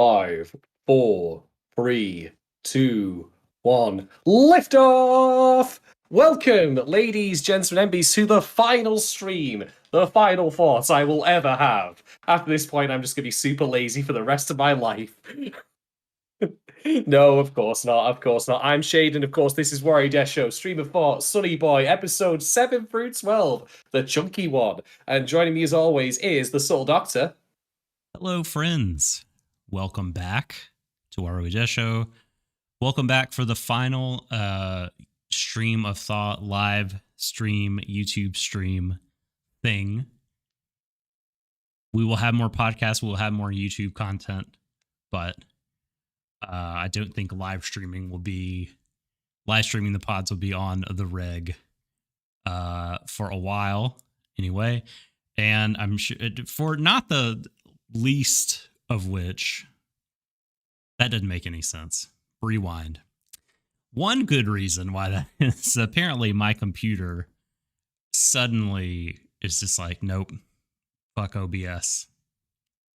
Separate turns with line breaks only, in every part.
Five, four, three, two, one. Lift off! Welcome, ladies, gentlemen, MBs, to the final stream, the final thoughts I will ever have. After this point, I'm just going to be super lazy for the rest of my life. No, of course not, of course not. I'm Shadon, of course, this is Warui, Deshou, Stream of Thought, Sonny Boy, episode 7 through 12, the chunky one. And joining me as always is the Subtle Doctor.
Hello, friends. Welcome back to Warui Deshou. Welcome back for the final Stream of Thought live stream, YouTube stream thing. We will have more podcasts. We will have more YouTube content, but I don't think live streaming the pods will be on the reg for a while anyway. And I'm sure for not the least of which, that didn't make any sense. Rewind. One good reason why that is apparently my computer suddenly is just like, nope, fuck OBS.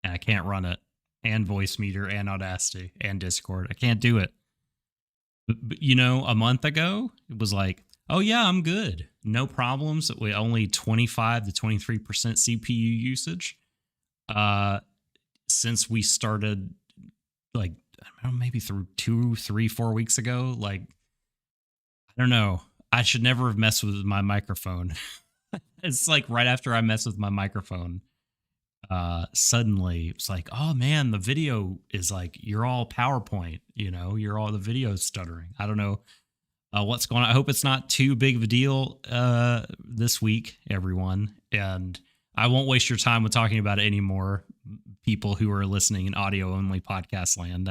And I can't run it. And Voice Meter and Audacity and Discord. I can't do it. But you know, a month ago, it was like, oh yeah, I'm good. No problems. With only 25 to 23% CPU usage. Since we started, like, I don't know, maybe through 2, 3, 4 weeks ago, like, I don't know. I should never have messed with my microphone. It's like right after I messed with my microphone, suddenly it's like, oh man, the video is like, you're all PowerPoint, you know, you're all the video stuttering. I don't know what's going on. I hope it's not too big of a deal this week, everyone. And I won't waste your time with talking about it anymore. People who are listening in audio only podcast land.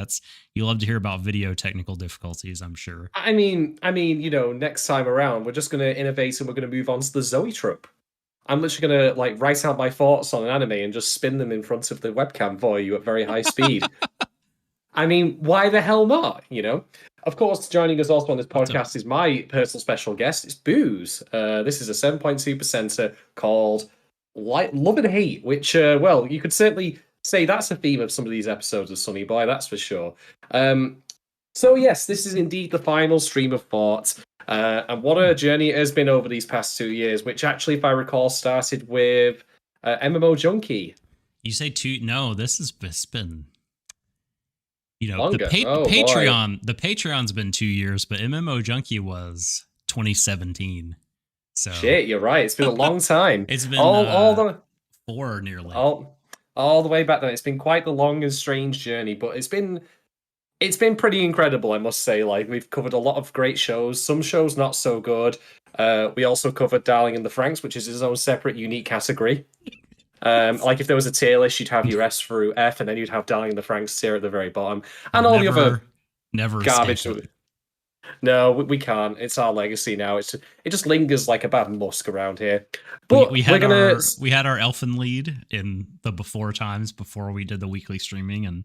You love to hear about video technical difficulties, I'm sure.
I mean, you know, next time around, we're just going to innovate and we're going to move on to the Zoe trope. I'm literally going to like write out my thoughts on an anime and just spin them in front of the webcam for you at very high speed. I mean, why the hell not? You know, of course, joining us also on this podcast is my personal special guest. It's Booze. This is a 7.2% called Love and Hate, which, well, you could certainly say that's a theme of some of these episodes of Sonny Boy, that's for sure. So yes, this is indeed the final stream of thought. And what a journey it has been over these past 2 years, which actually, if I recall, started with MMO Junkie.
You say two? No, this has been, you know,
longer.
Patreon. The Patreon's been 2 years, but MMO Junkie was 2017. So
shit, you're right. It's been a long time.
It's been
all the
4 nearly.
All the way back then. It's been quite the long and strange journey, but it's been pretty incredible, I must say. Like, we've covered a lot of great shows, some shows not so good. We also covered Darling in the Franxx, which is its own separate, unique category. Like, if there was a tier list, you'd have your S through F, and then you'd have Darling in the Franxx tier at the very bottom, and all the other garbage. No, we can't. It's our legacy now. It just lingers like a bad musk around here. But
we had our Elfin lead in the before times before we did the weekly streaming, and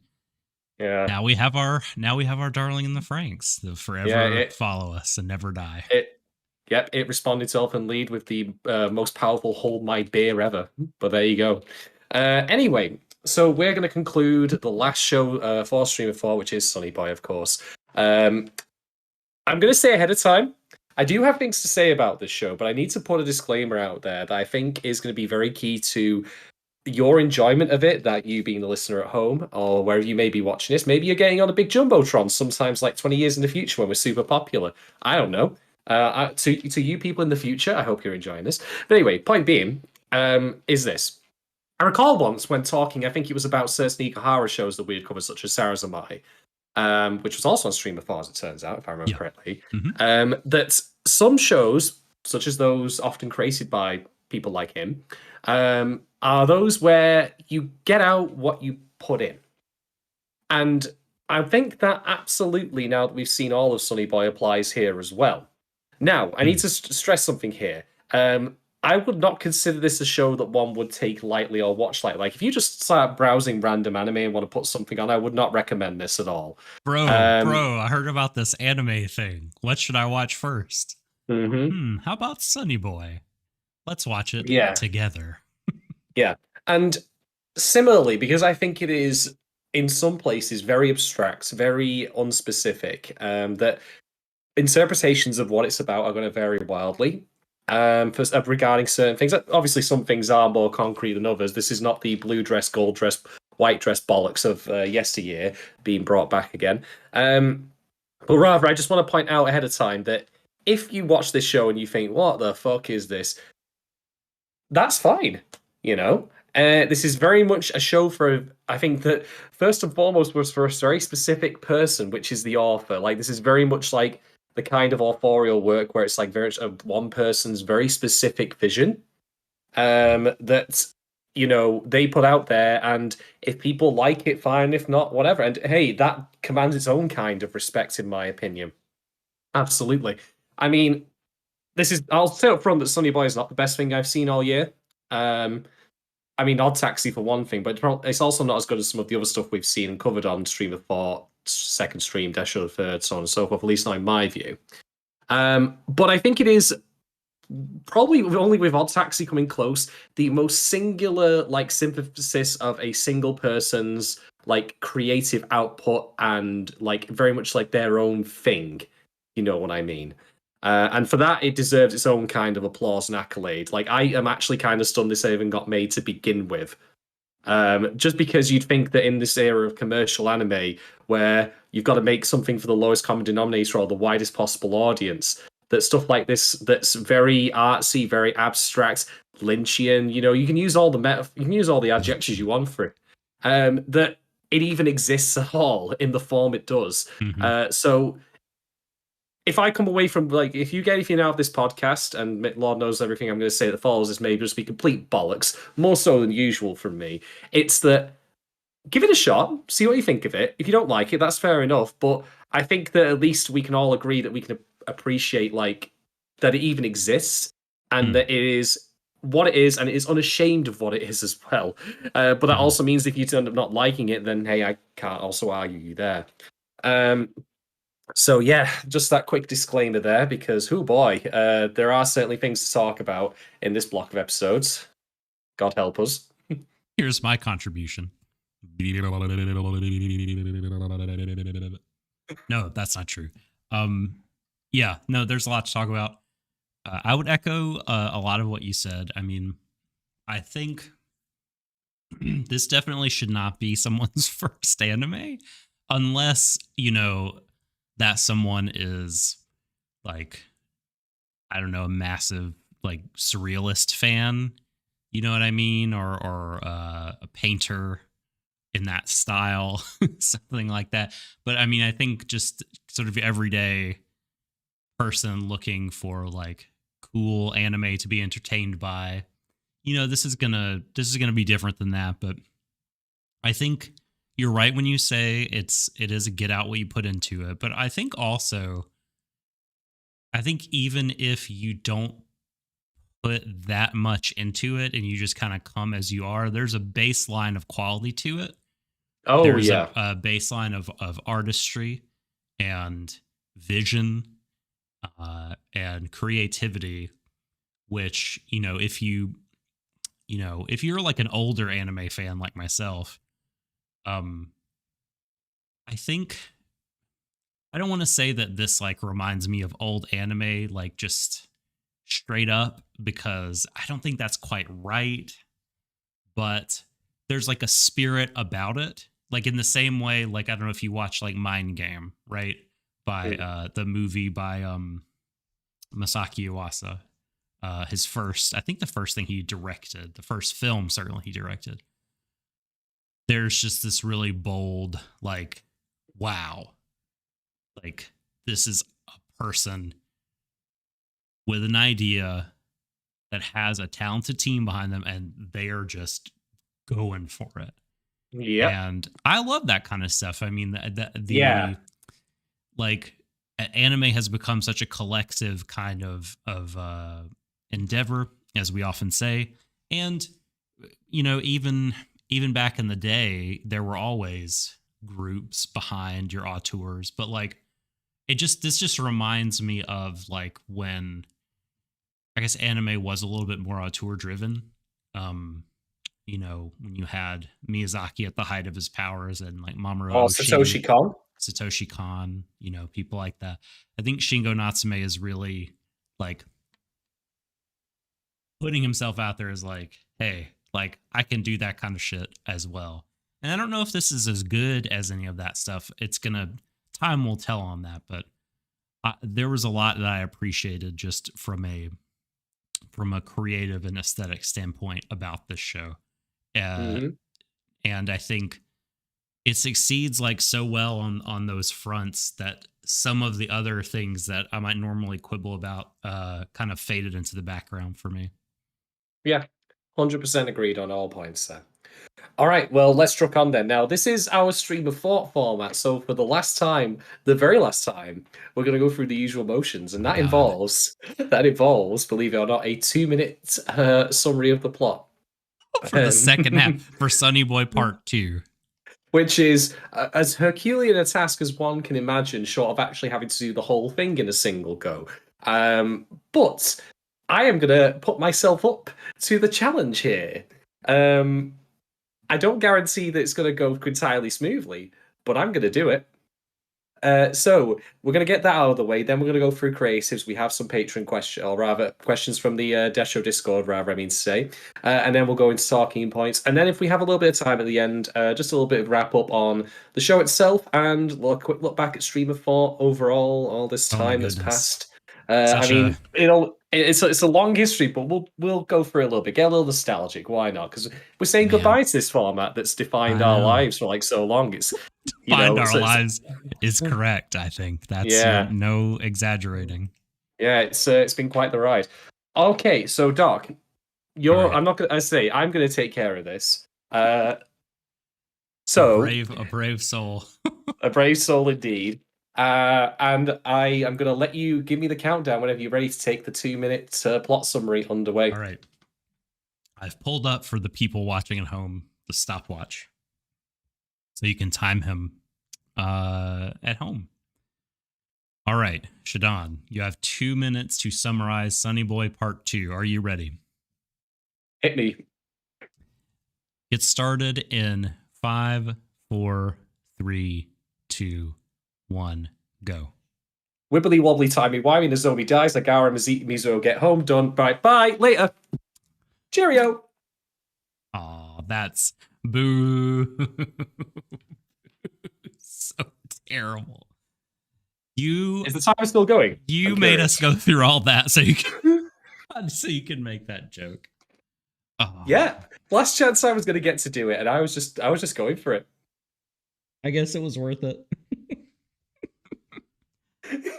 yeah,
now we have our Darling in the Franxx. They'll forever follow us and never die.
It responded to Elfin lead with the most powerful hold my beer ever. But there you go. Anyway, so we're going to conclude the last show for Stream of Thought, which is Sonny Boy, of course. I'm going to say ahead of time, I do have things to say about this show, but I need to put a disclaimer out there that I think is going to be very key to your enjoyment of it, that you being the listener at home or wherever you may be watching this. Maybe you're getting on a big Jumbotron sometimes like 20 years in the future when we're super popular. I don't know. To you people in the future, I hope you're enjoying this. But anyway, point being, is this. I recall once when talking, I think it was about certain Ikahara shows that we had covered, such as Sarazamai, which was also on Stream of Thought, as it turns out, if I remember correctly, that some shows, such as those often created by people like him, are those where you get out what you put in. And I think that absolutely, now that we've seen all of Sonny Boy, applies here as well. Now, I need to stress something here. I would not consider this a show that one would take lightly or watch lightly. Like, if you just start browsing random anime and want to put something on, I would not recommend this at all.
Bro, I heard about this anime thing. What should I watch first? How about Sonny Boy? Let's watch it together.
Yeah. And similarly, because I think it is in some places very abstract, very unspecific. That interpretations of what it's about are going to vary wildly. Regarding certain things, obviously some things are more concrete than others. This is not the blue dress, gold dress, white dress bollocks of yesteryear being brought back again. But rather, I just want to point out ahead of time that if you watch this show and you think, "What the fuck is this?" that's fine. You know, this is very much a show for. I think that first and foremost was for a very specific person, which is the author. Like this is very much like the kind of authorial work where it's like very much a one person's very specific vision that they put out there, and if people like it, fine. If not, whatever. And hey, that commands its own kind of respect, in my opinion. Absolutely. I mean, I'll say up front that Sonny Boy is not the best thing I've seen all year. I mean, Odd Taxi for one thing, but it's also not as good as some of the other stuff we've seen and covered on Stream of Thought, second stream, Deshou the third, so on and so forth, at least not in my view. But I think it is probably only with Odd Taxi coming close, the most singular like synthesis of a single person's like creative output and like very much like their own thing. You know what I mean? And for that, it deserves its own kind of applause and accolade. Like, I am actually kind of stunned this even got made to begin with. Just because you'd think that in this era of commercial anime, where you've got to make something for the lowest common denominator or the widest possible audience, that stuff like this that's very artsy, very abstract, Lynchian, you can use all you can use all the adjectives you want for it. That it even exists at all in the form it does. So if I come away from if you now have this podcast, and Lord knows everything I'm going to say that follows this may just be complete bollocks, more so than usual from me. It's that give it a shot, see what you think of it. If you don't like it, that's fair enough. But I think that at least we can all agree that we can appreciate that it even exists and that it is what it is, and it is unashamed of what it is as well. But that also means if you end up not liking it, then hey, I can't also argue you there. So yeah, just that quick disclaimer there, because oh boy, there are certainly things to talk about in this block of episodes. God help us.
Here's my contribution. No, that's not true. Yeah, no, there's a lot to talk about. I would echo a lot of what you said. I mean, I think this definitely should not be someone's first anime, unless that someone is like, I don't know, a massive like surrealist fan, you know what I mean, or a painter in that style, something like that. But I mean, I think just sort of everyday person looking for like cool anime to be entertained by, this is gonna be different than that. But I think you're right when you say it is a get out what you put into it. But I think even if you don't put that much into it and you just kind of come as you are, there's a baseline of quality to it.
Oh,
there's
yeah.
a baseline of artistry and vision and creativity, which, if you're like an older anime fan like myself, I think I don't want to say that this like reminds me of old anime, like just straight up, because I don't think that's quite right. But there's like a spirit about it, like in the same way, like I don't know if you watch like Mind Game, right? By the movie by Masaki Uwasa. The first thing he directed, the first film certainly he directed. There's just this really bold, like, wow, like this is a person with an idea that has a talented team behind them, and they are just going for it.
Yeah.
And I love that kind of stuff. I mean, like anime has become such a collective kind of endeavor, as we often say. And, even back in the day, there were always groups behind your auteurs, but like this just reminds me of like when I guess anime was a little bit more auteur driven. you know, when you had Miyazaki at the height of his powers and like Mamoru
Oh,
Oshii,
Satoshi Kon.
Satoshi Kon, you know, people like that. I think Shingo Natsume is really like putting himself out there as like, hey, like I can do that kind of shit as well. And I don't know if this is as good as any of that stuff. It's gonna time will tell on that, but there was a lot that I appreciated just from a creative and aesthetic standpoint about this show.
Mhm.
And I think it succeeds like so well on those fronts that some of the other things that I might normally quibble about kind of faded into the background for me.
Yeah, 100% agreed on all points there. All right, well, let's truck on then. Now, this is our stream of thought format. So, for the last time, the very last time, we're going to go through the usual motions, and
Oh God.
that involves, believe it or not, a 2 minute summary of the plot,
For the second half,
um,
for Sonny Boy Part 2.
which is as Herculean a task as one can imagine, short of actually having to do the whole thing in a single go. But I am going to put myself up to the challenge here. Um, I don't guarantee that it's going to go entirely smoothly, but I'm going to do it. So we're going to get that out of the way. Then we're going to go through creatives. We have some patron questions, or rather questions from the Deshou Discord, rather I mean to say, and then we'll go into talking points. And then if we have a little bit of time at the end, just a little bit of wrap up on the show itself and a quick look back at Stream of Thought overall, all this
Oh my
time that's
goodness.
passed. I
Such a
mean, it's a long history, but we'll go through a little bit, get a little nostalgic. Why not? Because we're saying
man.
goodbye to this format that's defined
I
our
know.
lives for like so long. It's
Find our
so
lives is correct, I think. That's
yeah,
no exaggerating.
yeah. It's been quite the ride. Okay, so Doc,
All
you're.
right.
I'm not gonna. I say I'm gonna take care of this.
A
So
brave soul.
a brave soul indeed. And I am gonna let you give me the countdown whenever you're ready to take the 2 minute plot summary underway.
All right. I've pulled up for the people watching at home the stopwatch. So you can time him at home. All right, Shadon, you have 2 minutes to summarize Sonny Boy Part 2. Are you ready?
Hit me.
Get started in 5, 4, 3, 2, 1, go.
Wibbly wobbly timey wimey Nozomi dies. Nagara Mizuo get home. Done. Bye later. Cheerio.
Aw, that's boo. So terrible.
Is the timer still going?
You made us go through all that so you can make that joke. Oh.
Yeah. Last chance I was going to get to do it, and I was just going for it.
I guess it was worth it.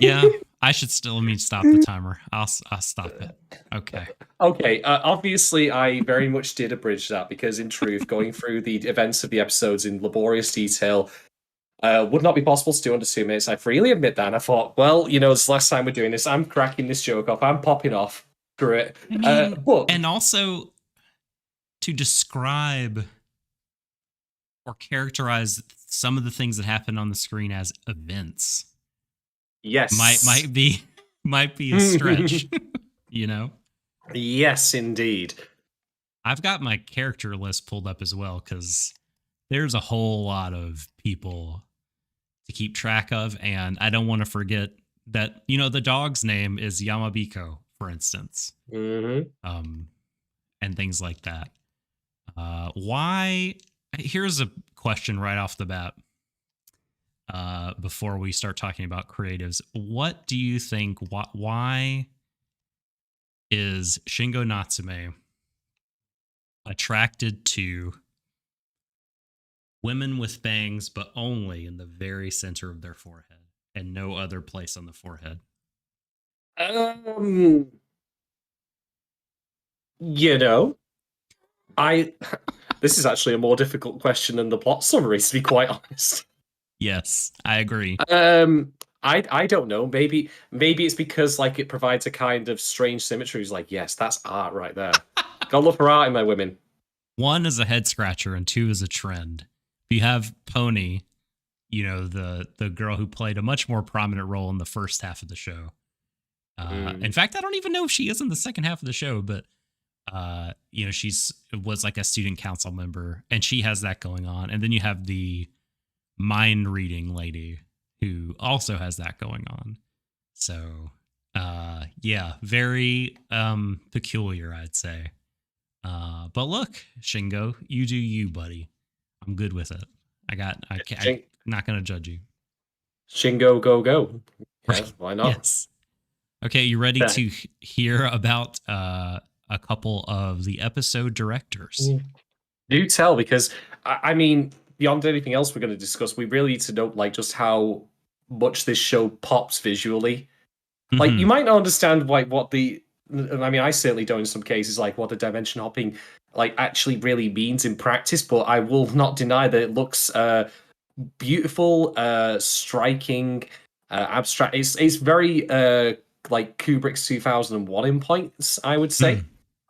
Yeah, I should still. Let me stop the timer. I'll stop it. Okay.
Okay. Obviously, I very much did abridge that because, in truth, going through the events of the episodes in laborious detail would not be possible to do under 2 minutes. I freely admit that. And I thought, well, it's the last time we're doing this. I'm cracking this joke off. I'm popping off. Screw it.
I mean,
but
and also to describe or characterize some of the things that happen on the screen as events.
Yes.
Might be a stretch,
Yes, indeed.
I've got my character list pulled up as well because there's a whole lot of people to keep track of, and I don't want to forget that the dog's name is Yamabiko, for instance, and things like that. Why? Here's a question right off the bat. Before we start talking about creatives, what do you think? Why is Shingo Natsume attracted to women with bangs, but only in the very center of their forehead and no other place on the forehead?
This is actually a more difficult question than the plot summary, to be quite honest.
Yes, I agree.
I don't know. Maybe it's because it provides a kind of strange symmetry. It's like, yes, that's art right there. Gotta look for art in my women.
1 is a head scratcher and 2 is a trend. If you have Pony, the girl who played a much more prominent role in the first half of the show. In fact, I don't even know if she is in the second half of the show, but she's was like a student council member, and she has that going on. And then you have the mind reading lady who also has that going on. So, yeah, very peculiar, I'd say. But look, Shingo, you do you, buddy. I'm good with it. I'm not gonna judge you.
Shingo, go, go.
Right.
Yes, why not?
Yes. Okay, you ready to hear about a couple of the episode directors?
Do tell, because I mean, beyond anything else we're going to discuss, we really need to note like just how much this show pops visually. Like, you might not understand what the, I mean, I certainly don't in some cases, like what the dimension hopping like actually really means in practice, but I will not deny that it looks beautiful, striking, abstract. It's very like Kubrick's 2001 in points, I would say,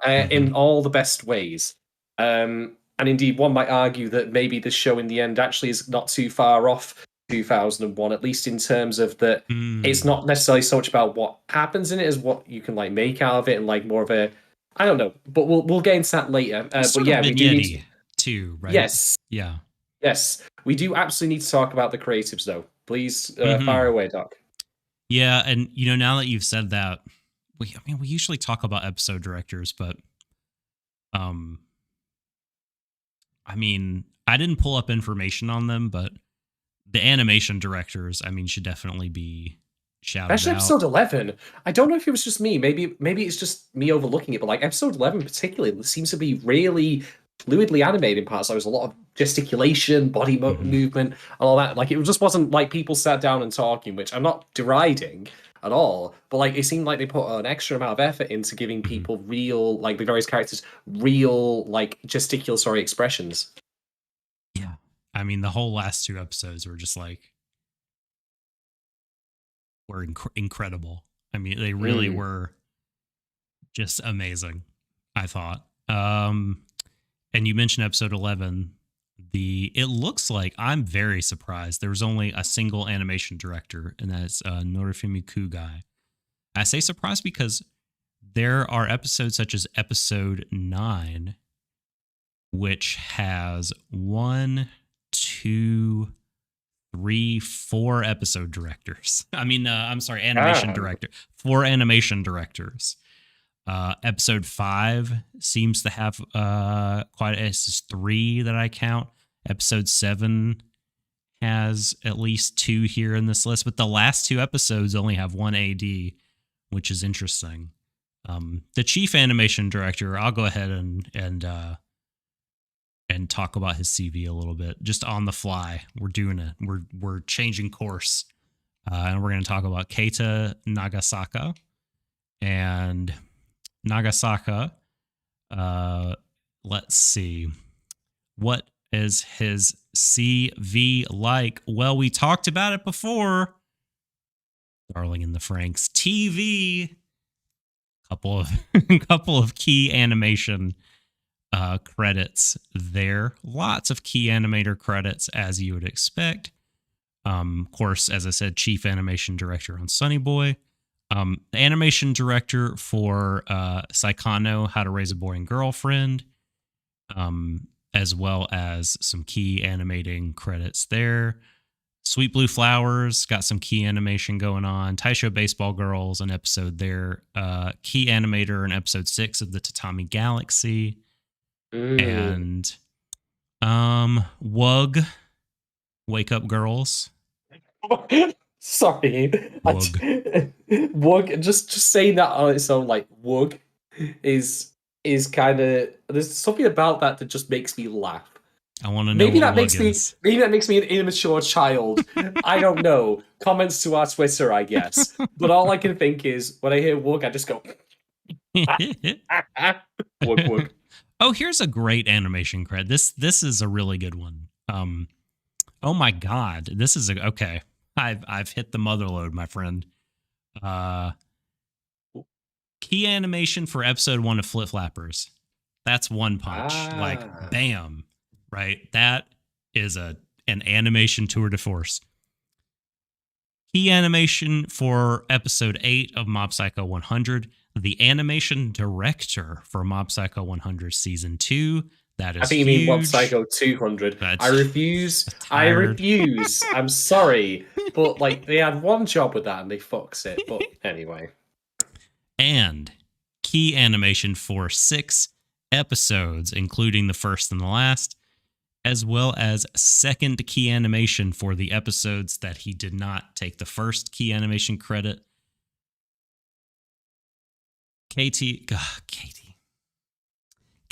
in all the best ways. And indeed, one might argue that maybe the show in the end actually is not too far off 2001, at least in terms of that it's not necessarily so much about what happens in it as what you can like make out of it, and like more of a, I don't know, but we'll get into that later. But yeah, we do need
too, right?
Yes.
Yeah.
Yes. We do absolutely need to talk about the creatives though. Please fire away, Doc.
Yeah, and now that you've said that, we usually talk about episode directors, but I mean, I didn't pull up information on them, but the animation directors, I mean, should definitely be shouted
Especially
out.
episode 11. I don't know if it was just me. Maybe it's just me overlooking it, but like episode 11 particularly seems to be really fluidly animated in parts. There was a lot of gesticulation, body movement, and all that. Like, it just wasn't like people sat down and talking, which I'm not deriding at all, but like it seemed like they put an extra amount of effort into giving people real, like the various characters, real like gesticulatory expressions.
Yeah, I mean, the whole last two episodes were just like incredible. I mean, they really were just amazing, I thought. And you mentioned episode 11. It looks like, I'm very surprised, there was only a single animation director, and that's Norifumi Kugai. I say surprised because there are episodes such as episode 9, which has 1, 2, 3, 4 episode directors. I mean, I'm sorry, animation director. 4 animation directors. Episode 5 seems to have it's 3 that I count. Episode 7 has at least 2 here in this list, but the last 2 episodes only have 1 AD, which is interesting. The chief animation director, I'll go ahead and talk about his CV a little bit, just on the fly. We're doing it. We're changing course, and we're going to talk about Keita Nagasaka. And Nagasaka, let's see, what is his CV like? Well, we talked about it before. Darling in the Franxx TV, couple of key animation credits there. Lots of key animator credits, as you would expect. Of course, as I said, chief animation director on Sonny Boy. The animation director for Saikano, How to Raise a Boy and Girlfriend, as well as some key animating credits there. Sweet Blue Flowers got some key animation going on. Taisho Baseball Girls, an episode there. Key animator in episode 6 of the Tatami Galaxy. And Wug, Wake Up Girls.
Sorry, Wug. Just saying that on its own, like Wug, is kind of, there's something about that that just makes me laugh.
I want to know.
Maybe that makes me an immature child. I don't know. Comments to our Twitter, I guess. But all I can think is when I hear Wug, I just go Wug.
Oh, here's a great animation credit. This is a really good one. Oh my god, this is okay. I've hit the mother load, my friend. Key animation for episode 1 of Flip Flappers. That's One Punch. Like, bam. Right? That is an animation tour de force. Key animation for episode 8 of Mob Psycho 100. the animation director for Mob Psycho 100 Season 2. That is
I think you mean Mob
huge.
Psycho 200.
That's
I refuse. I
tired.
refuse. I'm sorry, but like they had one job with that and they fucks it. But anyway.
And key animation for 6 episodes, including the first and the last, as well as second key animation for the episodes that he did not take the first key animation credit. Keita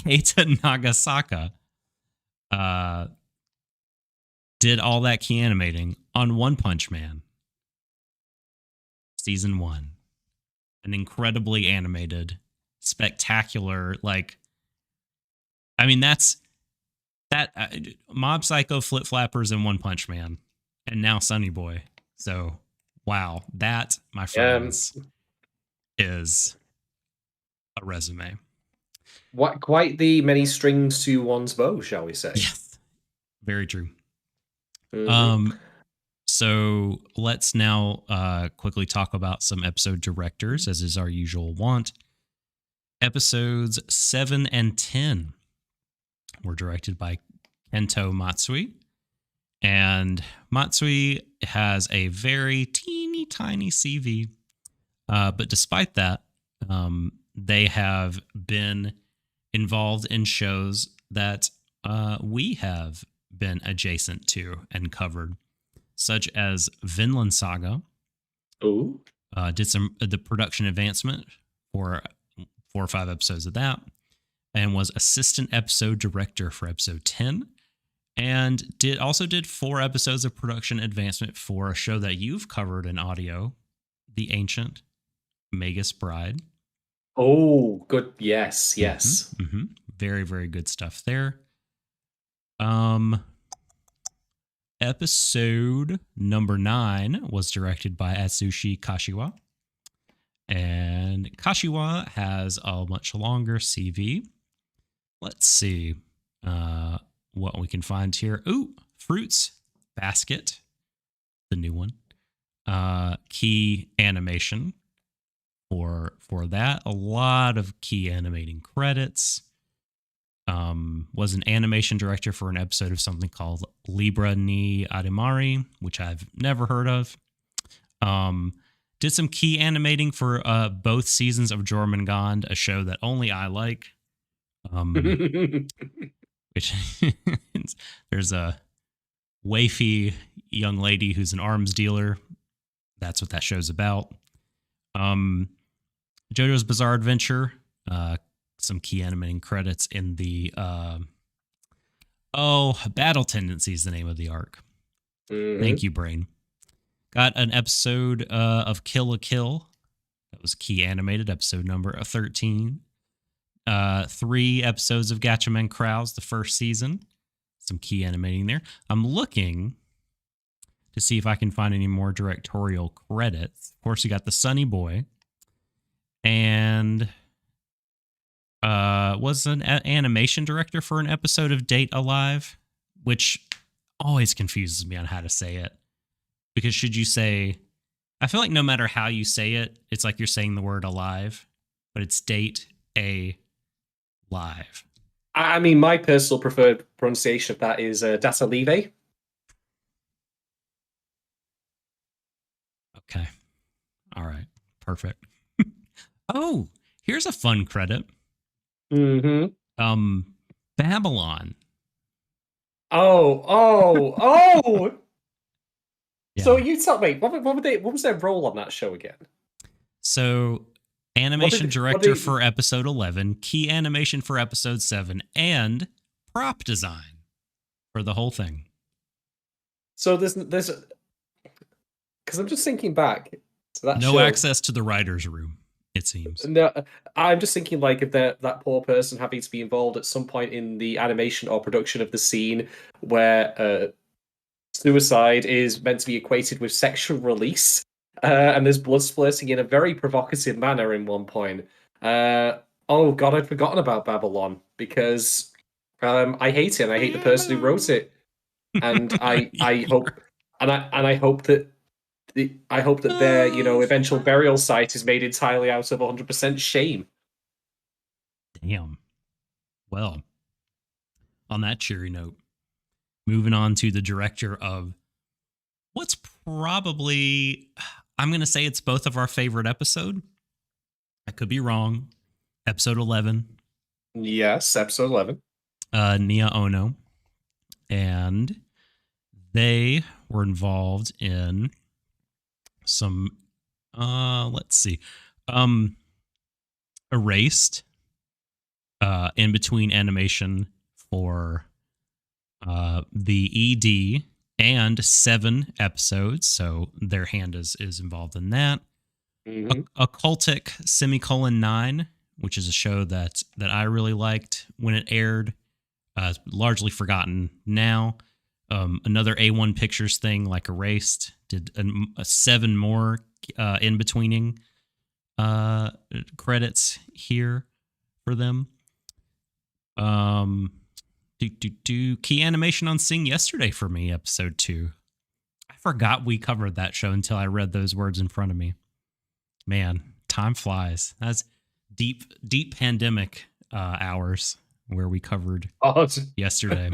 Nagasaka did all that key animating on One Punch Man Season 1. An incredibly animated, spectacular, like, I mean, that's that Mob Psycho, Flip Flappers, and One Punch Man, and now Sonny Boy. So, wow, that, my friends, is a resume.
What quite the many strings to one's bow, shall we say?
Yes, very true. Mm-hmm. So let's now quickly talk about some episode directors, as is our usual wont. Episodes 7 and 10 were directed by Kento Matsui. And Matsui has a very teeny tiny CV. But despite that, they have been involved in shows that we have been adjacent to and covered, such as Vinland Saga.
Ooh.
Did some the production advancement for 4 or 5 episodes of that, and was assistant episode director for episode 10, and did 4 episodes of production advancement for a show that you've covered in audio, The Ancient Magus Bride.
Oh, good. Yes, yes.
Mm-hmm, mm-hmm. Very, very good stuff there. Episode number 9 was directed by Atsushi Kashiwa. And Kashiwa has a much longer CV. Let's see what we can find here. Ooh, Fruits Basket, the new one. Key animation for that. A lot of key animating credits. Was an animation director for an episode of something called Libra ni Adimari, which I've never heard of. Did some key animating for both seasons of Jormungand, a show that only I like. Which there's a wafy young lady who's an arms dealer. That's what that show's about. JoJo's Bizarre Adventure. Some key animating credits in the Battle Tendency is the name of the arc. Mm-hmm. Thank you, brain. Got an episode of Kill la Kill. That was key animated, episode number 13. 3 episodes of Gatchaman Crowds, the first season. Some key animating there. I'm looking to see if I can find any more directorial credits. Of course, you got the Sonny Boy. And was an animation director for an episode of Date Alive, which always confuses me on how to say it. Because should you say, I feel like no matter how you say it, it's like you're saying the word alive, but it's Date A Live.
I mean, my personal preferred pronunciation of that is Das Alive.
Okay. All right. Perfect. Oh, here's a fun credit.
Mm-hmm.
Babylon.
Oh.
Yeah.
So you tell me, what was their role on that show again?
So, animation director for episode 11, key animation for episode 7, and prop design for the whole thing.
So there's because I'm just thinking back to that
no
show.
Access to the writer's room, it seems.
No, I'm just thinking like if that poor person having to be involved at some point in the animation or production of the scene where suicide is meant to be equated with sexual release, and there's blood splurting in a very provocative manner in one point. Oh god, I'd forgotten about Babylon because I hate it. And I hate the person who wrote it, and I hope that I hope that their,
Oh,
eventual burial site is made entirely out of 100% shame.
damn. Well, on that cheery note, moving on to the director of what's probably, I'm going to say it's both of our favorite episode. I could be wrong. Episode 11,
Yes, episode 11.
Nia Ono. And they were involved in some, let's see, um, Erased, in between animation for the ED and 7 episodes. So their hand is involved in that.
Hmm.
Occultic semicolon 9, which is a show that I really liked when it aired. It's largely forgotten now. Another A1 Pictures thing like Erased did a 7 more in betweening credits here for them. Key animation on Sing yesterday for me, episode 2. I forgot we covered that show until I read those words in front of me. Man, time flies. That's deep pandemic hours where we covered
Oh,
yesterday.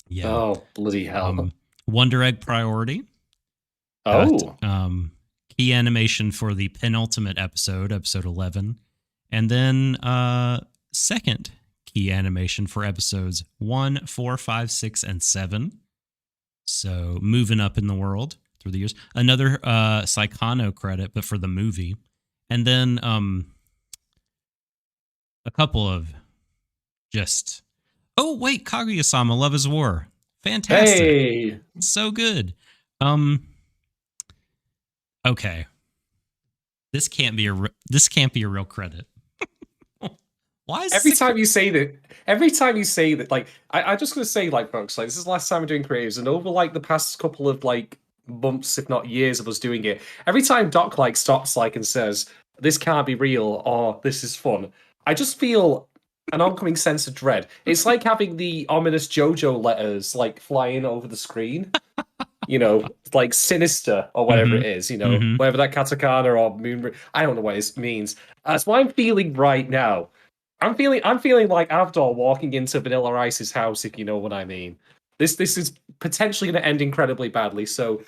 Yeah.
oh, bloody hell.
Wonder Egg Priority. Got,
Oh.
key animation for the penultimate episode 11. And then second key animation for episodes 1, 4, 5, 6, and 7. So moving up in the world through the years. Another Saikano credit, but for the movie. And then a couple of just, oh, wait, Kaguya-sama, Love is War. Fantastic.
Hey.
So good. Okay. This can't be a real credit. Why is
Every time you say that, like, I'm just gonna say, like, folks, like, this is the last time we're doing creatives, and over like the past couple of like months, if not years, of us doing it, every time Doc like stops like and says, "This can't be real," or "This is fun," I just feel an oncoming sense of dread. It's like having the ominous JoJo letters like flying over the screen. Like sinister or whatever it is, whatever that katakana or moon. I don't know what it means. That's what I'm feeling right now. I'm feeling like Avdor walking into Vanilla Ice's house, if you know what I mean. This is potentially going to end incredibly badly. So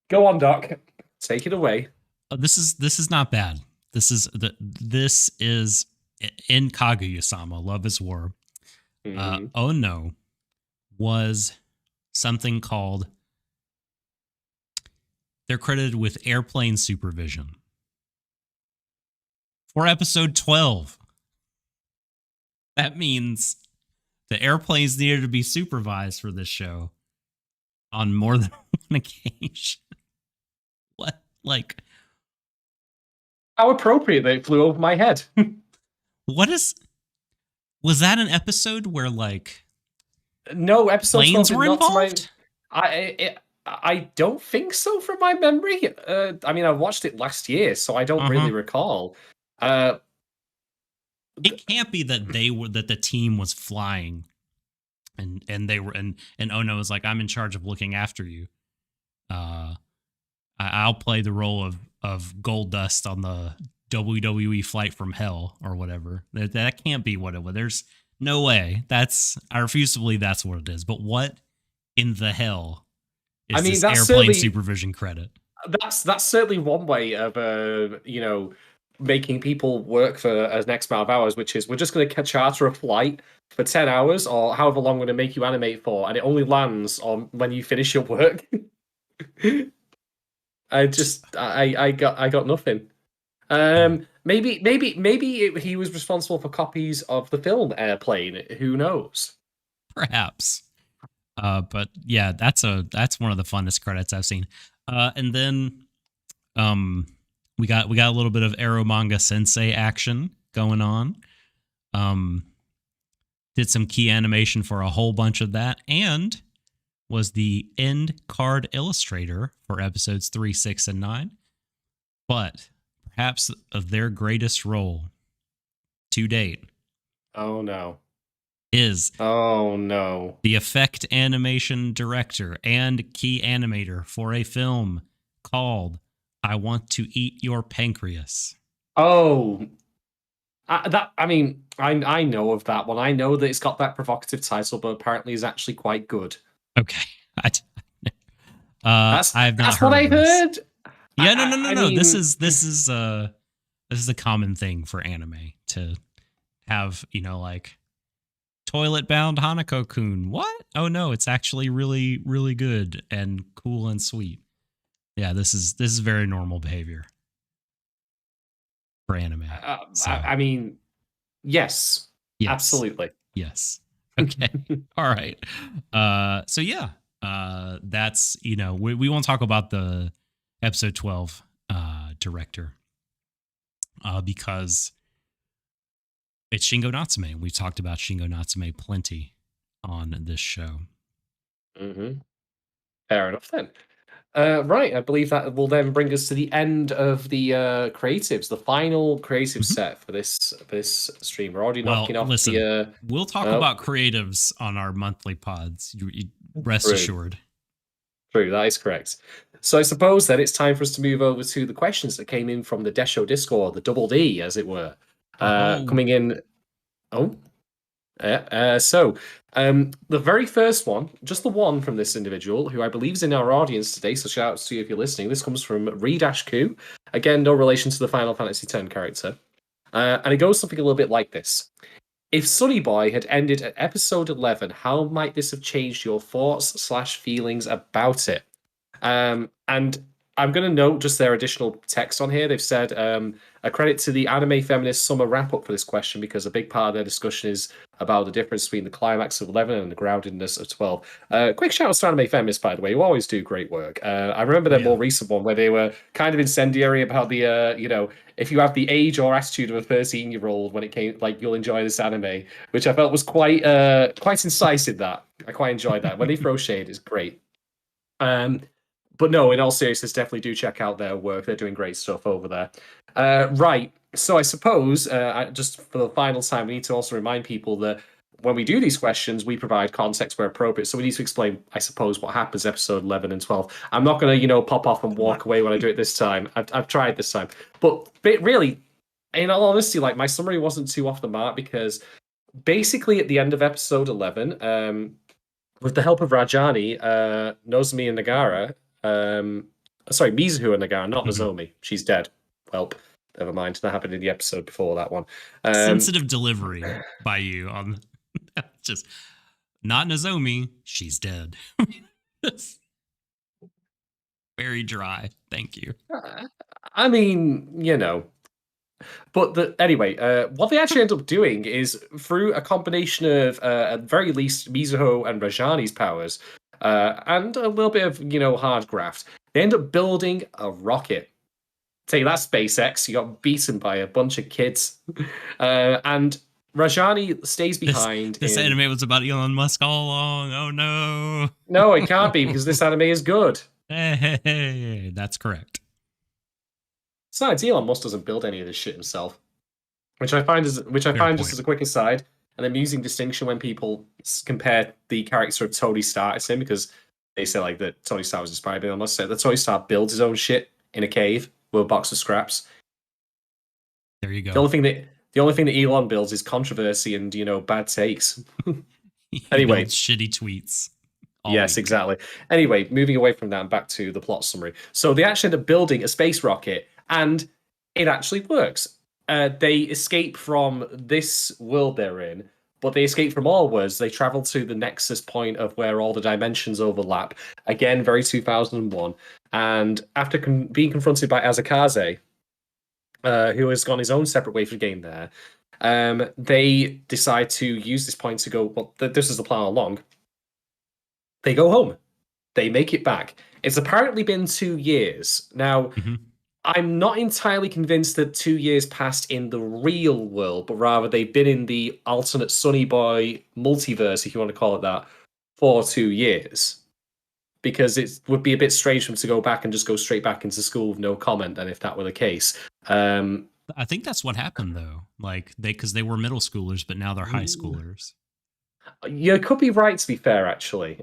go on, Doc. Take it away.
This is not bad. This is in Kaguya-sama, Love is War.
Mhm.
Oh no, was something called. They're credited with airplane supervision for episode 12. That means the airplanes needed to be supervised for this show on more than one occasion. What? Like,
How appropriate that it flew over my head.
was that an episode where like
No, episode 12
planes
did
were
not to my.
involved?
I don't think so from my memory. I mean, I watched it last year, so I don't really recall.
It can't be that the team was flying and they were and Ono was like, I'm in charge of looking after you. I'll play the role of Gold Dust on the WWE Flight from Hell or whatever. That can't be what it was. There's no way. I refuse to believe that's what it is. But what in the hell is this airplane supervision credit?
That's certainly one way of making people work for an X amount of hours, which is we're just going to charter a flight for 10 hours or however long we're going to make you animate for, and it only lands on when you finish your work. I got nothing. Maybe he was responsible for copies of the film Airplane. Who knows?
Perhaps. But yeah, that's one of the funnest credits I've seen. And then we got a little bit of Arrow Manga Sensei action going on. Did some key animation for a whole bunch of that, and was the end card illustrator for episodes 3, 6, and 9. But perhaps of their greatest role to date.
Oh no.
Is
the
effect animation director and key animator for a film called I Want to Eat Your Pancreas?
Oh, I know of that one. I know that it's got that provocative title, but apparently is actually quite good.
Okay. I have not
That's what
heard of
I've
this.
heard.
Yeah, no.
I
This
mean,
is a common thing for anime to have, like toilet bound Hanako-kun. What? Oh no, it's actually really, really good and cool and sweet. Yeah, this is very normal behavior for anime. So
I mean, yes,
yes.
absolutely.
Yes. Okay. All right. So yeah. That's we won't talk about the episode 12 director because it's Shingo Natsume. We've talked about Shingo Natsume plenty on this show.
Fair enough then. Right, I believe that will then bring us to the end of the creatives, the final creative
Mhm.
set for this stream. We're already
Well,
knocking off
listen,
the.
we'll talk
Oh,
about creatives on our monthly pods. You rest
true,
assured.
true. That is correct. So I suppose then it's time for us to move over to the questions that came in from the Deshou Discord, the double D, as it were,
Oh,
coming in. Oh, the very first one, just the one from this individual, who I believe is in our audience today, so shout out to you if you're listening. This comes from Redash Again, no relation to the Final Fantasy X character. And it goes something a little bit like this. If Sonny Boy had ended at episode 11, how might this have changed your thoughts/feelings about it? And I'm going to note just their additional text on here. They've said a credit to the anime feminist summer wrap up for this question because a big part of their discussion is about the difference between the climax of 11 and the groundedness of 12. Quick shout out to anime feminists, by the way, who always do great work. I remember their
yeah.
more recent one where they were kind of incendiary about the, if you have the age or attitude of a 13-year-old when it came, like, you'll enjoy this anime, which I felt was quite incisive. That I quite enjoyed that. When they throw shade, it's great. But no, in all seriousness, definitely do check out their work. They're doing great stuff over there. Right. So I suppose, just for the final time, we need to also remind people that when we do these questions, we provide context where appropriate. So we need to explain, I suppose, what happens episode 11 and 12. I'm not going to, pop off and walk away when I do it this time. I've tried this time. But really, in all honesty, like, my summary wasn't too off the mark because basically at the end of episode 11, with the help of Rajani, Nozomi and Nagara, sorry, Mizuho and Nagara, not
Mhm.
Nozomi. She's dead. Well, never mind. That happened in the episode before that one.
Sensitive delivery by you on just not Nozomi. She's dead. Very dry. Thank you.
I mean, But anyway, what they actually end up doing is through a combination of, at very least, Mizuho and Rajani's powers, and a little bit of, hard graft, they end up building a rocket. Tell you that, SpaceX, you got beaten by a bunch of kids. And Rajani stays behind
This
in.
anime was about Elon Musk all along. Oh no.
No, it can't be because this anime is good.
Hey, that's correct.
Besides, Elon Musk doesn't build any of this shit himself, which I find
Fair
just
point.
as a quick aside, an amusing distinction when people compare the character of Tony Stark to him, because they say like that Tony Stark was inspired by Elon Musk. Say that Tony Stark builds his own shit in a cave with a box of scraps.
There you go.
The only thing that Elon builds is controversy and bad takes.
He
Anyway,
builds shitty tweets.
Yes,
Week.
exactly. Anyway, moving away from that and back to the plot summary. So they actually end up building a space rocket, and it actually works. They escape from this world they're in, but they escape from all worlds. They travel to the nexus point of where all the dimensions overlap. Again, very 2001. And after being confronted by Azakaze, who has gone his own separate way for the game there, they decide to use this point to go, well, this is the plan all along. They go home. They make it back. It's apparently been 2 years. Now,
Mm-hmm.
I'm not entirely convinced that 2 years passed in the real world, but rather they've been in the alternate Sonny Boy multiverse, if you want to call it that, for 2 years. Because it would be a bit strange for them to go back and just go straight back into school with no comment, and if that were the case.
I think that's what happened though. Like because they were middle schoolers, but now they're high schoolers.
You could be right, to be fair, actually.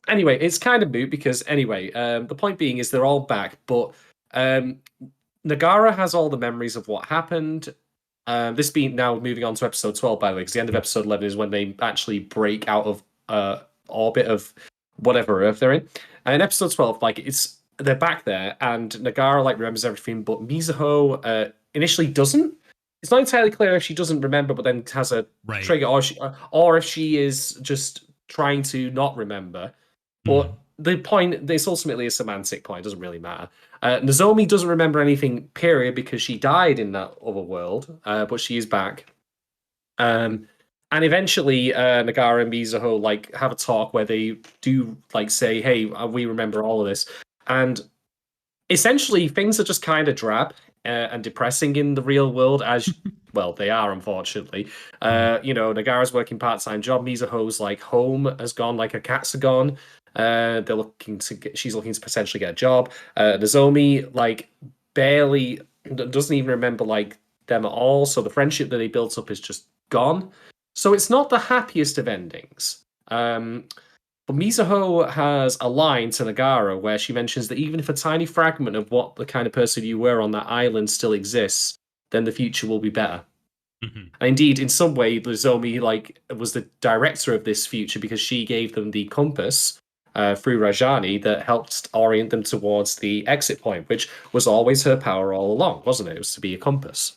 Anyway, it's kind of moot because anyway, the point being is they're all back, but um, Nagara has all the memories of what happened. This being now moving on to episode 12, by the way, because the end of episode 11 is when they actually break out of orbit of whatever Earth they're in. And in episode 12, like they're back there, and Nagara like remembers everything, but Mizuho initially doesn't. It's not entirely clear if she doesn't remember, but then has a trigger, or if she is just trying to not remember. But the point, it's ultimately a semantic point. It doesn't really matter. Nozomi doesn't remember anything, period, because she died in that other world, but she is back. And eventually, Nagara and Mizuho like have a talk where they do like say, "Hey, we remember all of this," and essentially things are just kind of drab and depressing in the real world, as well they are, unfortunately. Nagara's working part-time job. Mizuho's like home has gone, like her cats are gone. She's looking to potentially get a job. Nozomi like barely doesn't even remember like them at all. So the friendship that they built up is just gone. So it's not the happiest of endings. But Mizuho has a line to Nagara where she mentions that even if a tiny fragment of what the kind of person you were on that island still exists, then the future will be better. And indeed, in some way, Nozomi like was the director of this future because she gave them the compass through Rajani that helped orient them towards the exit point, which was always her power all along, wasn't it? It was to be a compass.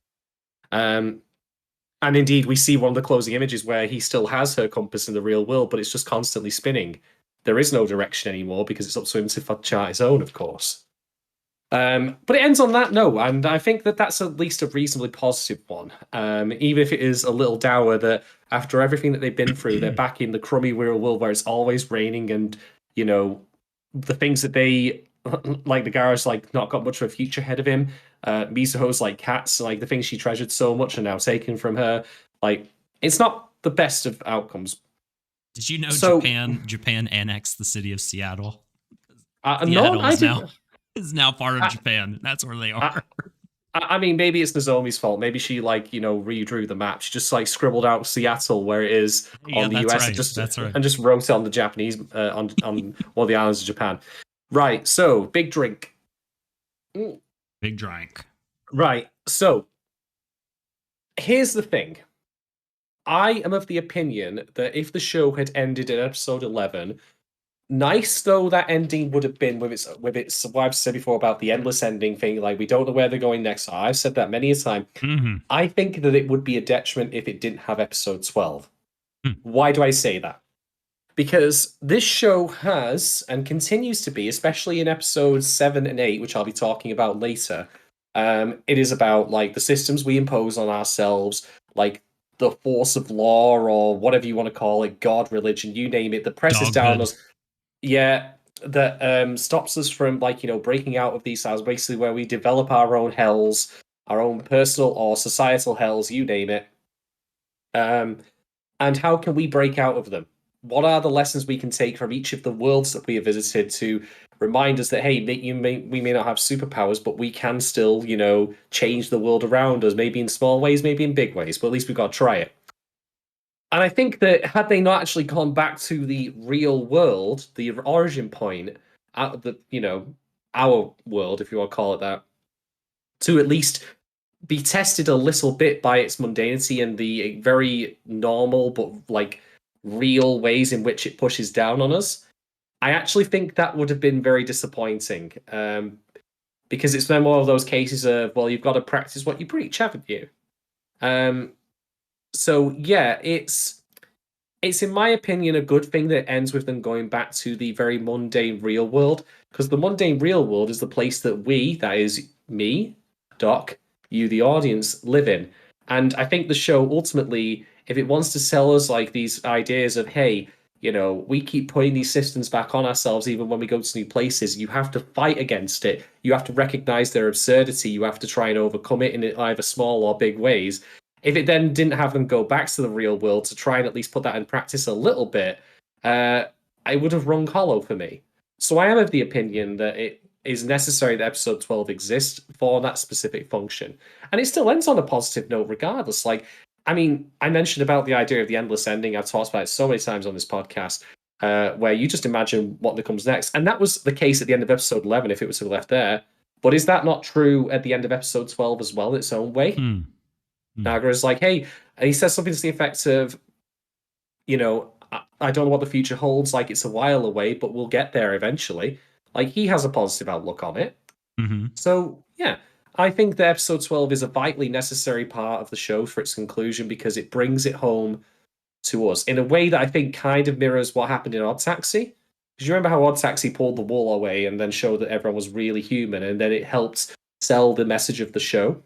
And indeed, we see one of the closing images where he still has her compass in the real world, but it's just constantly spinning. There is no direction anymore because it's up to him to chart his own, of course. But it ends on that note, and I think that that's at least a reasonably positive one. Even if it is a little dour that after everything that they've been through, they're back in the crummy real world where it's always raining, and the things that they like the Nagara's like not got much of a future ahead of him. Mizuho's like cats, like the things she treasured so much are now taken from her. Like it's not the best of outcomes.
Did you know Japan annexed the city of Seattle? Seattle is now part of Japan. That's where they are.
I mean, maybe it's Nozomi's fault. Maybe she redrew the map. She just like scribbled out Seattle where it is on the US, and just wrote it on the Japanese on one of the islands of Japan. Right. So big drink.
Big drink.
Right. So here's the thing. I am of the opinion that if the show had ended in episode 11, nice though that ending would have been with its what I've said before about the endless ending thing, like we don't know where they're going next. I've said that many a time. I think that it would be a detriment if it didn't have episode 12. Why do I say that? Because this show has and continues to be, especially in episodes 7 and 8, which I'll be talking about later, it is about like the systems we impose on ourselves, like the force of law or whatever you want to call it, God, religion, you name it, that presses down on us. Yeah, that stops us from breaking out of these cells, basically where we develop our own hells, our own personal or societal hells, you name it. And how can we break out of them? What are the lessons we can take from each of the worlds that we have visited to remind us that, hey, we may not have superpowers, but we can still, change the world around us, maybe in small ways, maybe in big ways, but at least we've got to try it. And I think that had they not actually gone back to the real world, the origin point, out of our world, if you want to call it that, to at least be tested a little bit by its mundanity and the very normal but like real ways in which it pushes down on us, I actually think that would have been very disappointing. Because it's been one of those cases of, well, you've got to practice what you preach, haven't you? So yeah, it's in my opinion a good thing that it ends with them going back to the very mundane real world, because the mundane real world is the place that we, that is me, Doc, you the audience, live in. And I think the show ultimately, if it wants to sell us like these ideas of, hey, we keep putting these systems back on ourselves even when we go to new places, you have to fight against it. You have to recognize their absurdity. You have to try and overcome it in either small or big ways. If it then didn't have them go back to the real world to try and at least put that in practice a little bit, it would have rung hollow for me. So I am of the opinion that it is necessary that episode 12 exists for that specific function. And it still ends on a positive note regardless. Like, I mean, I mentioned about the idea of the endless ending. I've talked about it so many times on this podcast. where you just imagine what comes next. And that was the case at the end of episode 11 if it was to be left there. But is that not true at the end of episode 12 as well, its own way? Nagara's like, hey, and he says something to the effect of, I don't know what the future holds. Like, it's a while away, but we'll get there eventually. Like, he has a positive outlook on it.
Mm-hmm.
So, yeah, I think that episode 12 is a vitally necessary part of the show for its conclusion because it brings it home to us in a way that I think kind of mirrors what happened in Odd Taxi. Because you remember how Odd Taxi pulled the wall away and then showed that everyone was really human, and then it helped sell the message of the show.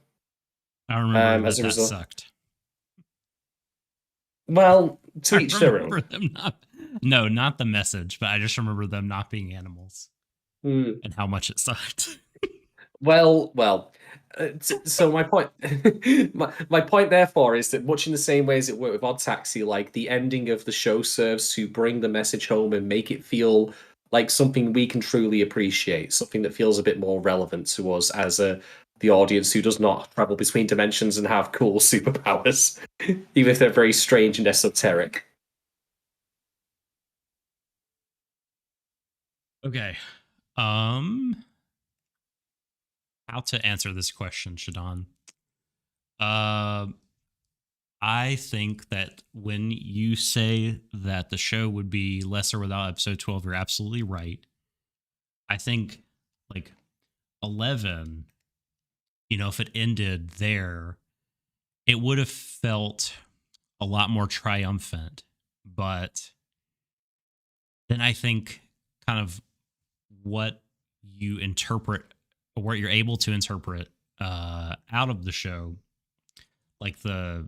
I remember
as a
that
result.
sucked.
Well, to each their own.
No, not the message, but I just remember them not being animals and how much it sucked.
Well. So my point, my point, therefore, is that much in the same way as it worked with Odd Taxi, like the ending of the show serves to bring the message home and make it feel like something we can truly appreciate, something that feels a bit more relevant to us as the audience who does not travel between dimensions and have cool superpowers, even if they're very strange and esoteric.
Okay. How to answer this question, Shadon? I think that when you say that the show would be lesser without episode 12, you're absolutely right. I think like 11, if it ended there, it would have felt a lot more triumphant. But then I think kind of what you interpret or what you're able to interpret out of the show, like the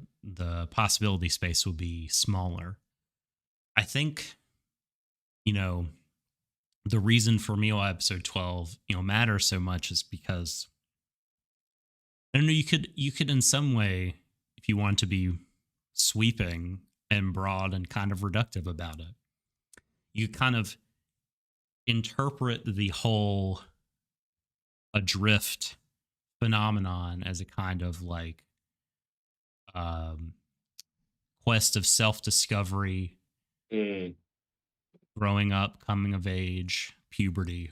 possibility space would be smaller. I think, the reason for me why episode 12, matters so much is because I don't know, you could in some way, if you want to be sweeping and broad and kind of reductive about it, you kind of interpret the whole adrift phenomenon as a kind of like quest of self-discovery, growing up, coming of age, puberty,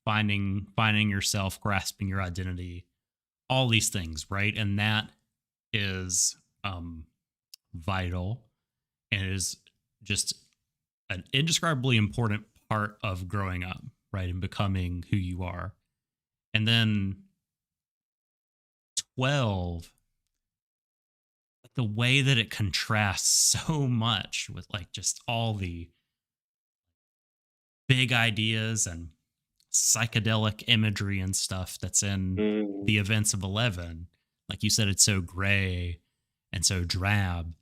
finding yourself, grasping your identity, all these things, right? And that is vital and is just an indescribably important part of growing up, right? And becoming who you are. And then 12, the way that it contrasts so much with like just all the big ideas and psychedelic imagery and stuff that's in the events of 11. Like you said, it's so gray and so drab.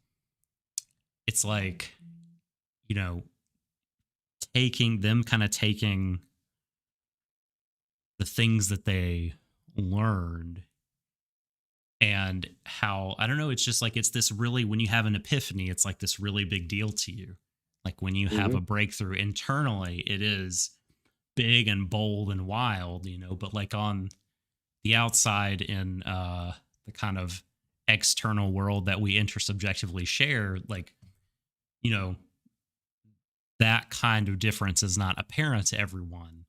It's like, taking the things that they learned and how, I don't know, it's just like, it's this really, when you have an epiphany, it's like this really big deal to you. Like when you have a breakthrough internally, it is big and bold and wild, but like on the outside in the kind of external world that we intersubjectively share, like, that kind of difference is not apparent to everyone.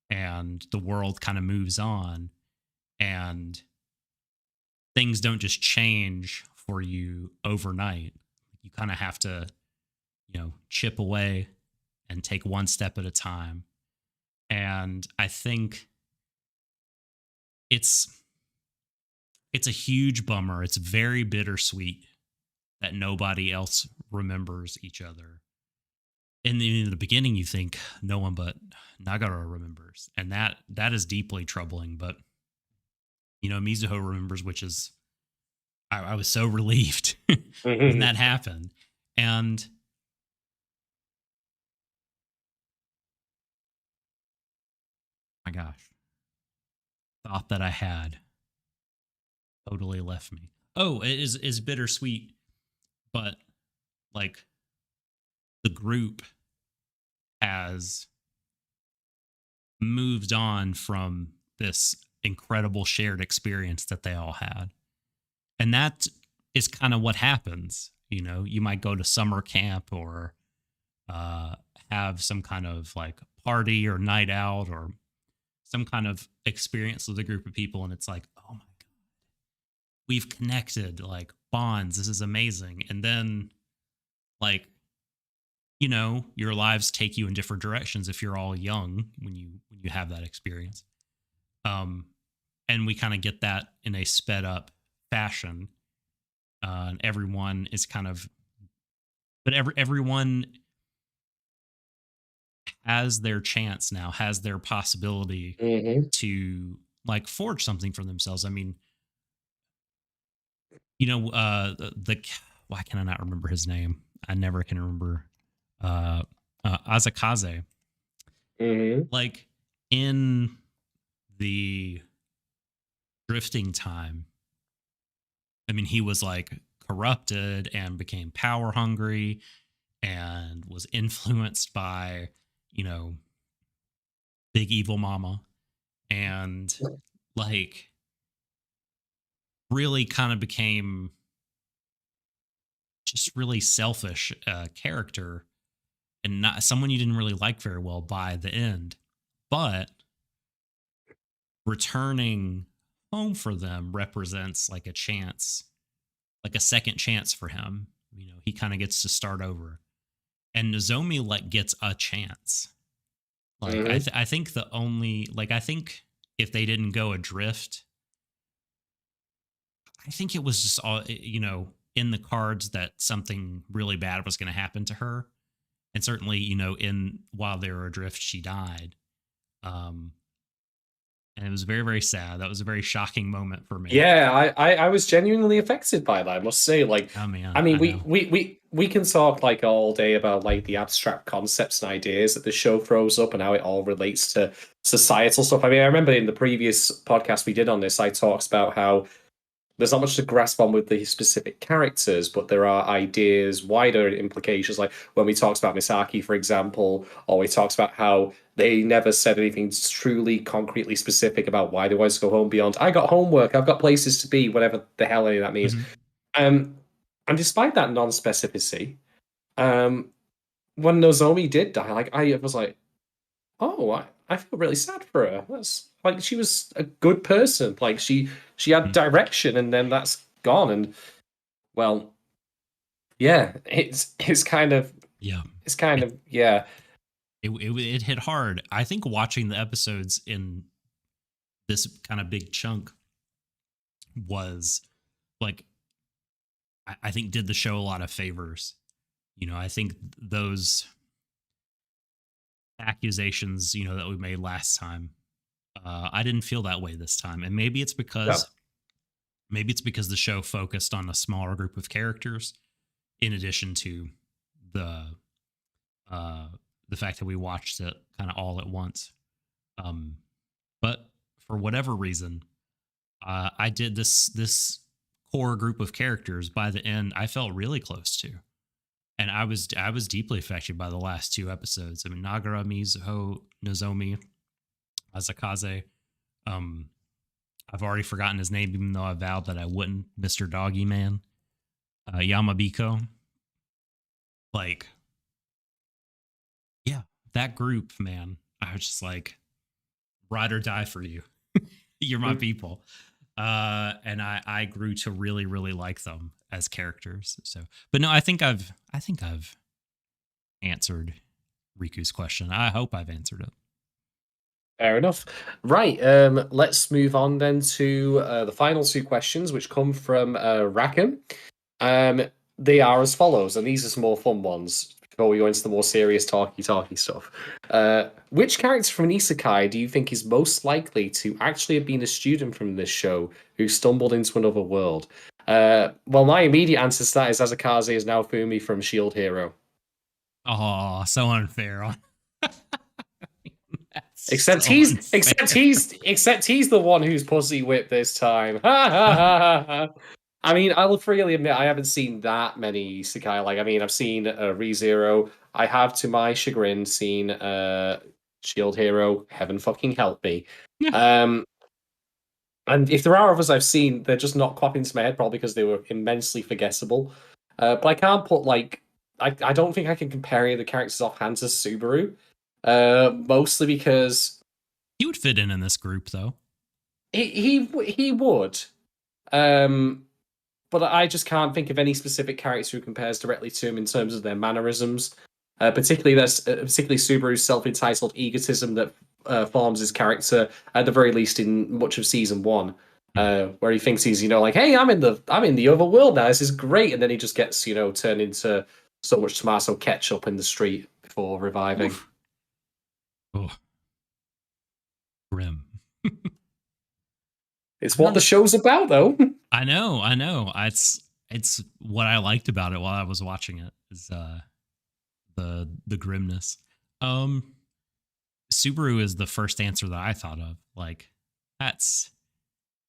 And the world kind of moves on and things don't just change for you overnight. You kind of have to, chip away and take one step at a time. And I think it's a huge bummer. It's very bittersweet that nobody else remembers each other. In the beginning, you think no one but Nagara remembers, and that is deeply troubling. But Mizuho remembers, which is I was so relieved when that happened. And my gosh, thought that I had totally left me. Oh, it is bittersweet, but like the group has moved on from this incredible shared experience that they all had. And that is kind of what happens. You might go to summer camp or uh, have some kind of like party or night out or some kind of experience with a group of people, and it's like, oh my god, we've connected, like bonds. This is amazing. And then, like, your lives take you in different directions if you're all young when you have that experience. Um, and we kind of get that in a sped up fashion, and everyone is kind of, but everyone has their chance now, has their possibility
Hmm.
to like forge something for themselves. I mean, the why can I not remember his name? I never can remember. Uh, Azakaze,
Hmm.
like in the drifting time. I mean, he was like corrupted and became power hungry and was influenced by, you know, big evil mama, and like really kind of became just really selfish character and not someone you didn't really like very well by the end. But returning home for them represents like a chance, like a second chance for him. He kind of gets to start over. And Nozomi like gets a chance. Like
Hmm.
I think the only like I think if they didn't go adrift, I think it was just all in the cards that something really bad was going to happen to her. And certainly, in while they were adrift, she died. Um, and it was very, very sad. That was a very shocking moment for me.
Yeah, I was genuinely affected by that, I must say. Like,
Oh man,
I mean,
I
we
know.
we we we can talk like all day about like the abstract concepts and ideas that the show throws up and how it all relates to societal stuff. I mean, I remember in the previous podcast we did on this, I talked about how there's not much to grasp on with the specific characters, but there are ideas, wider implications. Like when we talked about Misaki, for example, or we talked about how they never said anything truly concretely specific about why they wanted to go home beyond, I got homework, I've got places to be, whatever the hell any of that means.
Hmm.
Um, and despite that non-specificity, um, when Nozomi did die, like I was like, oh, I feel really sad for her. That's like she was a good person. Like she had direction, and then that's gone. And well, yeah,
Yeah,
it's kind
it,
of yeah,
it hit hard. I think watching the episodes in this kind of big chunk was like I think did the show a lot of favors. I think those accusations, that we made last time, I didn't feel that way this time, and
no,
maybe it's because the show focused on a smaller group of characters, in addition to the uh, the fact that we watched it kind of all at once. Um, but for whatever reason, I did this core group of characters by the end. I felt really close to, and I was deeply affected by the last two episodes. I mean, Nagara, Mizuho, Nozomi, Azakaze. Um, I've already forgotten his name, even though I vowed that I wouldn't. Mr. Doggy Man, Yamabiko. Like, yeah, that group, man. I was just like, ride or die for you. You're my
mm,
people. And I grew to really, really like them as characters. So, but no, I think I've answered Riku's question. I hope I've answered it.
fair enough. Right, let's move on then to the final two questions, which come from Rackham. Um, they are as follows, and these are some more fun ones before we go into the more serious talky stuff. Which character from an isekai do you think is most likely to actually have been a student from this show who stumbled into another world? Well, my immediate answer to that is Azakaze is now Fumi from Shield Hero.
Oh, so unfair. That's
Except
so
he's except
unfair.
he's except he's the one who's pussy whipped this time. Ha ha ha ha. I mean, I'll freely admit I haven't seen that many isekai. Like, I mean, I've seen ReZero. I have, to my chagrin, seen Shield Hero. Heaven fucking help me. Um, and if there are others I've seen, they're just not popping into my head, probably because they were immensely forgettable. But I can't put like I don't think I can compare any of the characters offhand to Subaru. Mostly because
He would fit in this group, though.
he would. Um, but I just can't think of any specific character who compares directly to him in terms of their mannerisms. Particularly Subaru's self-entitled egotism that forms his character at the very least in much of season one, where he thinks he's like, hey, I'm in the other world now. This is great, and then he just gets turned into so much tomato ketchup in the street before reviving.
Oof. Oh, grim.
It's what the show's about, though.
I know. It's what I liked about it while I was watching it is the grimness. Subaru is the first answer that I thought of. Like, that's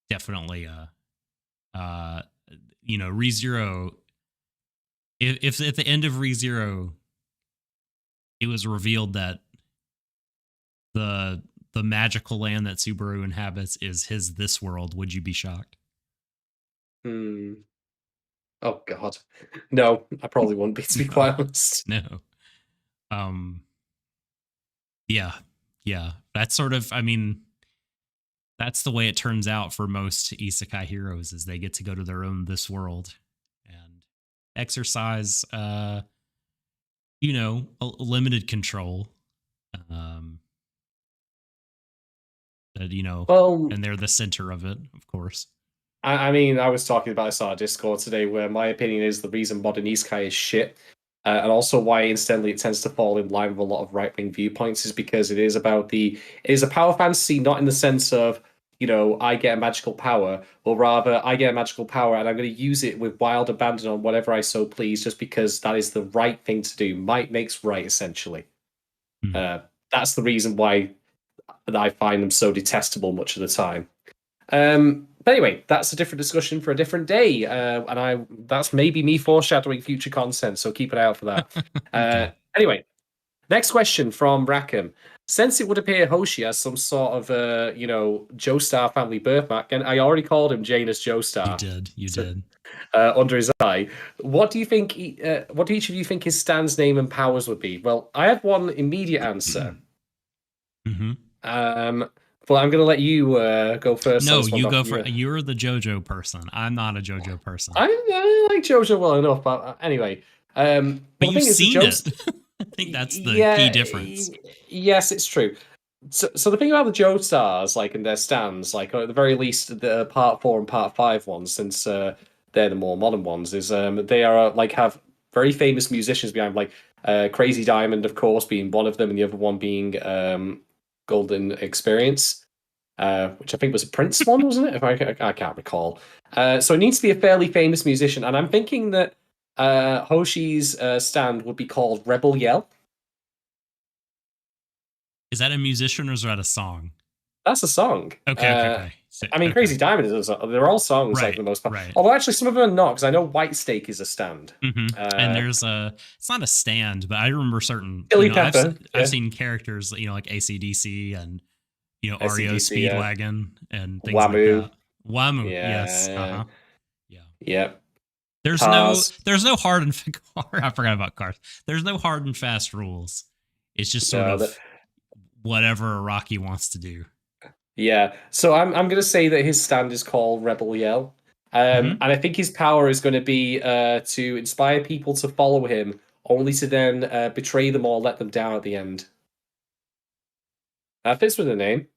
definitely ReZero. If at the end of ReZero it was revealed that the magical land that Subaru inhabits is this world, would you be shocked?
Oh God, no, I probably wouldn't be, to be quite honest.
No. Yeah. That's sort of, I mean, that's the way it turns out for most isekai heroes, is they get to go to their own this world and exercise a limited control.
Well,
and they're the center of it, of course.
I mean, I was talking about this on our Discord today, where my opinion is the reason modern isekai is shit, and also why incidentally it tends to fall in line with a lot of right-wing viewpoints, is because it is a power fantasy, not in the sense of I get a magical power, or rather I get a magical power and I'm going to use it with wild abandon on whatever I so please, just because that is the right thing to do. Might makes right, essentially. That's the reason why I find them so detestable much of the time. But anyway, that's a different discussion for a different day, and that's maybe me foreshadowing future content, so keep an eye out for that.
Okay.
Anyway, next question from Rackham. Since it would appear Hoshi has some sort of Joestar family birthmark, and I already called him Janus Joestar.
You did.
Under his eye. What do you think? What do each of you think his Stan's name and powers would be? Well, I have one immediate answer. But I'm going to let you go first.
No, you go for. You're the JoJo person. I'm not a JoJo person.
I like JoJo well enough, but anyway.
But you've seen it. I think that's the key difference.
Yes, it's true. So the thing about the Joestars, like in their stands, like at the very least the Part 4 and Part 5 ones, since they're the more modern ones, is they are have very famous musicians behind, like Crazy Diamond, of course, being one of them, and the other one being Golden Experience, which I think was a Prince one, wasn't it? If I can't recall. So it needs to be a fairly famous musician, and I'm thinking that Hoshi's stand would be called Rebel Yell.
Is that a musician or is that a song?
That's a song.
Okay. So,
I mean, Crazy Diamond is they're all songs, like, for the most part.
Right.
Although actually some of them are not, because I know White Steak is a stand.
And there's it's not a stand, but I remember certain. I've seen characters, like AC/DC and REO Speedwagon and things like that. Wamu, yes. Yeah.
Yep.
There's no hard and I forgot about cars. There's no hard and fast rules. It's just sort of whatever Rocky wants to do.
Yeah. So I'm going to say that his stand is called Rebel Yell. And I think his power is going to be to inspire people to follow him, only to then betray them or let them down at the end. That fits with the name.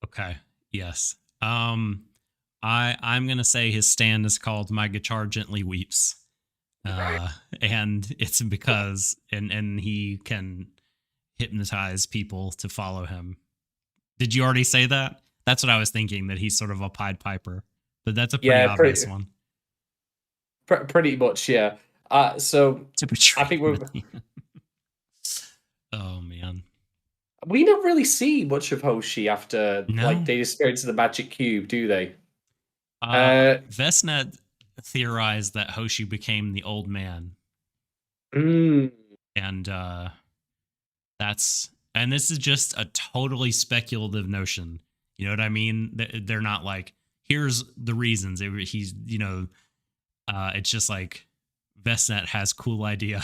Okay. Yes. I'm gonna say his stand is called My Guitar Gently Weeps. And it's because and he can hypnotize people to follow him. Did you already say that? That's what I was thinking, that he's sort of a Pied Piper. But that's a pretty obvious one.
Pretty much, yeah. So I think we're
oh man.
We don't really see much of Hoshi after like they disappear into the magic cube, do they?
Vesnet theorized that Hoshi became the old man. And this is just a totally speculative notion. You know what I mean? They're not like, here's the reasons. He's, it's just like Vesnet has cool idea.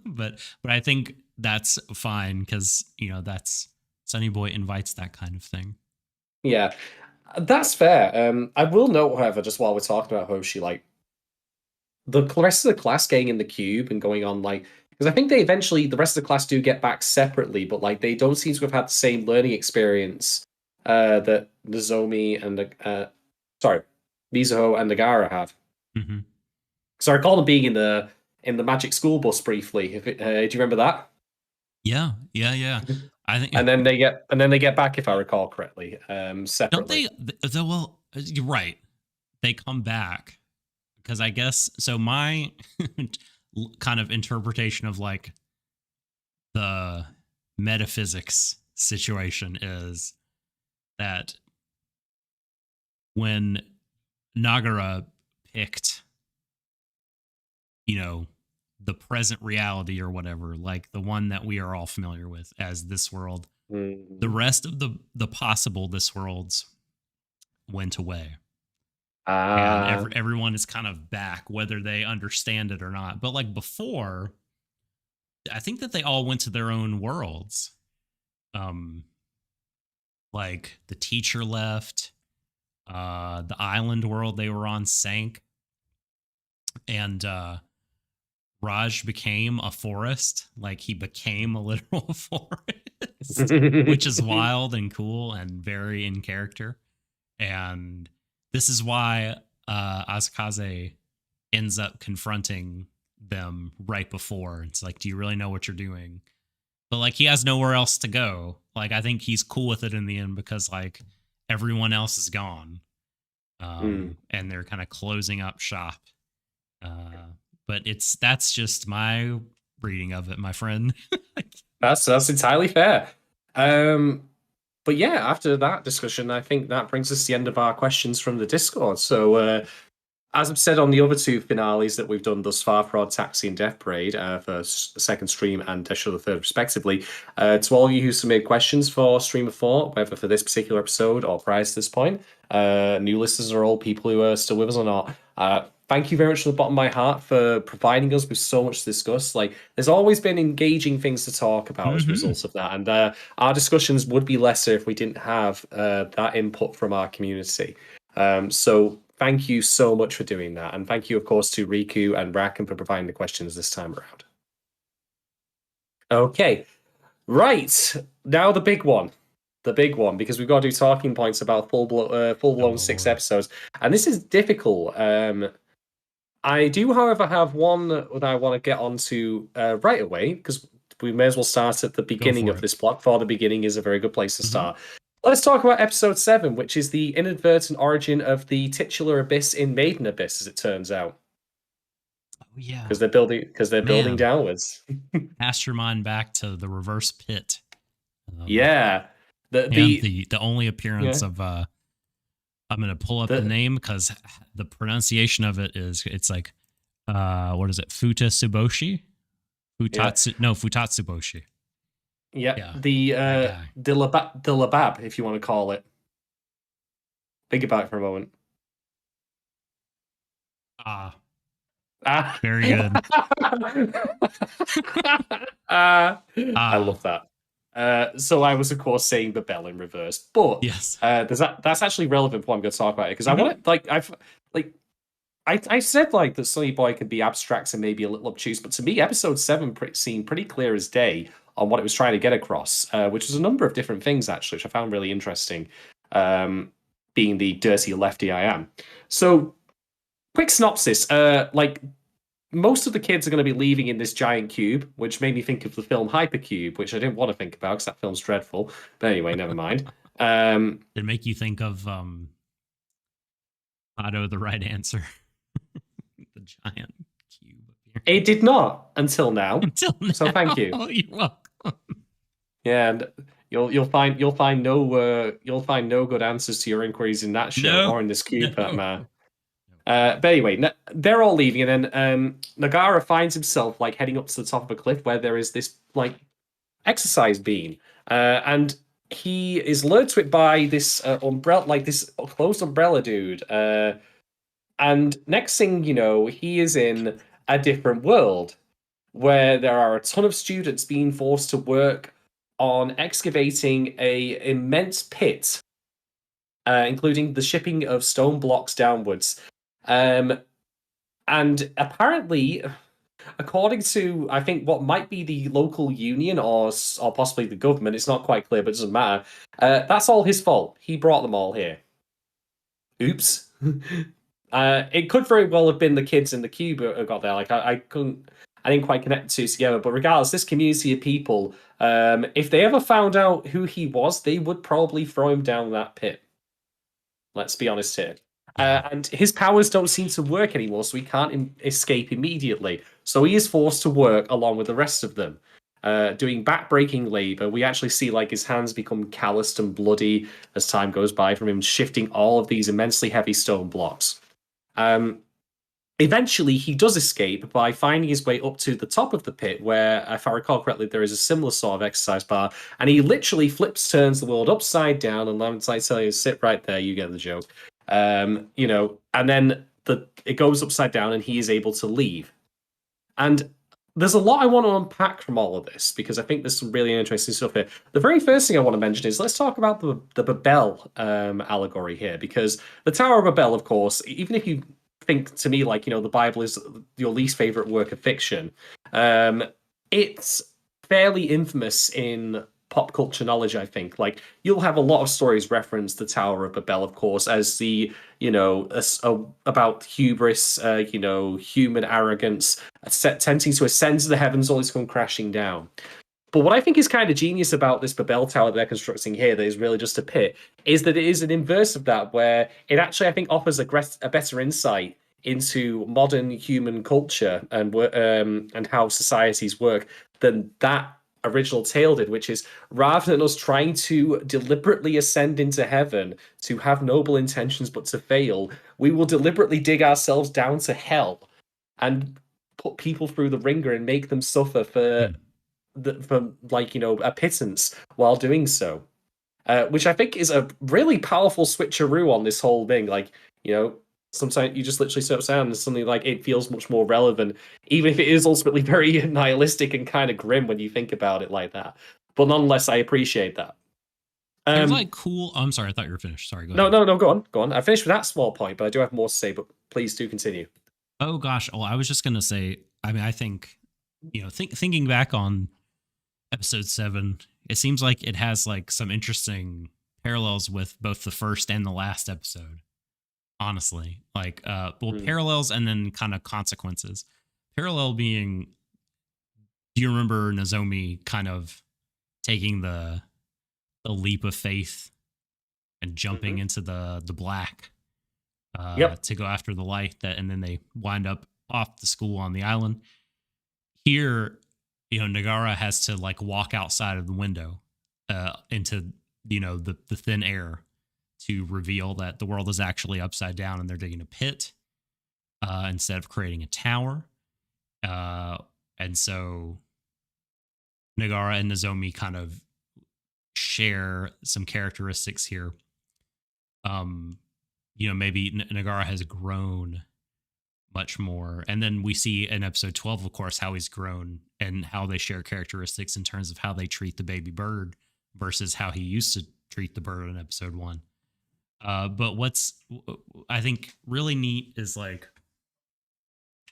but I think that's fine because that's Sonny Boy invites that kind of thing.
Yeah, that's fair. I will note, however, just while we're talking about Hoshi, like the rest of the class getting in the cube and going on, like, because I think they eventually the rest of the class do get back separately, but like they don't seem to have had the same learning experience that Nozomi and sorry, Mizuho and Nagara have.
Mm-hmm.
So I recall them being in the Magic School Bus briefly. If do you remember that?
Yeah. I think
And then they get back, if I recall correctly,
don't
separately.
they? Well, you're right. They come back because I guess so. My kind of interpretation of like the metaphysics situation is that when Nagara picked, the present reality or whatever, like the one that we are all familiar with as this world, the
Mm.
rest of the possible this worlds went away. And
Ah.
everyone is kind of back, whether they understand it or not. But like before, I think that they all went to their own worlds. Um, like the teacher left, the island world they were on sank, and Raj became a forest. Like he became a literal forest, which is wild and cool and very in character. And this is why Azakaze ends up confronting them right before. It's like, do you really know what you're doing? But like he has nowhere else to go. Like I think he's cool with it in the end because like everyone else is gone.
Mm.
And they're kind of closing up shop. But that's just my reading of it, my friend.
That's entirely fair. But yeah, after that discussion, I think that brings us to the end of our questions from the Discord. So as I've said on the other two finales that we've done thus far for our Taxi and Death Parade for the second stream and Deshou the third, respectively, to all of you who submitted questions for Stream of Thought, whether for this particular episode or prior to this point, new listeners or all people who are still with us or not, thank you very much from the bottom of my heart for providing us with so much to discuss. Like, there's always been engaging things to talk about as a
Mm-hmm.
result of that, and our discussions would be lesser if we didn't have that input from our community. So thank you so much for doing that. And thank you, of course, to Riku and Racken for providing the questions this time around. Okay, right. Now the big one. The big one, because we've got to do talking points about full-blown
Oh
6
Lord.
episodes. And this is difficult. I do, however, have one that I want to get onto right away, because we may as well start at the
Go
beginning
for
of
it.
this block, for the beginning is a very good place to
Mm-hmm.
start. Let's talk about episode 7, which is the inadvertent origin of the titular abyss in Maiden Abyss, as it turns out.
Oh yeah.
Because they're building
Man,
downwards.
cast your mind back to the reverse pit. Um,
Yeah.
and
The
the only appearance
yeah.
of I'm gonna pull up the
The
name because the pronunciation of it's like what is it? Futa Suboshi?
yeah.
Futatsuboshi.
Yeah.
Yeah,
The
that guy.
the labab, if you want to call it. Think about it for a moment.
Ah,
Ah.
very good.
I
Ah,
love that. So I was, of course, saying the bell in reverse, but
yes.
that's actually relevant for what I'm going to talk about it because I
Mhm.
want to like I said like that Sonny Boy could be abstract and maybe a little obtuse, but to me, episode 7 seemed pretty clear as day on what it was trying to get across, which was a number of different things actually, which I found really interesting. Being the dirty lefty I am. So, quick synopsis: like most of the kids are going to be leaving in this giant cube, which made me think of the film Hypercube, which I didn't want to think about because that film's dreadful. But anyway, never mind.
Did it make you think of Otto the right answer? The giant cube
It
appearing.
did not until now,
Until
so thank
now.
you.
You're welcome.
Yeah, and you'll find no good answers to your inquiries in that show
No,
or in this cube, for that
no.
matter. But anyway, they're all leaving, and then Nagara finds himself like heading up to the top of a cliff where there is this like exercise beam, and he is lured to it by this umbrella, like this closed umbrella dude. And next thing you know, he is in a different world. where there are a ton of students being forced to work on excavating a immense pit, including the shipping of stone blocks downwards. Um, and apparently, according to I think what might be the local union or possibly the government, it's not quite clear, but it doesn't matter. That's all his fault. He brought them all here. Oops. It could very well have been the kids in the cube who got there. Like I didn't quite connect the two together. But regardless, this community of people, if they ever found out who he was, they would probably throw him down that pit. Let's be honest here. And his powers don't seem to work anymore, so he can't escape immediately. So he is forced to work along with the rest of them, doing back-breaking labor. We actually see like his hands become calloused and bloody as time goes by from him shifting all of these immensely heavy stone blocks. Eventually, he does escape by finding his way up to the top of the pit, where, if I recall correctly, there is a similar sort of exercise bar, and he literally turns the world upside down, and I'm like, tell you, sit right there, you get the joke. You know, and then it goes upside down, and he is able to leave. And there's a lot I want to unpack from all of this because I think there's some really interesting stuff here. The very first thing I want to mention is let's talk about the Babel allegory here, because the Tower of Babel, of course, even if you think to me like, you know, the Bible is your least favorite work of fiction, it's fairly infamous in pop culture knowledge. I think like you'll have a lot of stories reference the Tower of Babel, of course, as the, you know, about hubris, you know, human arrogance, attempting to ascend to the heavens, always come crashing down. But what I think is kind of genius about this Babel Tower that they're constructing here, that is really just a pit, is that it is an inverse of that, where it actually, I think, offers a better insight into modern human culture and how societies work than that original tale did, which is rather than us trying to deliberately ascend into heaven to have noble intentions but to fail, we will deliberately dig ourselves down to hell and put people through the ringer and make them suffer for like, you know, a pittance while doing so, which I think is a really powerful switcheroo on this whole thing. Like, you know, sometimes you just literally sit down and suddenly like it feels much more relevant, even if it is ultimately very nihilistic and kind of grim when you think about it like that. But nonetheless, I appreciate that.
There's like cool. I'm sorry, I thought you were finished. Sorry, go
no,
ahead.
no, go on, go on. I finished with that small point, but I do have more to say. But please do continue.
Oh gosh, well, I was just gonna say. I mean, I think, you know, thinking back on episode 7, it seems like it has like some interesting parallels with both the first and the last episode. Honestly, like, parallels and then kind of consequences. Parallel being, do you remember Nozomi kind of taking the leap of faith and jumping into the black to go after the light, that, and then they wind up off the school on the island. Here, you know, Nagara has to like walk outside of the window into, you know, the thin air to reveal that the world is actually upside down and they're digging a pit instead of creating a tower. And so Nagara and Nozomi kind of share some characteristics here. You know, maybe Nagara has grown much more. And then we see in episode 12, of course, how he's grown and how they share characteristics in terms of how they treat the baby bird versus how he used to treat the bird in episode 1. But what's, I think, really neat is like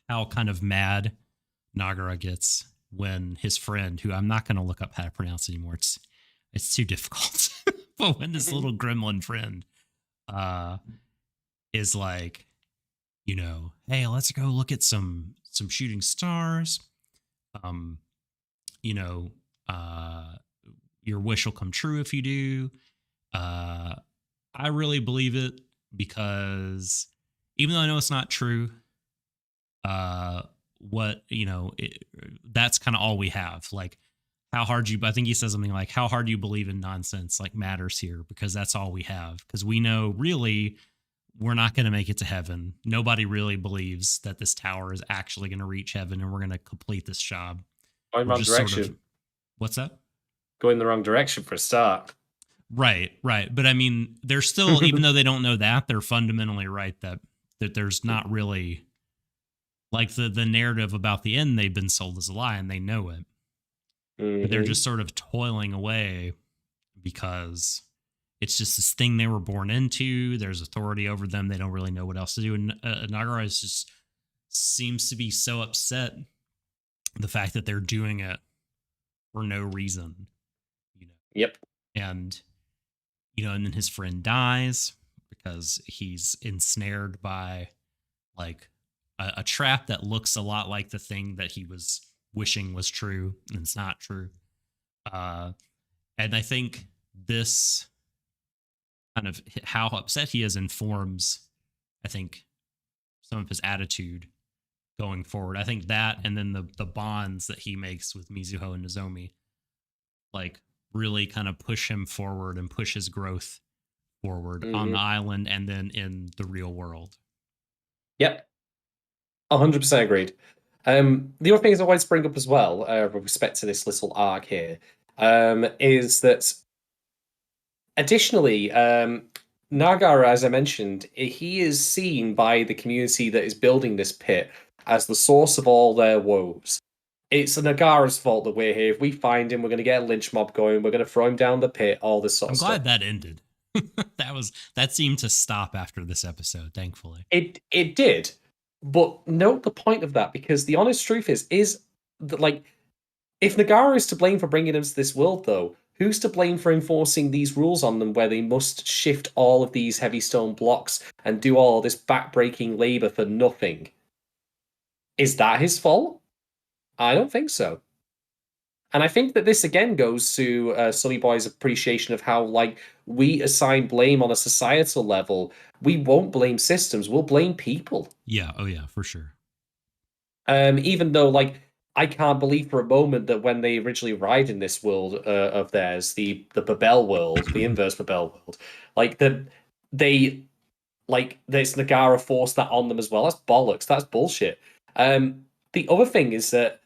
how kind of mad Nagara gets when his friend, who I'm not going to look up how to pronounce anymore, it's too difficult. But when this little gremlin friend is like, you know, hey, let's go look at some shooting stars. You know, your wish will come true if you do. I really believe it because even though I know it's not true, what, you know, that's kind of all we have. Like, how hard I think he says something like, how hard you believe in nonsense like matters here, because that's all we have. Because we know really we're not going to make it to heaven. Nobody really believes that this tower is actually going to reach heaven and we're going to complete this job.
Going the wrong direction.
What's that?
Going the wrong direction for a start.
Right. But I mean, they're still, even though they don't know that, they're fundamentally right that there's not really like the narrative about the end, they've been sold as a lie and they know it. But they're
Mm-hmm.
just sort of toiling away because it's just this thing they were born into. There's authority over them. They don't really know what else to do. And Nagara is just seems to be so upset the fact that they're doing it for no reason, you know.
Yep.
And and then his friend dies because he's ensnared by like a trap that looks a lot like the thing that he was wishing was true and it's not true. Uh, and I think this kind of how upset he is informs, I think, some of his attitude going forward. I think that, and then the bonds that he makes with Mizuho and Nozomi, like really kind of push him forward and push his growth forward on the island and then in the real world.
Yep. 100% agreed. The other thing is I wanted to bring up as well, with respect to this little arc here, is that additionally, Nagara, as I mentioned, he is seen by the community that is building this pit as the source of all their woes. It's Nagara's fault that we're here. If we find him, we're going to get a lynch mob going. We're going to throw him down the pit. All this sort
I'm
of
glad
stuff.
that ended. that seemed to stop after this episode, thankfully.
It did, but note the point of that, because the honest truth is that, like, if Nagara is to blame for bringing them to this world, though, who's to blame for enforcing these rules on them where they must shift all of these heavy stone blocks and do all this backbreaking labor for nothing? Is that his fault? I don't think so. And I think that this again goes to Sonny Boy's appreciation of how, like, we assign blame on a societal level. We won't blame systems, we'll blame people.
Yeah, oh yeah, for sure.
Even though, like, I can't believe for a moment that when they originally arrived in this world of theirs, the Babel world, the inverse Babel world, like they like this Nagara forced that on them as well. That's bollocks. That's bullshit. The other thing is that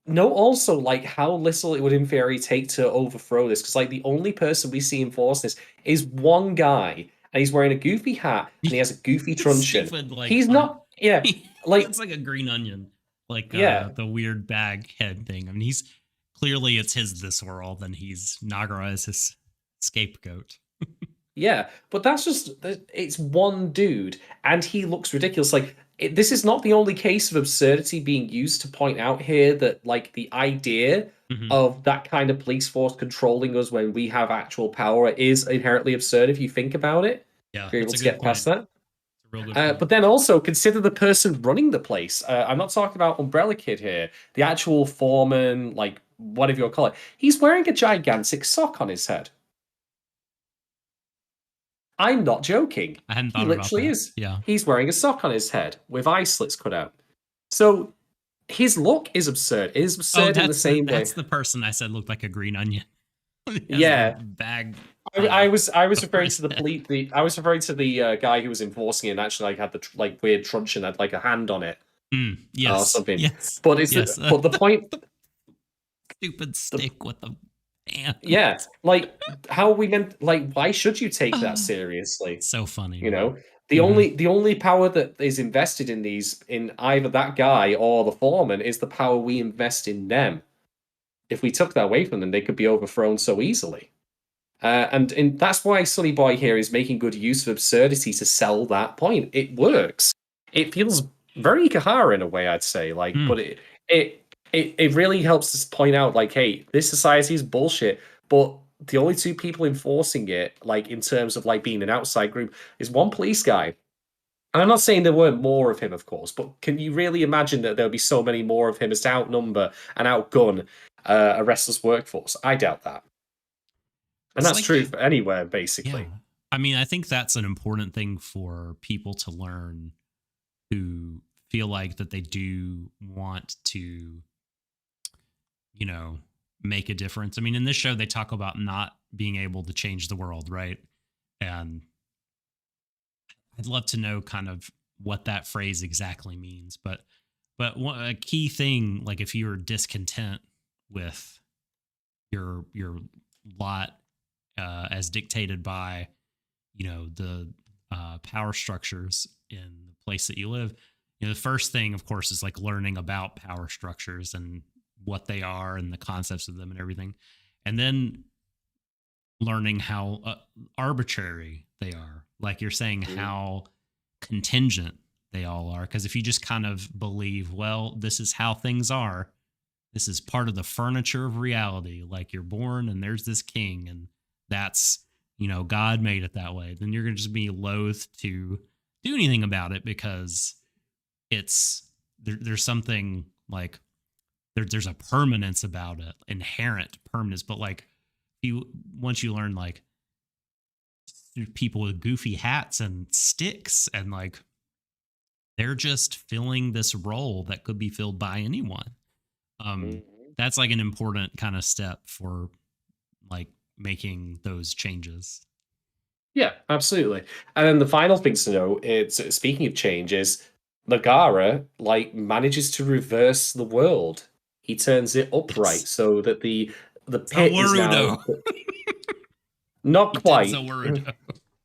note also like how little it would in theory take to overthrow this, because like the only person we see enforce this is one guy, and he's wearing a goofy hat and he has a goofy truncheon.
Stupid, like,
He's not, yeah,
he
like
looks like a green onion, like
yeah.
the weird bag head thing. I mean, he's clearly it's his this world, and he's Nagara as his scapegoat.
Yeah, but that's just, it's one dude, and he looks ridiculous. Like, this is not the only case of absurdity being used to point out here that, like, the idea of that kind of police force controlling us when we have actual power is inherently absurd if you think about it.
Yeah,
If you're able
it's
to
a
get
good
past
point.
that.
It's a real good point.
But then also consider the person running the place. I'm not talking about Umbrella Kid here. The actual foreman, like, whatever you call it. He's wearing a gigantic sock on his head. I'm not joking.
I hadn't
He
thought about
literally
that.
is.
Yeah.
He's wearing a sock on his head with eye slits cut out. So his look is absurd. It is absurd in the same way.
That's the person I said looked like a green onion.
Yeah.
Bag.
I was referring to I was referring to the guy who was enforcing it and actually like had the like weird truncheon, had like a hand on it.
Yes.
Or something.
Yes.
But it's
yes.
But the point,
stupid stick with the hand.
Yeah, like how we meant, like, why should you take that seriously?
So funny.
You know, the only power that is invested in these, in either that guy or the foreman, is the power we invest in them. If we took that away from them, they could be overthrown so easily. And that's why Sonny Boy here is making good use of absurdity to sell that point. It works. It feels very Kahara in a way, I'd say. Like, but it really helps us point out, like, hey, this society is bullshit, but the only two people enforcing it, like, in terms of, like, being an outside group, is one police guy. And I'm not saying there weren't more of him, of course, but can you really imagine that there'll be so many more of him as to outnumber and outgun a restless workforce? I doubt that. And that's true for anywhere, basically.
Yeah. I mean, I think that's an important thing for people to learn who feel like that they do want to, make a difference. I mean, in this show, they talk about not being able to change the world, right? And I'd love to know kind of what that phrase exactly means. But a key thing, like if you're discontent with your lot as dictated by, the power structures in the place that you live, the first thing, of course, is like learning about power structures and what they are and the concepts of them and everything. And then learning how arbitrary they are. Like you're saying,
Mhm.
how contingent they all are. Because if you just kind of believe, well, this is how things are, this is part of the furniture of reality. Like you're born and there's this king, and that's, God made it that way. Then you're going to just be loath to do anything about it because there's something like there's a permanence about it, inherent permanence. But like once you learn like people with goofy hats and sticks and like they're just filling this role that could be filled by anyone. Um,
Mhm.
that's like an important kind of step for like making those changes.
Yeah, absolutely. And then the final thing to know is, speaking of change, is Nagara like manages to reverse the world. He turns it upright
Yes.
so that the
So
pit is now
Warudo.
not
He did so
quite.
Warudo.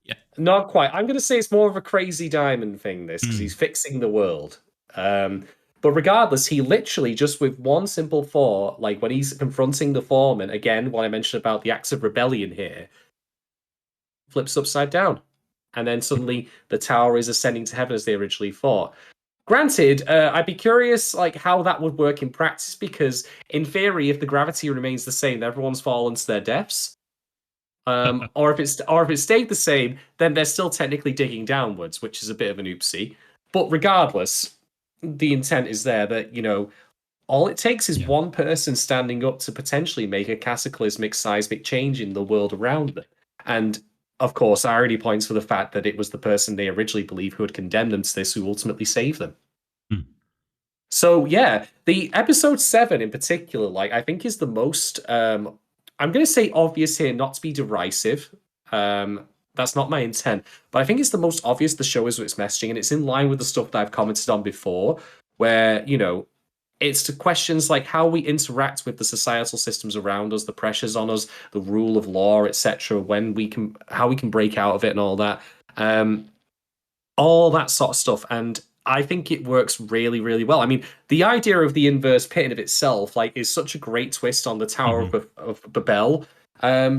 Yeah.
Not quite. I'm going to say it's more of a crazy diamond thing, this, because he's
Mm.
fixing the world. But regardless, he literally just with one simple thought, like when he's confronting the foreman, again, what I mentioned about the acts of rebellion here, flips upside down. And then suddenly the tower is ascending to heaven as they originally thought. Granted, I'd be curious like how that would work in practice, because in theory, if the gravity remains the same, everyone's fallen to their deaths. Or if it stayed the same, then they're still technically digging downwards, which is a bit of an oopsie. But regardless, the intent is there that all it takes is
Yeah.
one person standing up to potentially make a cataclysmic seismic change in the world around them. And of course, irony points for the fact that it was the person they originally believed who had condemned them to this who ultimately saved them.
Mm.
So yeah, the episode 7 in particular, like I think is the most I'm gonna say obvious here, not to be derisive. That's not my intent, but I think it's the most obvious the show is with its messaging, and it's in line with the stuff that I've commented on before, where, it's to questions like how we interact with the societal systems around us, the pressures on us, the rule of law, etc., how we can break out of it and all that. Um, all that sort of stuff. And I think it works really, really well. I mean, the idea of the inverse pit in of itself, like, is such a great twist on the Tower
Hmm.
of Babel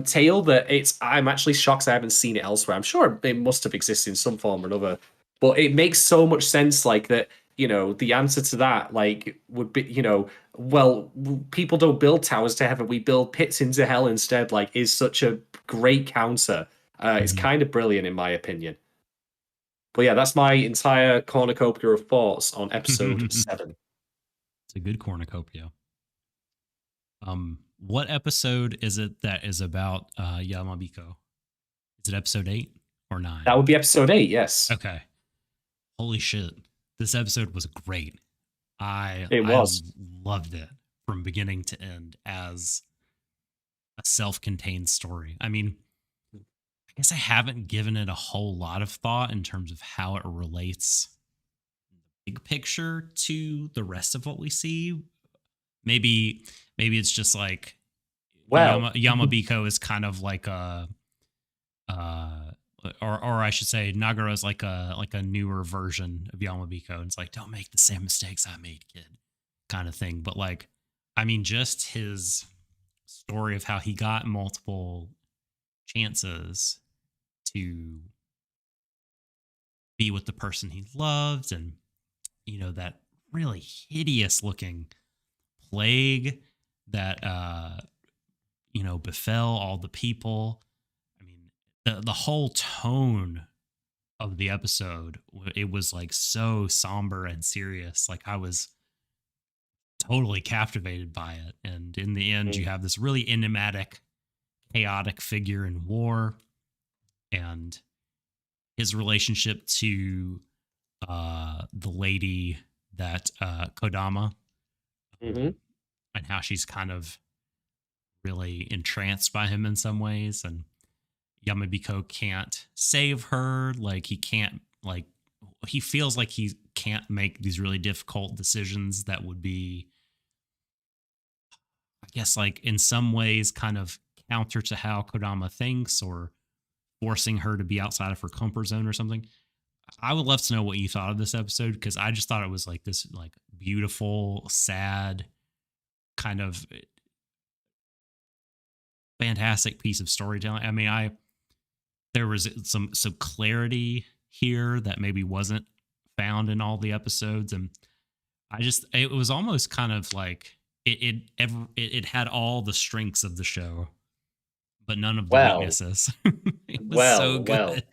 tale that I'm actually shocked I haven't seen it elsewhere. I'm sure it must have existed in some form or another, but it makes so much sense, like that. The answer to that, like, would be, well, people don't build towers to heaven; we build pits into hell instead. Like, is such a great counter. It's
Hmm.
kind of brilliant, in my opinion. But yeah, that's my entire cornucopia of thoughts on episode
It's
7.
a good cornucopia. What episode is it that is about Yamabiko? Is it episode 8 or 9?
That would be episode 8, yes.
Okay. Holy shit. This episode was great.
It
I
was.
loved it from beginning to end as a self-contained story. I mean, I guess I haven't given it a whole lot of thought in terms of how it relates big picture to the rest of what we see. Maybe it's just like
Well,
Yamabiko is kind of like a uh or I should say Nagara is like a newer version of Yamabiko. And it's like, don't make the same mistakes I made, kid, kind of thing. But like, I mean, just his story of how he got multiple chances to be with the person he loved, and that really hideous looking plague that befell all the people. I mean, the whole tone of the episode, it was like so somber and serious. Like I was totally captivated by it, and in the end you
mm,
have this really enigmatic, chaotic figure in war, and his relationship to the lady that Kodama,
mhm.
and how she's kind of really entranced by him in some ways, and Yamabiko can't save her. Like he can't, like, he feels like he can't make these really difficult decisions that would be, I guess, like in some ways kind of counter to how Kodama thinks, or forcing her to be outside of her comfort zone or something. I would love to know what you thought of this episode, because I just thought it was like this like beautiful, sad, kind of fantastic piece of storytelling. I mean, there was some clarity here that maybe wasn't found in all the episodes, and it was almost kind of like it had all the strengths of the show, but none of the
Well,
weaknesses. It was so
well, well,
good.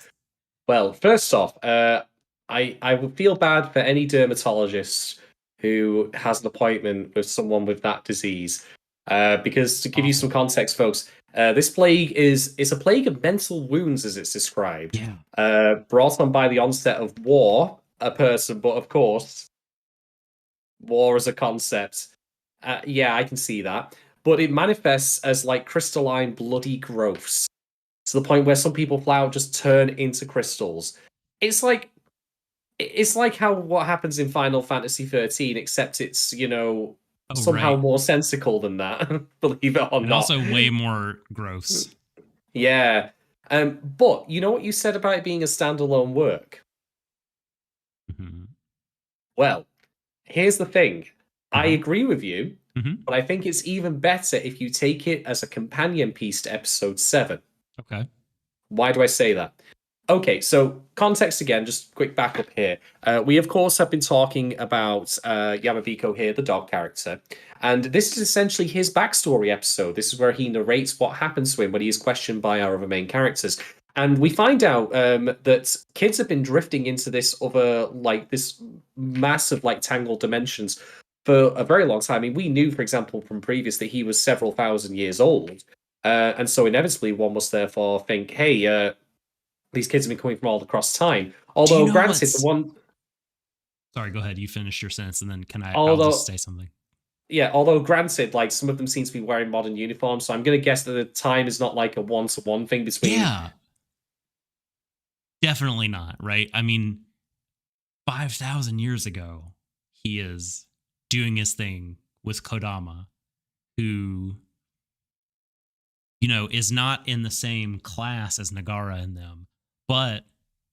well. First off, I would feel bad for any dermatologist who has an appointment with someone with that disease, because to give you some
Awful.
context, folks, this plague is a plague of mental wounds, as it's described,
Yeah.
brought on by the onset of war. A person, but of course, war as a concept. Yeah, I can see that. But it manifests as like crystalline, bloody growths to the point where some people flat out just turn into crystals. It's like how what happens in Final Fantasy 13, except it's
Oh,
somehow
right.
more sensical than that. Believe it or
And
not.
also way more gross.
Yeah. But you know what you said about it being a standalone work?
Hmm.
Well, here's the thing. I
Uh-huh.
agree with you,
Hmm.
but I think it's even better if you take it as a companion piece to episode 7.
Okay.
Why do I say that? Okay, so context again, just quick backup here. We, of course, have been talking about Yamabiko here, the dog character. And this is essentially his backstory episode. This is where he narrates what happens to him when he is questioned by our other main characters. And we find out that kids have been drifting into this other, like, this massive, like, tangled dimensions for a very long time. I mean, we knew, for example, from previous that he was several thousand years old. And so inevitably, one must therefore think, hey, these kids have been coming from all across time.
Do you
Although,
know
granted, the
what's
one,
Sorry, go ahead. You finish your sentence, and then I'll just
although
say something.
yeah, although granted, like some of them seem to be wearing modern uniforms, so I'm gonna guess that the time is not like a one-to-one thing between.
Yeah, definitely not, right? I mean, 5,000 years ago, he is doing his thing with Kodama, who, is not in the same class as Nagara and them, but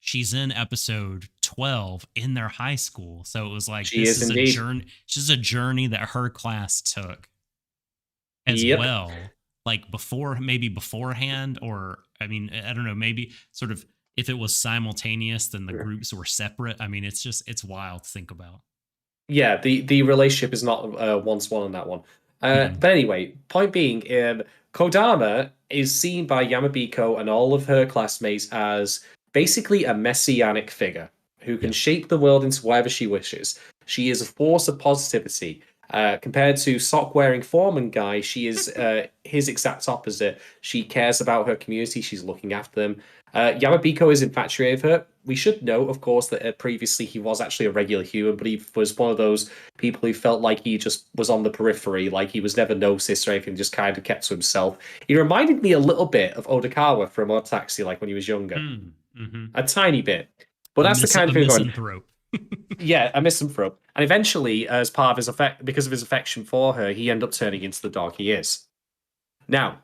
she's in episode 12 in their high school. So it was like,
She
this
is
is a
indeed.
journey. This is a journey that her class took as
Yep.
well. Like maybe beforehand, or I mean, I don't know, maybe sort of if it was simultaneous, then the groups were separate. I mean, it's wild to think about.
Yeah, the relationship is not one-to-one on that one.
Hmm.
But anyway, point being, Kodama is seen by Yamabiko and all of her classmates as basically a messianic figure who can
Yeah.
shape the world into whatever she wishes. She is a force of positivity. Compared to sock-wearing foreman guy, she is his exact opposite. She cares about her community. She's looking after them. Yamabiko is infatuated with her. We should note, of course, that previously he was actually a regular human, but he was one of those people who felt like he just was on the periphery, like he was never noticed or anything, just kind of kept to himself. He reminded me a little bit of Odakawa from Odd Taxi, like when he was younger,
Mm-hmm.
a tiny bit. But
A,
that's the kind
a
of thing going.
misanthrope.
Yeah, I miss him for up. And eventually, as part of his effect, because of his affection for her, he ended up turning into the dog he is. Now,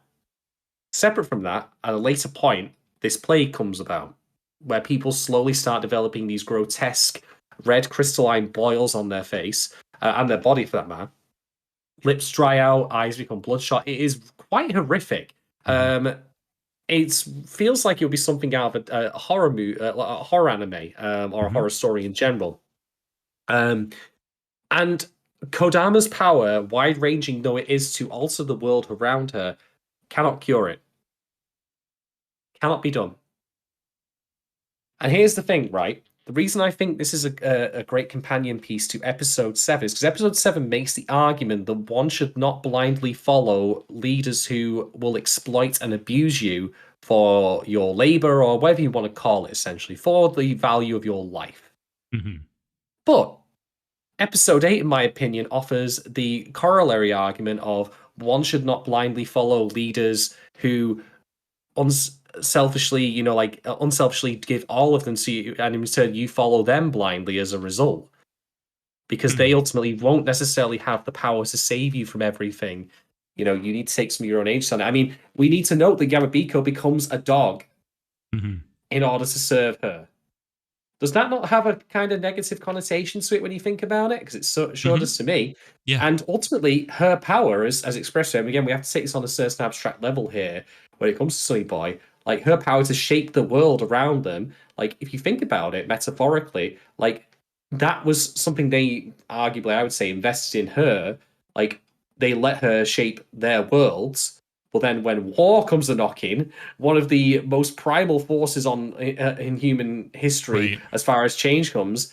separate from that, at a later point, this plague comes about, where people slowly start developing these grotesque red crystalline boils on their face, and their body for that matter. Lips dry out, eyes become bloodshot. It is quite horrific.
Hmm.
It feels like it would be something out of a horror like a horror anime, or a
Hmm.
horror story in general. Um, and Kodama's power, wide ranging though it is to alter the world around her, cannot cure it. Cannot be done. And here's the thing, right? The reason I think this is a great companion piece to episode 7 is because episode 7 makes the argument that one should not blindly follow leaders who will exploit and abuse you for your labor or whatever you want to call it, essentially, for the value of your life.
Hmm.
But episode 8, in my opinion, offers the corollary argument of one should not blindly follow leaders who unselfishly, unselfishly give all of them to you, and in return, you follow them blindly as a result, because they
Hmm.
ultimately won't necessarily have the power to save you from everything. You need to take some of your own agency on it. I mean, we need to note that Yamabiko becomes a dog
Hmm.
in order to serve her. Does that not have a kind of negative connotation to it when you think about it? Because it sure
Hmm.
does to me.
Yeah.
And ultimately, her power, as expressed, and again, we have to take this on a certain abstract level here when it comes to Sonny Boy. Like her power to shape the world around them. Like if you think about it metaphorically, like that was something they arguably, I would say, invested in her. Like they let her shape their worlds. But then when war comes a knocking, one of the most primal forces in human history
Right.
as far as change comes,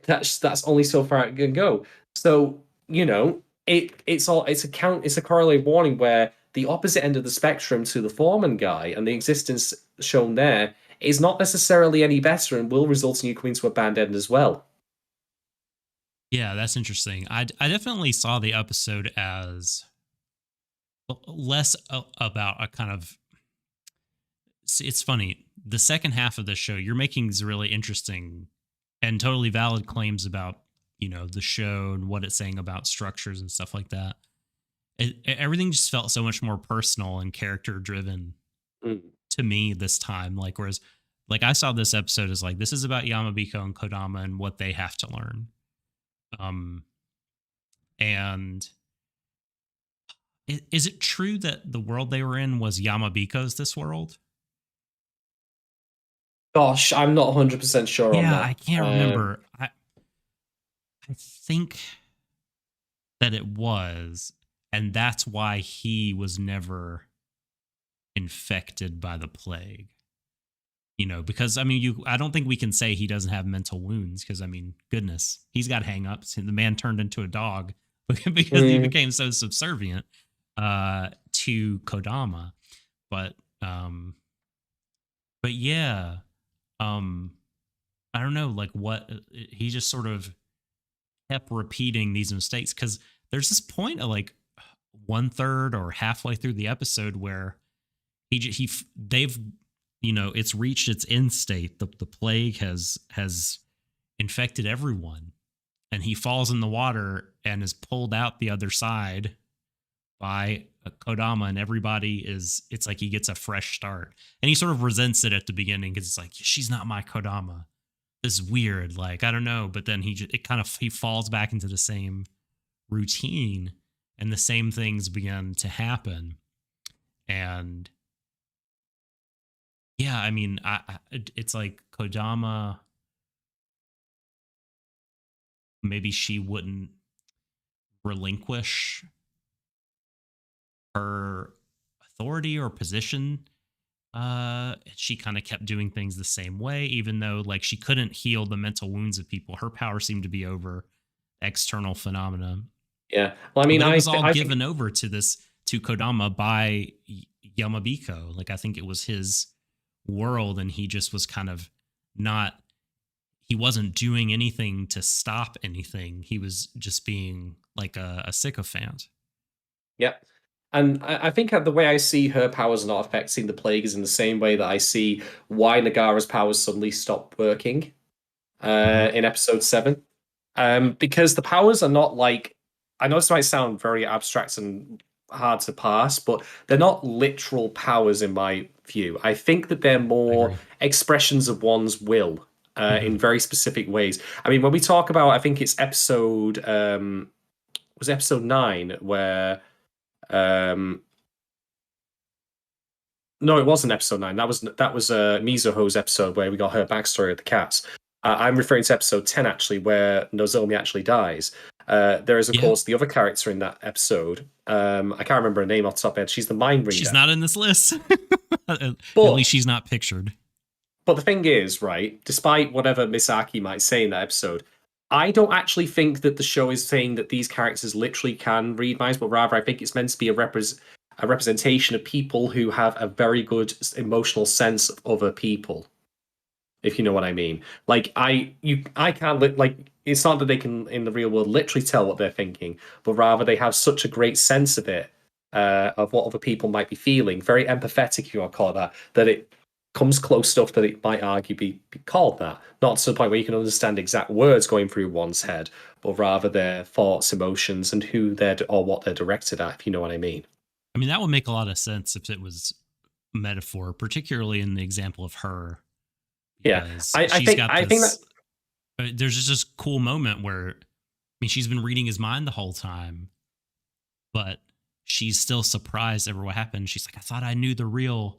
that's only so far it can go. So it's a correlated warning where the opposite end of the spectrum to the foreman guy and the existence shown there is not necessarily any better and will result in you coming to a bad end as well.
Yeah, that's interesting. I definitely saw the episode as less about a kind of. It's funny. The second half of the show, you're making these really interesting and totally valid claims about the show and what it's saying about structures and stuff like that. Everything just felt so much more personal and character driven
Mm.
to me this time. Like whereas, like I saw this episode as like this is about Yamabiko and Kodama and what they have to learn. Um, and is it true that the world they were in was Yamabiko's this world?
Gosh, I'm not 100% sure on
Yeah,
that.
I can't remember. I think that it was, and that's why he was never infected by the plague. Because I mean, I don't think we can say he doesn't have mental wounds because I mean, goodness, he's got hang-ups. The man turned into a dog because he
Mm.
became so subservient to Kodama. But um, but yeah, um, I don't know, like what he just sort of kept repeating these mistakes because there's this point of like one third or halfway through the episode where they've it's reached its end state. The plague has infected everyone, and he falls in the water and is pulled out the other side by Kodama, and everybody is. It's like he gets a fresh start, and he sort of resents it at the beginning because it's like she's not my Kodama. This is weird. Like I don't know, but then he falls back into the same routine, and the same things begin to happen, and yeah, I mean, it's like Kodama. Maybe she wouldn't relinquish her authority or position. She kind of kept doing things the same way, even though like she couldn't heal the mental wounds of people. Her power seemed to be over external phenomena,
Yeah. Well, I mean,
but it was all
I think
given over to Kodama by Yamabiko. Like I think it was his world, and he just was kind of not. He wasn't doing anything to stop anything. He was just being like a sycophant.
yeah. And I think the way I see her powers not affecting the plague is in the same way that I see why Nagara's powers suddenly stopped working
Hmm.
in episode 7. Because the powers are not like, I know this might sound very abstract and hard to pass, but they're not literal powers in my view. I think that they're
I
more
agree.
expressions of one's will in
Hmm.
very specific ways. I mean, when we talk about, I think it's was it episode 9 where um, no, it wasn't episode 9. That was Mizuho's episode where we got her backstory of the cats. I'm referring to episode 10 actually, where Nozomi actually dies. There is of
Yeah,
course the other character in that episode. I can't remember her name off the top of my head. She's the mind
she's
reader.
not in this list. At
But
least she's not pictured.
the thing is, right, despite whatever Misaki might say in that episode, I don't actually think that the show is saying that these characters literally can read minds, but rather I think it's meant to be a representation of people who have a very good emotional sense of other people, if you know what I mean. Like I can't like it's not that they can in the real world literally tell what they're thinking, but rather they have such a great sense of it, of what other people might be feeling, very empathetic, if you want to call it that, that it comes close stuff that it might arguably be called that. Not to the point where you can understand exact words going through one's head, but rather their thoughts, emotions, and who they're or what they're directed at, if you know what I mean.
I mean, that would make a lot of sense if it was metaphor, particularly in the example of her
Yeah,
because
I
she's
think
got
I think that
this. There's just this cool moment where, I mean, she's been reading his mind the whole time, but she's still surprised over what happened. She's like, I thought I knew the real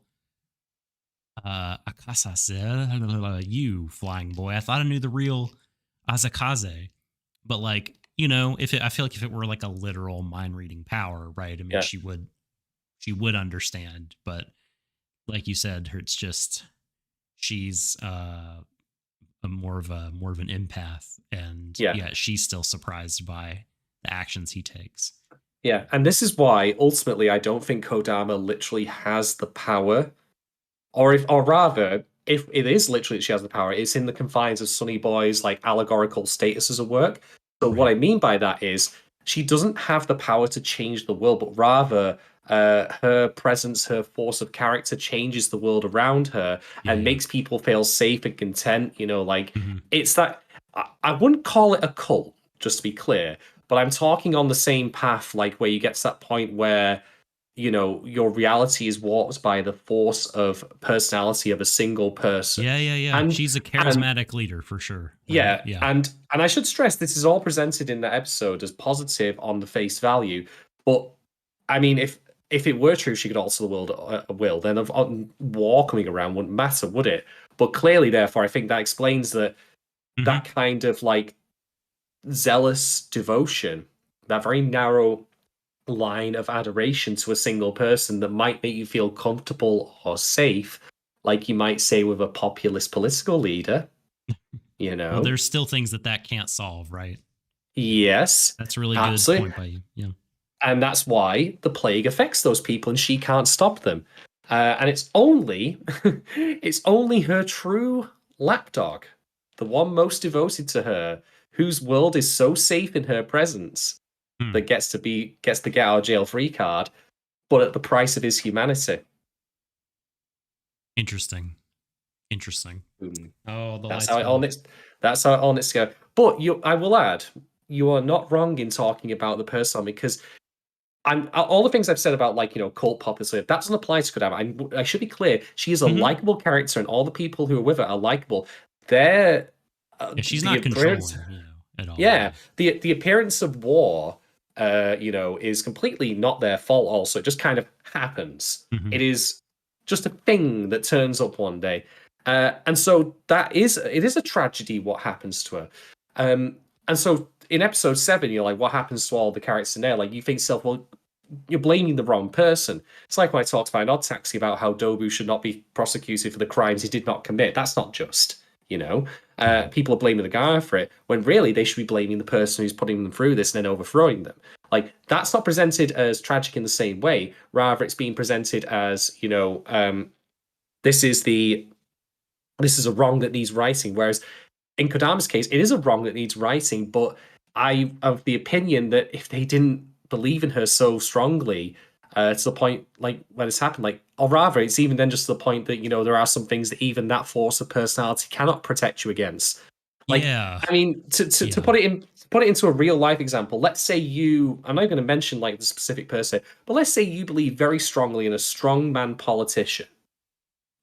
Akasase, you flying boy. I thought I knew the real Azakaze. But like, you know, I feel like if it were like a literal mind reading power, right? I mean,
yeah.
she would understand, but like you said, it's just she's more of an empath, and
Yeah.
yeah, she's still surprised by the actions he takes.
Yeah, and this is why ultimately I don't think Kodama literally has the power, or rather, if it is literally that she has the power, it's in the confines of Sonny Boy's like allegorical statuses of work. So what
Right.
I mean by that is she doesn't have the power to change the world, but rather her presence, her force of character changes the world around her
Yeah,
and
yeah.
makes people feel safe and content. You know, like
Hmm.
it's that I wouldn't call it a cult, just to be clear, but I'm talking on the same path, like where you get to that point where your reality is warped by the force of personality of a single person.
Yeah, yeah, yeah.
and
She's a
and
charismatic leader for sure.
yeah,
Yeah.
and I should stress this is all presented in the episode as positive on the face value, but I mean, if it were true she could alter the world at will, then of war coming around wouldn't matter, would it? But clearly, therefore, I think that explains that
Hmm.
kind of like zealous devotion, that very narrow line of adoration to a single person that might make you feel comfortable or safe, like you might say with a populist political leader, you
Well,
know?
there's still things that can't solve, right?
Yes,
That's a really good
absolutely.
point by you. Yeah.
And that's why the plague affects those people and she can't stop them. And it's only it's only her true lapdog, the one most devoted to her, whose world is so safe in her presence,
Hmm.
that gets the get out of jail free card, but at the price of his humanity.
Interesting. Interesting.
Mm.
Oh, the
That's
lights
how it
went
all
off.
needs. That's how it all needs to go. But I will add, you are not wrong in talking about the person because all the things I've said about like cult popularity that doesn't apply to Kodama. I should be clear. She is a
Hmm.
likable character, and all the people who are with her are likable. They're
Yeah, she's
the
not
appearance.
controlling, at all.
Yeah,
Yeah.
the appearance of war, is completely not their fault. Also, it just kind of happens.
Hmm.
It is just a thing that turns up one day, and so it is a tragedy what happens to her. And so in episode 7, you're like, what happens to all the characters in there? Like, you think to yourself, well, you're blaming the wrong person. It's like when I talked about Odd Taxi about how Dobu should not be prosecuted for the crimes he did not commit. That's not just, you know.
Right.
People are blaming the guy for it when really they should be blaming the person who's putting them through this and then overthrowing them. Like that's not presented as tragic in the same way. Rather, it's being presented as this is the this is a wrong that needs righting. Whereas in Kodama's case, it is a wrong that needs righting. But I of the opinion that if they didn't believe in her so strongly, to the point like when it's happened, like or rather, it's even then just to the point that there are some things that even that force of personality cannot protect you against. Like,
Yeah.
I mean, to
Yeah.
put it into a real life example, let's say I'm not going to mention like the specific person, but let's say you believe very strongly in a strongman politician,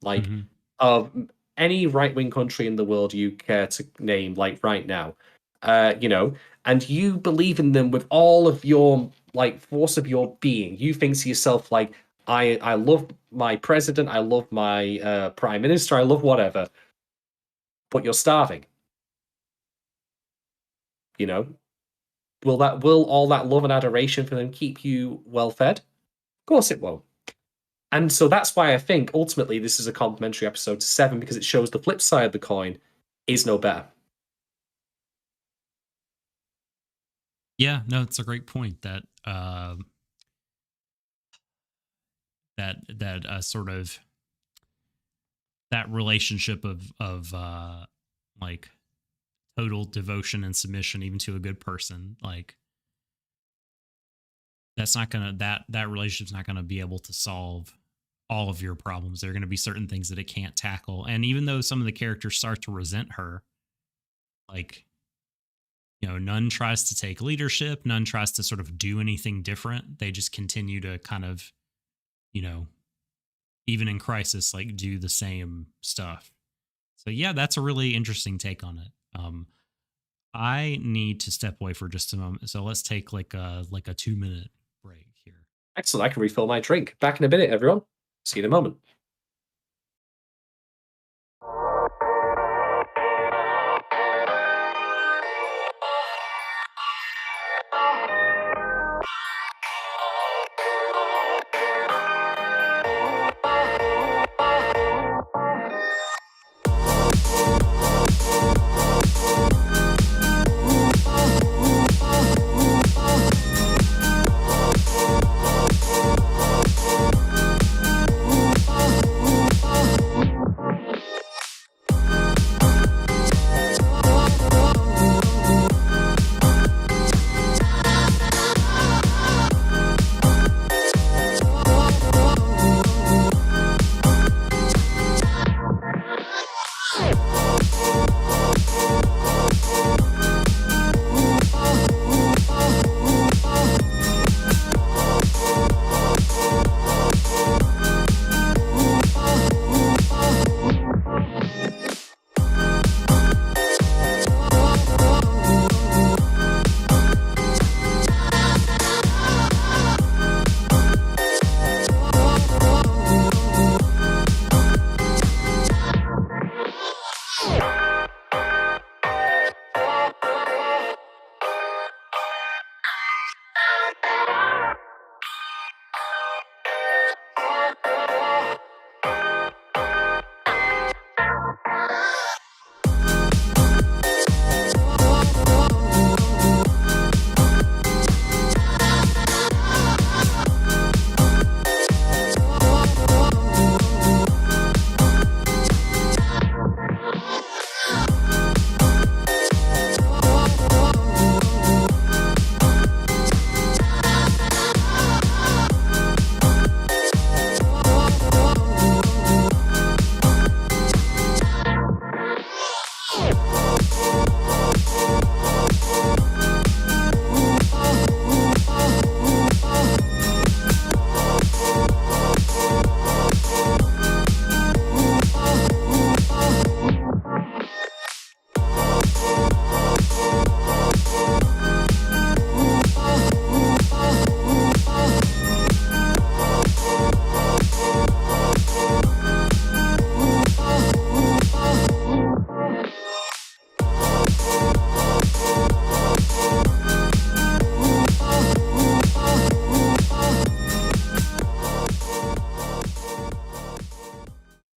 like
Hmm.
of any right wing country in the world you care to name, like right now, and you believe in them with all of your like force of your being. You think to yourself like, I love my president, I love my prime minister, I love whatever, but you're starving. You know, will all that love and adoration for them keep you well fed? Of course it won't. And so that's why I think ultimately this is a complimentary episode to 7 because it shows the flip side of the coin is no better.
Yeah. No, it's a great point that sort of that relationship of like total devotion and submission even to a good person, like that's not gonna that relationship's not gonna be able to solve all of your problems. There are going to be certain things that it can't tackle, and even though some of the characters start to resent her, like, none tries to take leadership, none tries to sort of do anything different. They just continue to kind of, you know even in crisis, like do the same stuff. So yeah, that's a really interesting take on it. I need to step away for just a moment, so let's take like a 2-minute break here.
Excellent. I can refill my drink. Back in a minute, everyone. See you in a moment.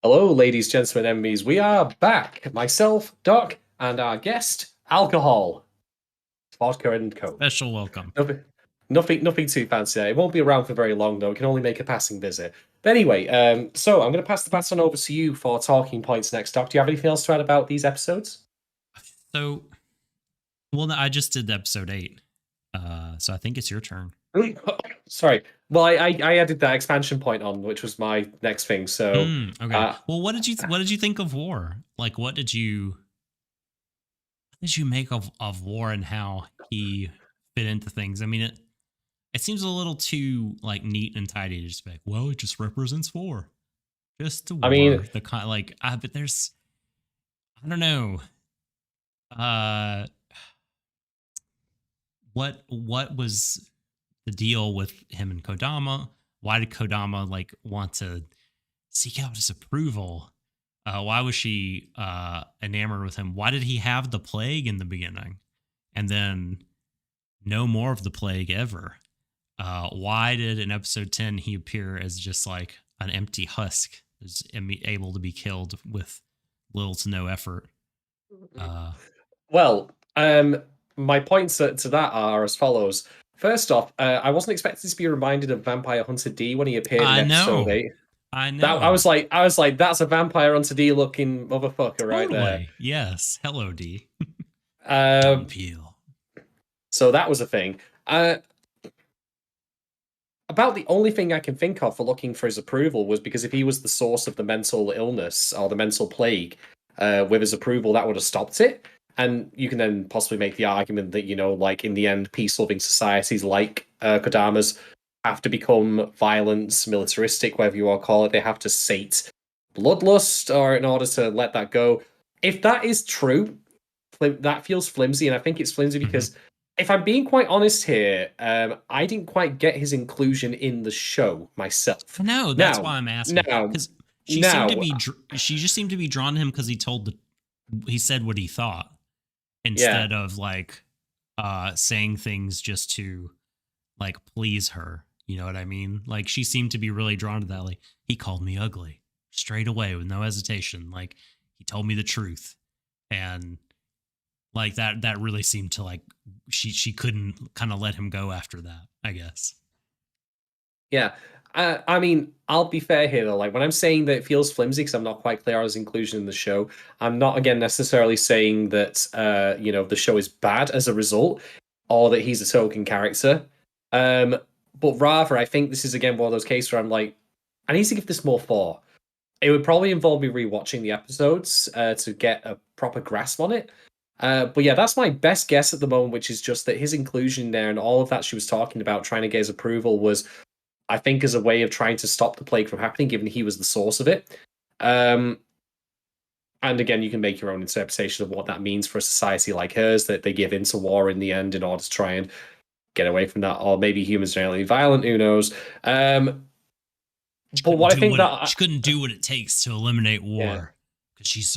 Hello, ladies, gentlemen, enemies. We are back. Myself, Doc, and our guest, Alcohol, Vodka and Coke.
Special welcome.
Nothing too fancy. It won't be around for very long, though. It can only make a passing visit. But anyway, so I'm going to pass the baton over to you for talking points next, Doc. Do you have anything else to add about these episodes?
So, well, no, I just did episode 8, so I think it's your turn.
Sorry. Well, I added that expansion point on, which was my next thing. So,
okay. Well, what did you think of War? Like, what did you make of War and how he fit into things? I mean, it seems a little too like neat and tidy to just be like, well, it just represents war. Just to war.
I mean,
the kind like, but there's, I don't know. What was the deal with him and Kodama? Why did Kodama like want to seek out his approval? Why was she enamored with him? Why did he have the plague in the beginning and then no more of the plague ever? Why did in episode 10 he appear as just like an empty husk, is able to be killed with little to no effort?
My points to that are as follows. First off, I wasn't expecting to be reminded of Vampire Hunter D when he appeared in episode 8.
I know.
I was like, that's a Vampire Hunter D looking motherfucker right there.
Yes. Hello, D.
Peel. So that was a thing. About the only thing I can think of for looking for his approval was because if he was the source of the mental illness or the mental plague, with his approval, that would have stopped it. And you can then possibly make the argument that, like in the end, peace-loving societies like Kodama's have to become violent, militaristic, whatever you want to call it. They have to sate bloodlust or in order to let that go. if that is true, that feels flimsy, and I think it's flimsy
Mhm.
because if I'm being quite honest here, I didn't quite get his inclusion in the show myself.
No, that's
Now,
why I'm asking
now,
because
now,
she just seemed to be drawn to him because he said what he thought
yeah,
instead of like saying things just to like please her. You know what I mean? Like she seemed to be really drawn to that. Like he called me ugly straight away with no hesitation. Like he told me the truth, and like that really seemed to like she couldn't kind of let him go after that, I guess.
yeah. I mean, I'll be fair here though. Like when I'm saying that it feels flimsy because I'm not quite clear on his inclusion in the show, I'm not again necessarily saying that the show is bad as a result or that he's a token character. Um, but rather, I think this is again one of those cases where I'm like, I need to give this more thought. It would probably involve me rewatching the episodes to get a proper grasp on it. But yeah, that's my best guess at the moment, which is just that his inclusion there and all of that she was talking about, trying to get his approval, was, I think, as a way of trying to stop the plague from happening, given he was the source of it. Um, and again, you can make your own interpretation of what that means for a society like hers, that they give into war in the end in order to try and get away from that. Or maybe humans are only violent, who knows? But what I think that,
She couldn't do what it takes to eliminate
yeah,
war because she's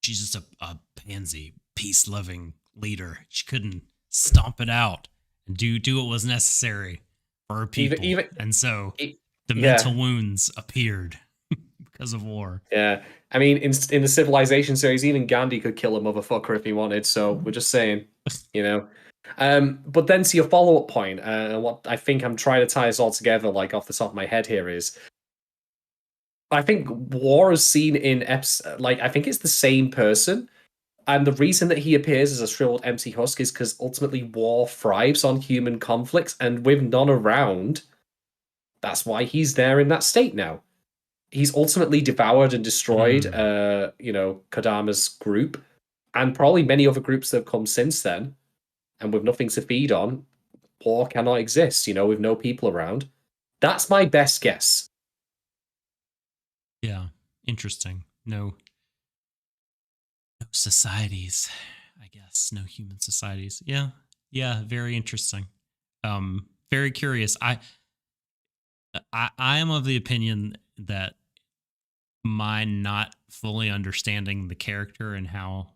just a pansy, peace loving leader. She couldn't stomp it out and do what was necessary for her
even,
people.
even,
And so
e-
the
yeah.
mental wounds appeared because of war.
Yeah, I mean, in the Civilization series, even Gandhi could kill a motherfucker if he wanted. So we're just saying, you know. But then to your follow up point, and what I think I'm trying to tie this all together, like off the top of my head here, is I think War is seen in like I think it's the same person, and the reason that he appears as a shriveled empty husk is because ultimately War thrives on human conflicts, and with none around, that's why he's there in that state now. He's ultimately devoured and destroyed,
Hmm.
Kodama's group, and probably many other groups that have come since then. And with nothing to feed on, war cannot exist. With no people around. That's my best guess.
Yeah. Interesting. No societies, I guess. No human societies. Yeah. Yeah. Very interesting. Very curious. I am of the opinion that my not fully understanding the character and how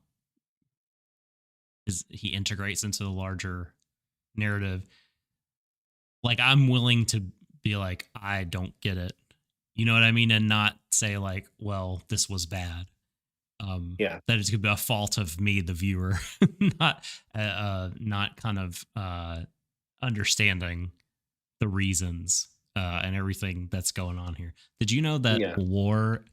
he integrates into the larger narrative, like I'm willing to be like, I don't get it. You know what I mean? And not say like, well, this was bad.
Yeah,
That it could be a fault of me, the viewer, not kind of understanding the reasons and everything that's going on here. Did you know that
yeah.
war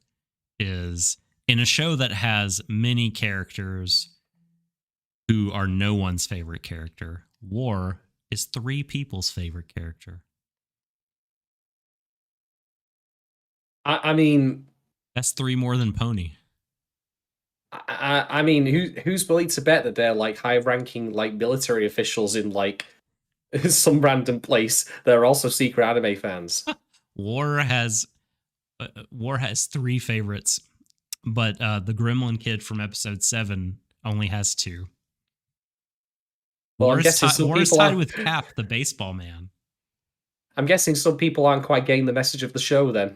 is in a show that has many characters who are no one's favorite character? War is three people's favorite character.
I mean,
That's three more than Pony.
I mean, who's willing to bet that they're like high-ranking like military officials in like some random place that are also secret anime fans?
War has War has three favorites, but the Gremlin kid from episode 7 only has two.
Well, I'm guessing some
War is
people
tied
are.
with Cap, the baseball man.
I'm guessing some people aren't quite getting the message of the show then.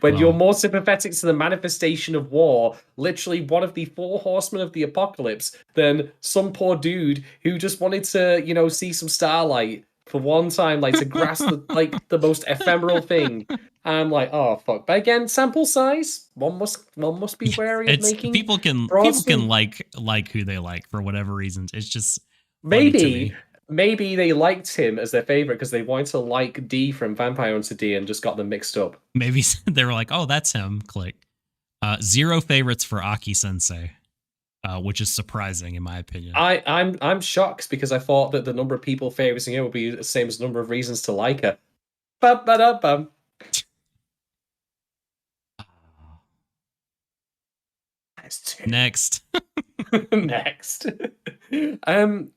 When you're
Well,
more sympathetic to the manifestation of war, literally one of the four horsemen of the apocalypse, than some poor dude who just wanted to, see some starlight for one time, like to grasp the most ephemeral thing. I'm like, oh fuck. But again, sample size. One must be
yeah,
wary of
it's
making broad
people can
swing.
like who they like for whatever reasons. It's just funny to
Maybe
me.
maybe they liked him as their favorite because they wanted to like D from Vampire Hunter D and just got them mixed up.
Maybe they were like, "Oh, that's him." Click. Zero favorites for Aki Sensei, which is surprising in my opinion.
I'm shocked because I thought that the number of people favoriting her would be the same as the number of reasons to like her. Ba-ba-da-bum. That's two.
Next.
Next. um,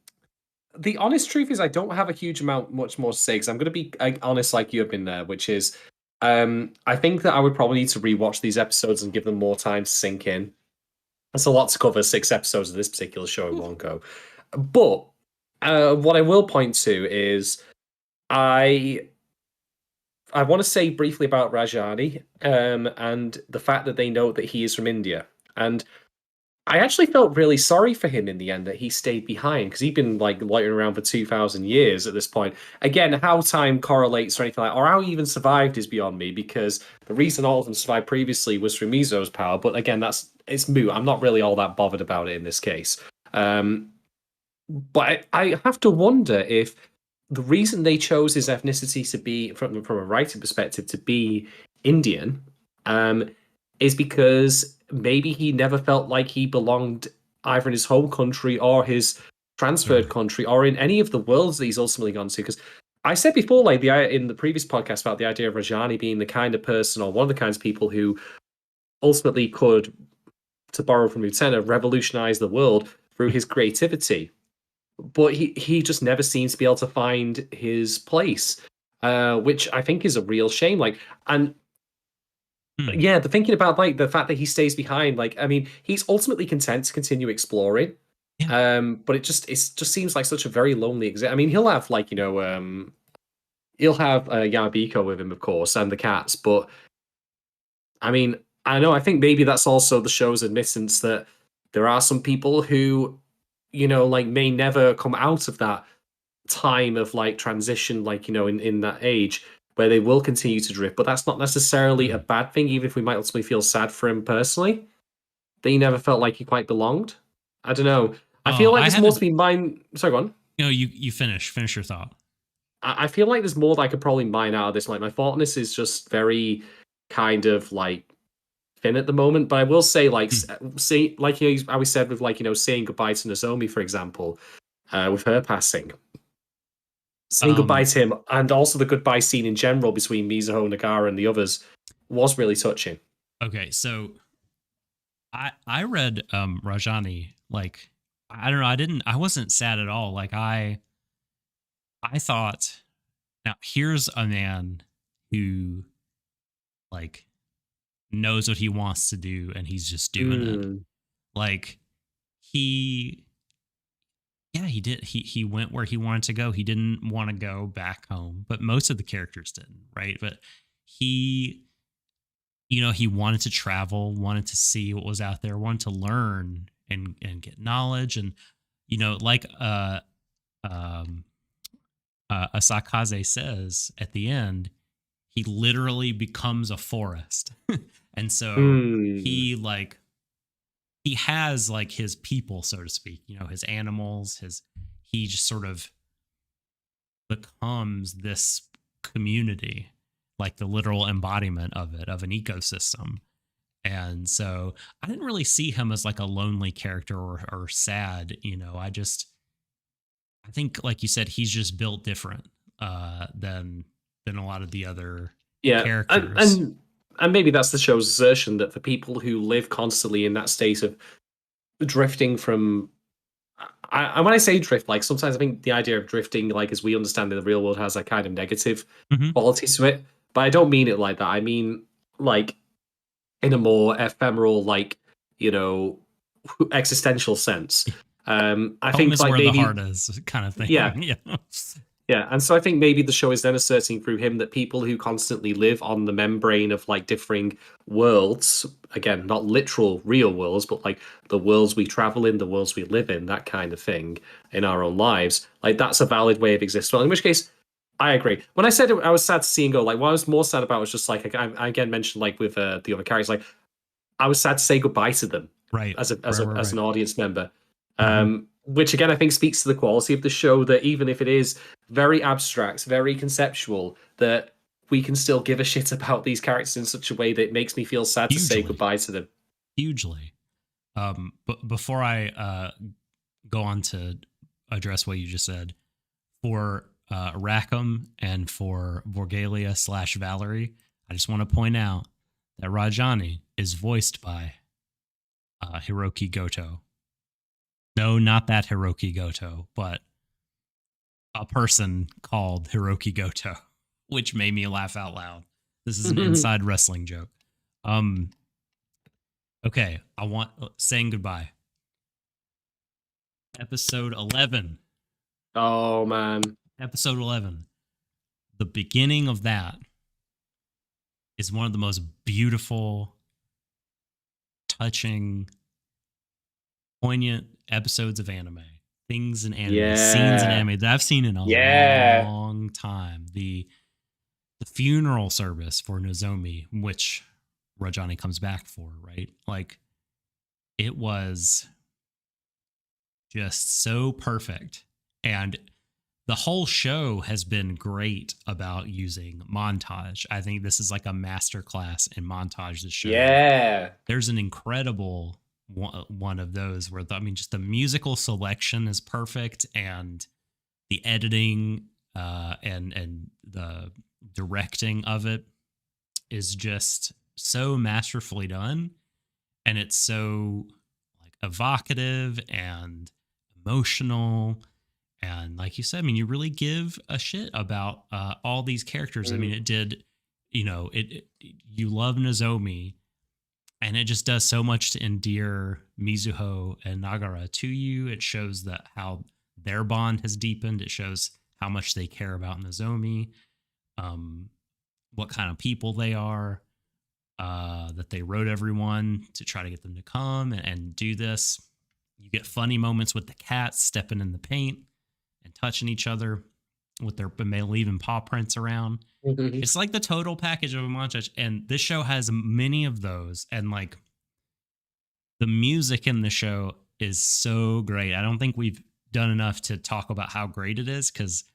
the honest truth is I don't have a huge amount much more to say because I'm going to be honest like you have been there, which is I think that I would probably need to rewatch these episodes and give them more time to sink in. That's a lot to cover, 6 episodes of this particular show in one go. But what I will point to is I I want to say briefly about Rajani and the fact that they know that he is from India. And I actually felt really sorry for him in the end that he stayed behind because he'd been like loitering around for 2,000 years at this point. Again, how time correlates or anything like, or how he even survived is beyond me because the reason all of them survived previously was through Mizo's power. But again, it's moot. I'm not really all that bothered about it in this case. But I have to wonder if the reason they chose his ethnicity to be, from a writing perspective, to be Indian, is because maybe he never felt like he belonged either in his home country or his transferred country or in any of the worlds that he's ultimately gone to. Because I said before, like in the previous podcast about the idea of Rajani being the kind of person or one of the kinds of people who ultimately could, to borrow from Lieutenant, revolutionize the world through his creativity. But he just never seems to be able to find his place, which I think is a real shame. Like, and yeah, the thinking about like the fact that he stays behind, like, I mean, he's ultimately content to continue exploring.
Yeah.
But it just seems like such a very lonely exit. I mean, he'll have like, he'll have Yamabiko with him, of course, and the cats, but I mean, I know, I think maybe that's also the show's admittance that there are some people who, like may never come out of that time of like transition, like, in that age where they will continue to drift, but that's not necessarily a bad thing, even if we might ultimately feel sad for him personally, that he never felt like he quite belonged. I don't know. I
Oh,
feel like
I
there's more to
haven't.
be mine. Sorry, go on.
You finish your thought.
I feel like there's more that I could probably mine out of this. Like my thoughtness is just very kind of like thin at the moment. But I will say, like, say, like I always said with like saying goodbye to Nozomi, for example, with her passing, saying goodbye
Um,
to him, and also the goodbye scene in general between Mizuho, Nagara, and the others was really touching.
okay, so I read Rajani, like, I don't know, I wasn't sad at all. Like I thought, now here's a man who like knows what he wants to do and he's just doing it.
Mm,
Like he yeah, he did. He went where he wanted to go. He didn't want to go back home, but most of the characters didn't, right? But he, he wanted to travel, wanted to see what was out there, wanted to learn and get knowledge, and like um, Asakaze says at the end, he literally becomes a forest, and so
mm,
he like he has like his people, so to speak, his animals, he just sort of becomes this community, like the literal embodiment of it, of an ecosystem. And so I didn't really see him as like a lonely character or sad, I think like you said, he's just built different than a lot of the other
yeah, and,
characters.
and and maybe that's the show's assertion that for people who live constantly in that state of drifting from when I say drift, like sometimes I think the idea of drifting, like as we understand in the real world, has a kind of negative
Hmm.
quality to it. But I don't mean it like that. I mean like in a more ephemeral, like you know, existential sense. I
Home
think
is
like
where the heart
maybe
is, kind of
yeah,
thing. Yeah.
yeah, and so I think maybe the show is then asserting through him that people who constantly live on the membrane of like differing worlds, again, not literal real worlds, but like the worlds we travel in, the worlds we live in, that kind of thing in our own lives, like that's a valid way of existing. Well, in which case, I agree. When I said I was sad to see him go, like what I was more sad about was just like I again mentioned like with the other characters, like I was sad to say goodbye to them
Right.
as a as
Right.
a
Right.
as
Right.
an audience member.
Hmm.
Which again I think speaks to the quality of the show that even if it is very abstract, very conceptual, that we can still give a shit about these characters in such a way that it makes me feel sad to say
Hugely.
goodbye to them.
Hugely. But before I go on to address what you just said, for Rackham and for Vorgalia / Valerie, I just want to point out that Rajani is voiced by Hiroki Goto. No, not that Hiroki Goto, but a person called Hiroki Goto, which made me laugh out loud. This is an inside wrestling joke. Okay, I want saying goodbye. Episode 11.
Oh man.
Episode 11. The beginning of that is one of the most beautiful, touching, poignant episodes of anime. Things in anime, scenes in anime that I've seen in a long time. The funeral service for Nozomi, which Rajani comes back for, right? Like, it was just so perfect. And the whole show has been great about using montage. I think this is like a masterclass in montage, the show.
Yeah.
There's an incredible one of those where, just the musical selection is perfect, and the editing and the directing of it is just so masterfully done. And it's so like evocative and emotional. And like you said, you really give a shit about all these characters. It did, you love Nozomi, and it just does so much to endear Mizuho and Nagara to you. It shows that how their bond has deepened. It shows how much they care about Nozomi, what kind of people they are, that they wrote everyone to try to get them to come and do this. You get funny moments with the cats stepping in the paint and touching each other with their leaving paw prints around. It's like the total package of a montage, and this show has many of those. And like, the music in the show is so great. I don't think we've done enough to talk about how great it is, because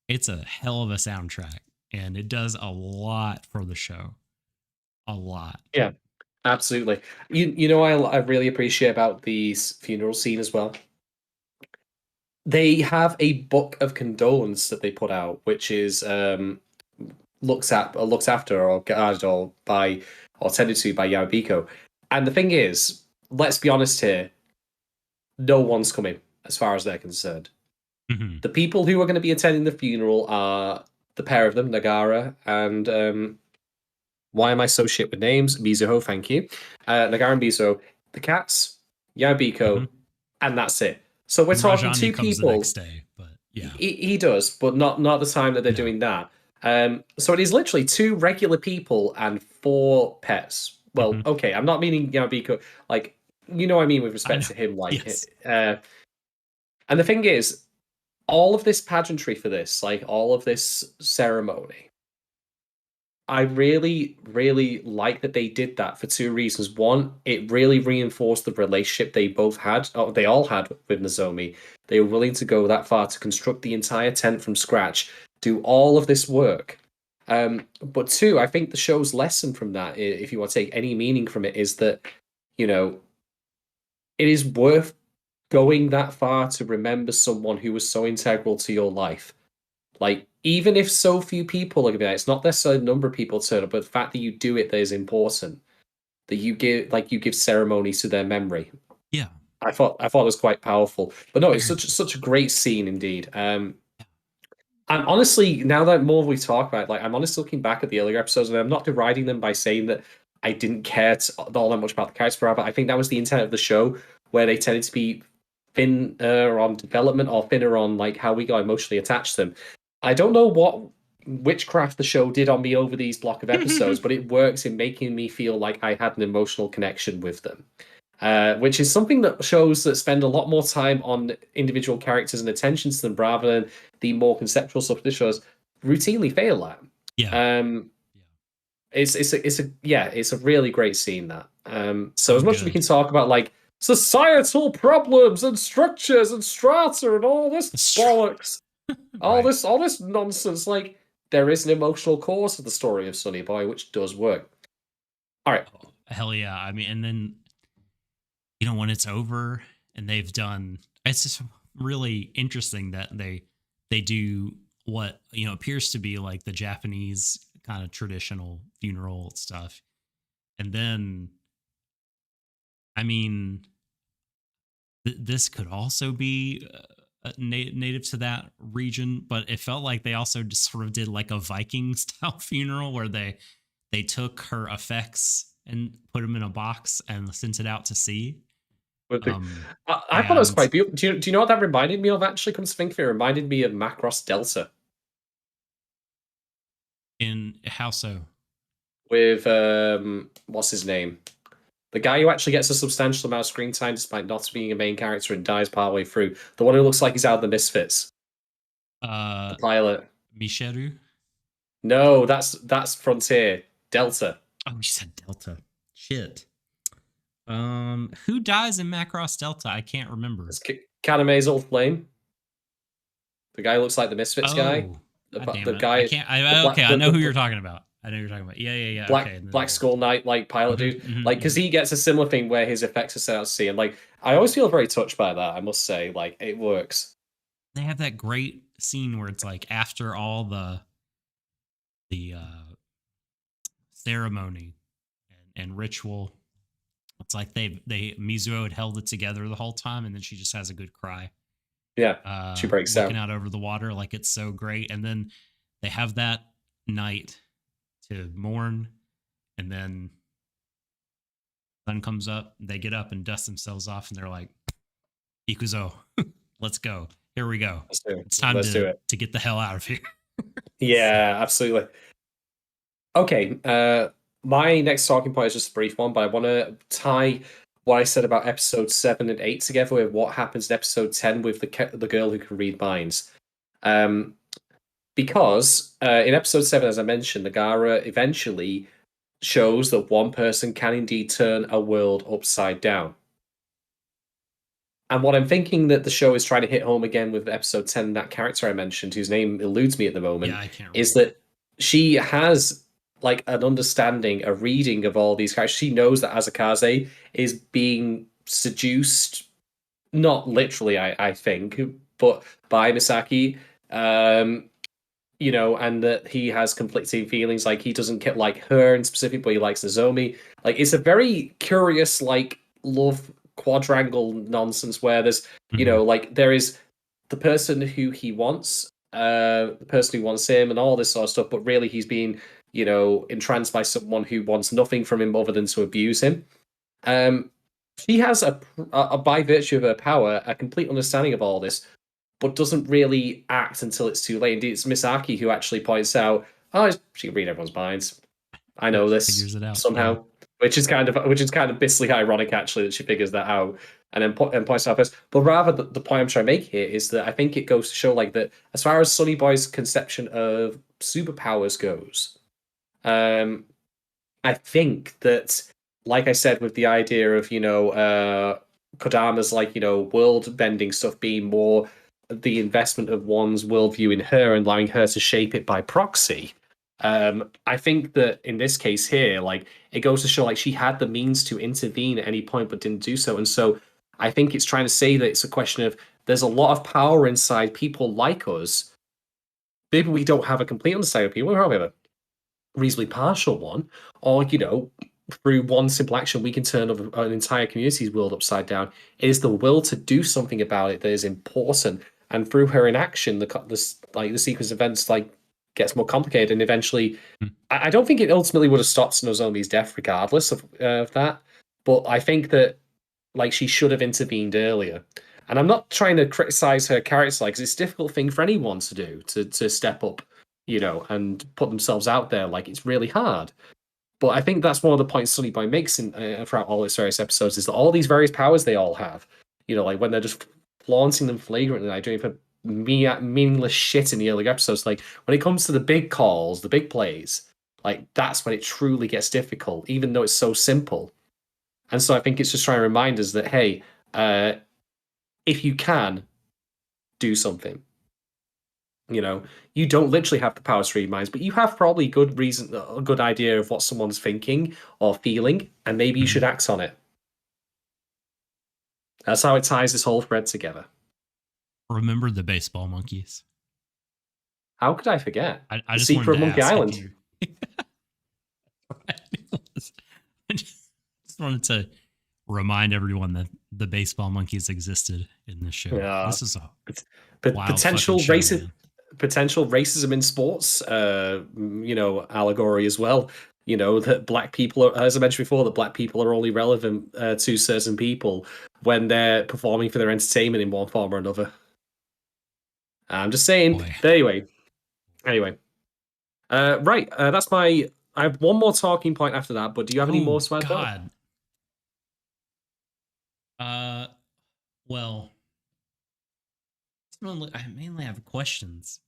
it's a hell of a soundtrack, and it does a lot for the show. A lot.
Yeah, absolutely. You know, I really appreciate about the funeral scene as well. They have a book of condolence that they put out, which is looks after or guarded or tended to by Yabiko. And the thing is, let's be honest here, no one's coming as far as they're concerned.
Mm-hmm.
The people who are going to be attending the funeral are the pair of them, Nagara and why am I so shit with names? Mizuho, thank you. Nagara and Mizuho, the cats, Yabiko, and that's it. So we're talking
Rajani
two
comes
people.
The next day, but yeah,
he does, but not the time that they're doing that. So it is literally two regular people and four pets. Well, okay, I'm not meaning Yabiko, like, you know what I mean with respect to him, like,
yes.
And the thing is, all of this pageantry for this, like all of this ceremony, I really, really like that they did that for two reasons. One, it really reinforced the relationship they both had, or they all had with Nozomi. They were willing to go that far to construct the entire tent from scratch, do all of this work. But two, I think the show's lesson from that, if you want to take any meaning from it, is that, you know, it is worth going that far to remember someone who was so integral to your life. Like, even if so few people are going to be there, it's not necessarily the number of people turn up, but the fact that you do it that is important. That you give ceremonies to their memory.
Yeah,
I thought it was quite powerful. But no, it's such a great scene indeed. I'm honestly, now that more we talk about it, like, I'm honestly looking back at the earlier episodes, and I'm not deriding them by saying that I didn't care all that much about the characters, but I think that was the intent of the show, where they tended to be thinner on development or thinner on like how we got emotionally attached to them. I don't know what witchcraft the show did on me over these block of episodes, but it works in making me feel like I had an emotional connection with them. Which is something that shows that spend a lot more time on individual characters and attention to them rather than the more conceptual stuff the shows routinely fail at.
Yeah.
It's a really great scene, that. So
So
as much as we can talk about like societal problems and structures and strata and all this bollocks, all this nonsense, like, there is an emotional core to the story of Sonny Boy, which does work. All right.
Oh, hell yeah. And then, when it's over and they've done, it's just really interesting that they do what, appears to be like the Japanese kind of traditional funeral stuff. And then, this could also be native to that region, but it felt like they also just sort of did like a Viking style funeral where they they took her effects and put them in a box and sent it out to sea.
With the,
Um,
I thought it was
and
quite beautiful. Do you know what that reminded me of? Actually, comes to think of it, reminded me of Macross Delta
in how so?
with what's his name? The guy who actually gets a substantial amount of screen time despite not being a main character and dies partway through. The one who looks like he's out of the Misfits. The pilot.
Misheru?
No, that's Frontier. Delta.
Oh, you said Delta. Shit. Who dies in Macross Delta? I can't remember.
It's Kaname's old flame. The guy who looks like the Misfits guy.
Oh,
The,
God damn
the
it.
guy.
I can't. Okay, I know who you're talking about. I know who you're talking about. Yeah.
Black
Okay.
Black Skull Knight like pilot dude, like because
mhm.
he gets a similar thing where his effects are set out to sea, and like I always feel very touched by that. I must say, like it works.
They have that great scene where it's like after all the ceremony and ritual, it's like they Mizuo had held it together the whole time, and then she just has a good cry.
Yeah, she breaks
Looking
down.
out over the water, like it's so great. And then they have that night to mourn, and then sun comes up, they get up and dust themselves off, and they're like, Ikuzo, let's go. Here we go.
Let's do it.
It's time
Let's do it.
to get the hell out of here.
Yeah, absolutely. Okay, my next talking point is just a brief one, but I want to tie what I said about episode 7 and 8 together with what happens in episode 10 with the girl who can read minds. Because in episode 7, as I mentioned, Nagara eventually shows that one person can indeed turn a world upside down. And what I'm thinking that the show is trying to hit home again with episode 10, that character I mentioned, whose name eludes me at the moment,
Yeah, I can't
is
remember.
that she has like an understanding, a reading of all these characters. She knows that Azakaze is being seduced, not literally, I think, but by Misaki. You know, and that he has conflicting feelings. Like he doesn't get like her in specific, but he likes Nozomi. Like it's a very curious, like love quadrangle nonsense where there's, you know, like there is the person who he wants, the person who wants him, and all this sort of stuff. But really, he's being, you know, entranced by someone who wants nothing from him other than to abuse him. She has by virtue of her power, a complete understanding of all this, but doesn't really act until it's too late. Indeed, it's Misaki who actually points out, "Oh, she can read everyone's minds. I know this
Figures it out
somehow,"
yeah.
which is kind of bitterly ironic, actually, that she figures that out and then points out first. But rather, the point I'm trying to make here is that I think it goes to show, like that, as far as Sonny Boy's conception of superpowers goes, I think that, like I said, with the idea of Kodama's like world bending stuff being more the investment of one's worldview in her and allowing her to shape it by proxy. I think that in this case here, like it goes to show like she had the means to intervene at any point but didn't do so. And so I think it's trying to say that it's a question of there's a lot of power inside people like us. Maybe we don't have a complete understanding of people, we have a reasonably partial one, or through one simple action, we can turn an entire community's world upside down. It is the will to do something about it that is important, and through her inaction, the sequence of events gets more complicated, and eventually, I don't think it ultimately would have stopped Nozomi's death, regardless of that. But I think that she should have intervened earlier. And I'm not trying to criticize her character, because it's a difficult thing for anyone to do, to step up, and put themselves out there. Like it's really hard. But I think that's one of the points Sonny Boy makes throughout all its various episodes, is that all these various powers they all have, like when they're just flaunting them flagrantly, like doing for meaningless shit in the early episodes, like when it comes to the big calls, the big plays, like that's when it truly gets difficult, even though it's so simple. And so I think it's just trying to remind us that, hey, if you can do something, you don't literally have the power to read minds, but you have probably a good idea of what someone's thinking or feeling, and maybe you should act on it. That's how it ties this whole thread together.
Remember the baseball monkeys?
How could I forget?
I
the
just
secret
wanted to
Monkey
ask
Island.
I just wanted to remind everyone that the baseball monkeys existed in this show.
Yeah.
This is a
potential racism in sports, allegory as well. that black people are, as I mentioned before, that black people are only relevant to certain people when they're performing for their entertainment in one form or another. I'm just saying.
Boy.
But anyway, right. That's my. I have one more talking point after that. But do you have any more
Oh
to add, though?
God. Uh, well, I mainly have questions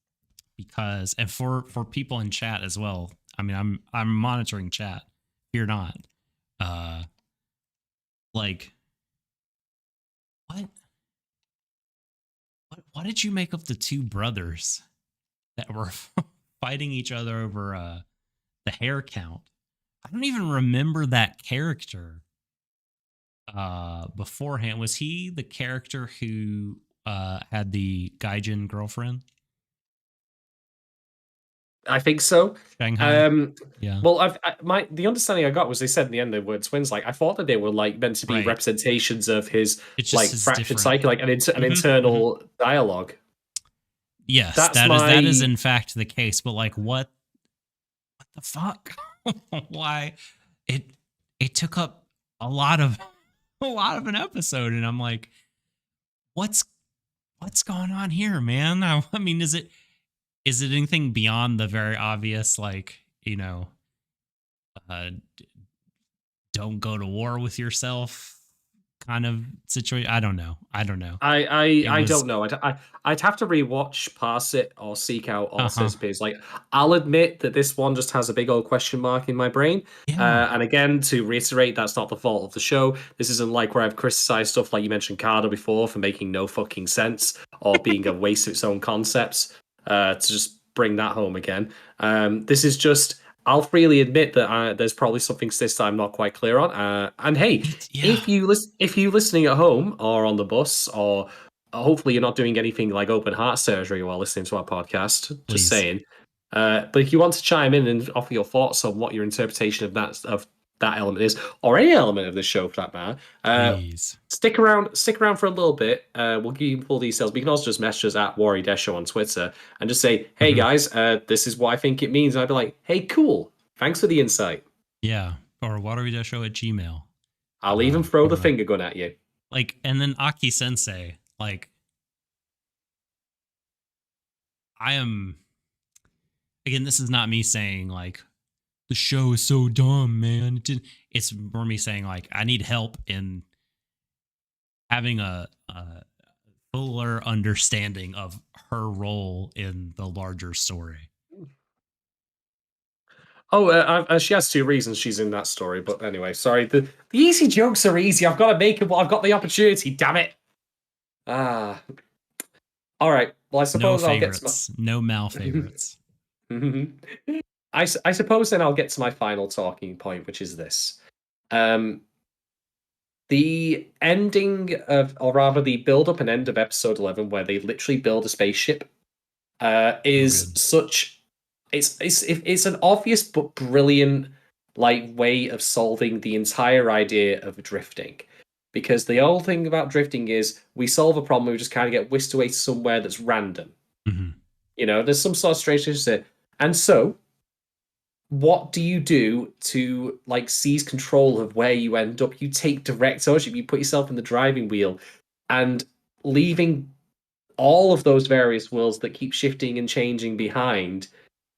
because, and for people in chat as well. I mean, I'm monitoring chat. Fear not. Uh, like, what what did you make of the two brothers that were fighting each other over the hair count? I don't even remember that character beforehand. Was he the character who had the gaijin girlfriend?
I think so.
Shanghai?
Um,
Yeah.
well, the understanding I got was they said in the end they were twins. Like I thought that they were like meant to be
Right.
representations of his
It's just
like
his
fractured
different.
psyche, like an
Mhm, mhm.
internal dialogue.
Yes,
That's
that is
my
in fact the case, but like what the fuck? Why it it took up a lot of a lot of an episode and I'm like, what's what's going on here, man? I mean, is it anything beyond the very obvious, like, uh, don't go to war with yourself kind of situation? I don't know. I don't know. It
I
was
don't know. I'd have to rewatch, pass it, or seek out all
uh-huh.
Spears. Like I'll admit that this one just has a big old question mark in my brain.
Yeah.
And again, to reiterate, that's not the fault of the show. This isn't like where I've criticized stuff like you mentioned Carter before for making no fucking sense or being a waste of its own concepts. To just bring that home again. This is just. I'll freely admit that there's probably something to this that I'm not quite clear on. And hey,
Yeah,
if you listening at home or on the bus or hopefully you're not doing anything like open heart surgery while listening to our podcast, just
please.
saying. But if you want to chime in and offer your thoughts on what your interpretation of that element is, or any element of this show for that matter,
Please.
stick around for a little bit. We'll give you full details. But you can also just message us at Warui Deshou on Twitter and just say, "Hey
Mhm.
guys, this is what I think it means." And I'd be like, "Hey, cool. Thanks for the insight."
Yeah. Or waterydeshow at Gmail.
I'll even throw the
Or
finger gun at you.
like, and then Aki Sensei, like, I am, again, this is not me saying, like, the show is so dumb, man. It's more me saying, like, I need help in having a fuller understanding of her role in the larger story.
Oh, she has two reasons she's in that story. But anyway, sorry. The easy jokes are easy. I've got to make them while I've got the opportunity. Damn it. Ah. All right. Well, I
No
suppose I'll get to
favorites, no Mal favorites.
my. I suppose then I'll get to my final talking point, which is this. Um, the ending of, or rather, the build up and end of episode 11, where they literally build a spaceship,
So
is
good.
such. It's an obvious but brilliant like way of solving the entire idea of drifting. Because the whole thing about drifting is we solve a problem, we just kind of get whisked away to somewhere that's random.
Mhm.
There's some sort of strange thing to say. And so what do you do to like seize control of where you end up? You take direct ownership, you put yourself in the driving wheel and leaving all of those various worlds that keep shifting and changing behind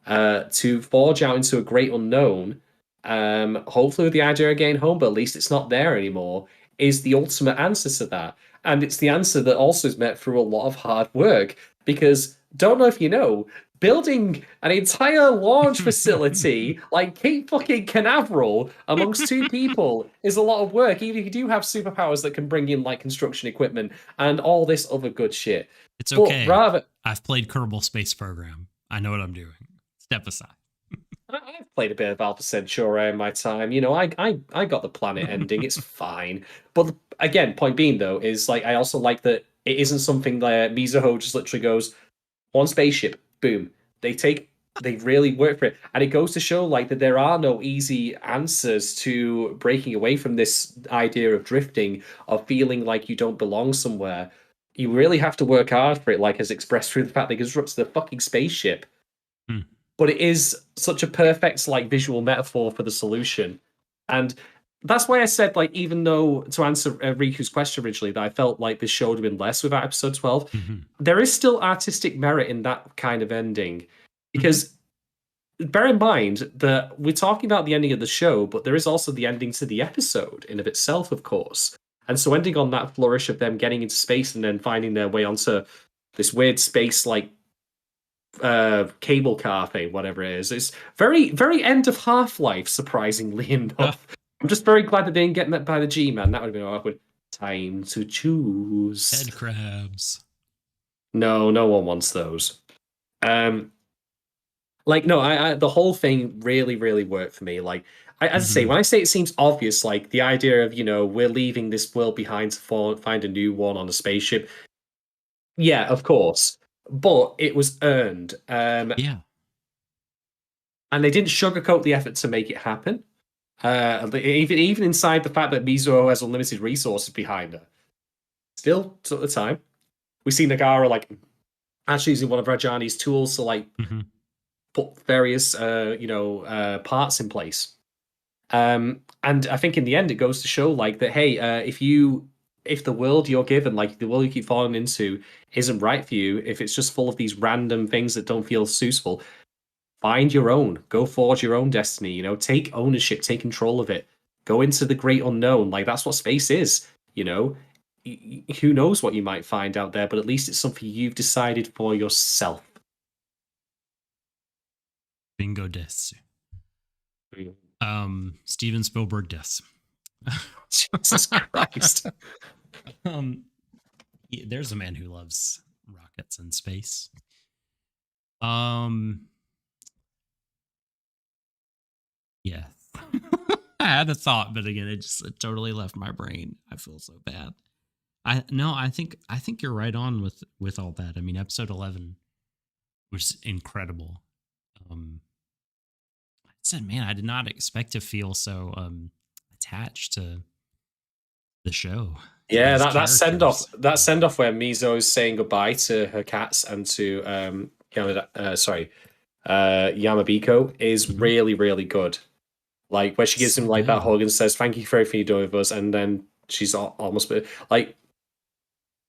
to forge out into a great unknown. Hopefully with the idea of getting home, but at least it's not there anymore, is the ultimate answer to that. And it's the answer that also is met through a lot of hard work. Because don't know if you know, building an entire launch facility like Cape fucking Canaveral amongst two people is a lot of work, even if you do have superpowers that can bring in like construction equipment and all this other good shit.
It's
But
okay.
rather
I've played Kerbal Space Program. I know what I'm doing. Step aside.
I've played a bit of Alpha Centauri in my time. I got the planet ending. It's fine. But again, point being though is like I also like that it isn't something that Mizuho just literally goes one spaceship, boom. They really work for it, and it goes to show like that there are no easy answers to breaking away from this idea of drifting, of feeling like you don't belong somewhere. You really have to work hard for it, like as expressed through the fact they constructed the fucking spaceship.
Hmm.
but it is such a perfect like visual metaphor for the solution. And that's why I said, like, even though to answer Riku's question originally, that I felt like this show would have been less without episode 12, there is still artistic merit in that kind of ending. Because bear in mind that we're talking about the ending of the show, but there is also the ending to the episode in of itself, of course. And so ending on that flourish of them getting into space and then finding their way onto this weird space like cable car thing, whatever it is very, very end of Half-Life, surprisingly enough. I'm just very glad that they didn't get met by the G-Man. That would have been awkward. Time to choose.
Head crabs.
No, no one wants those. Like, no, I the whole thing really, really worked for me. Like, as I say, when I say it seems obvious, like the idea of, we're leaving this world behind to find a new one on a spaceship. Yeah, of course. But it was earned.
Yeah.
And they didn't sugarcoat the effort to make it happen. Even inside the fact that Mizuho has unlimited resources behind her. Still, at the time, we see Nagara like actually using one of Rajani's tools to like put various parts in place. And I think in the end it goes to show like that, hey, if the world you're given, like the world you keep falling into, isn't right for you, if it's just full of these random things that don't feel useful, find your own. Go forge your own destiny. Take ownership, take control of it. Go into the great unknown. Like that's what space is. Who knows what you might find out there, but at least it's something you've decided for yourself.
Bingo des. Steven Spielberg des.
Jesus Christ.
There's a man who loves rockets and space. Yeah. I had a thought, but again, it totally left my brain. I feel so bad. I think you're right on with all that. I mean, episode 11 was incredible. I said, man, I did not expect to feel so attached to the show.
Yeah, that send off where Mizo's saying goodbye to her cats and to Yamabiko is really, really good. Like where she gives him like that hug and says, "Thank you for everything you do with us," and then she's almost like,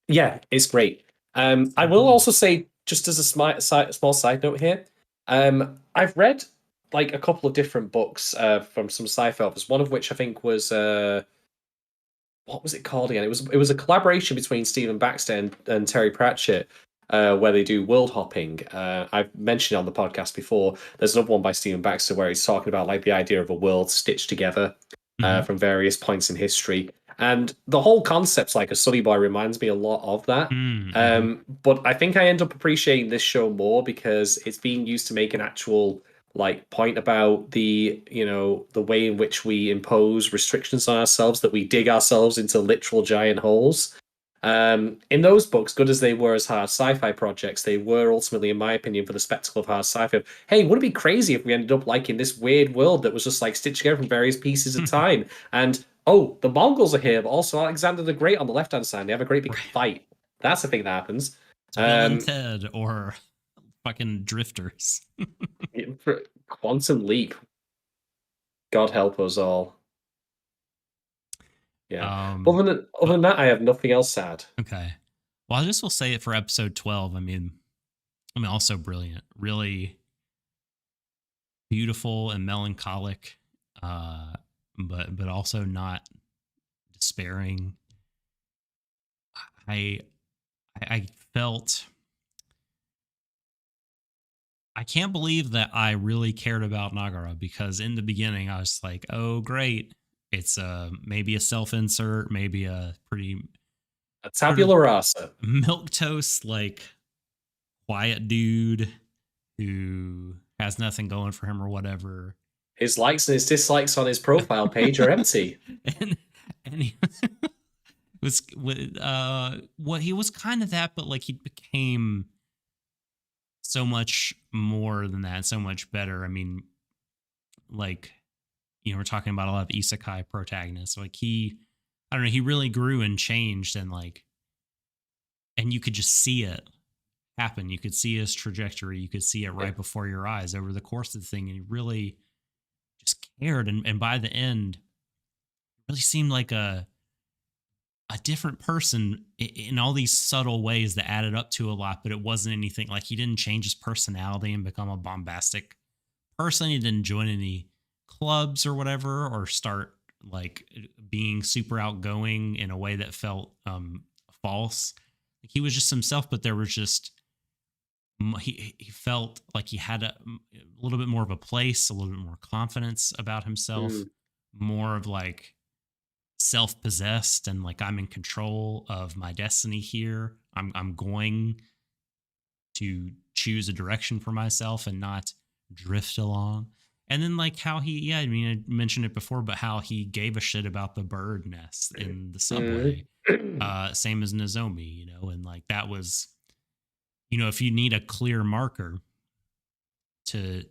yeah, it's great. I will also say, just as a small side note here, I've read like a couple of different books from some sci-fi authors. One of which I think was what was it called again? It was a collaboration between Stephen Baxter and Terry Pratchett, where they do world hopping. I've mentioned it on the podcast before. There's another one by Stephen Baxter where he's talking about like the idea of a world stitched together from various points in history. And the whole concept's like a Sonny Boy reminds me a lot of that. But I think I end up appreciating this show more because it's being used to make an actual like point about the way in which we impose restrictions on ourselves, that we dig ourselves into literal giant holes. In those books, good as they were as hard sci-fi projects, they were ultimately, in my opinion, for the spectacle of hard sci-fi. Hey, would it be crazy if we ended up like in this weird world that was just like stitched together from various pieces of time? And the Mongols are here, but also Alexander the Great on the left-hand side. They have a great big fight. That's the thing that happens.
It's Bill and Ted or fucking drifters.
Quantum Leap. God help us all. Yeah. Other than that, I have nothing else to add.
Okay. Well, I just will say it for episode 12. I mean, also brilliant. Really beautiful and melancholic, but also not despairing. I felt. I can't believe that I really cared about Nagara, because in the beginning I was like, oh, great. It's maybe a self-insert, maybe a
tabula rasa,
milquetoast, like quiet dude who has nothing going for him or whatever.
His likes and his dislikes on his profile page are empty.
and he was he was kind of that, but like he became so much more than that, so much better. I mean, like, we're talking about a lot of isekai protagonists. Like he really grew and changed, and like, and you could just see it. happen. You could see his trajectory. You could see it right before your eyes over the course of the thing. And he really just cared. And by the end, it really seemed like a different person in all these subtle ways that added up to a lot, but it wasn't anything like he didn't change his personality and become a bombastic person. He didn't join any clubs or whatever, or start like being super outgoing in a way that felt false. Like he was just himself, but there was just he felt like he had a little bit more of a place, a little bit more confidence about himself, more of like self-possessed and like I'm in control of my destiny here. I'm going to choose a direction for myself and not drift along. And then like how he, yeah, I mean, I mentioned it before, but how he gave a shit about the bird nest in the subway. Same as Nozomi, you know, and like that was, you know, if you need a clear marker to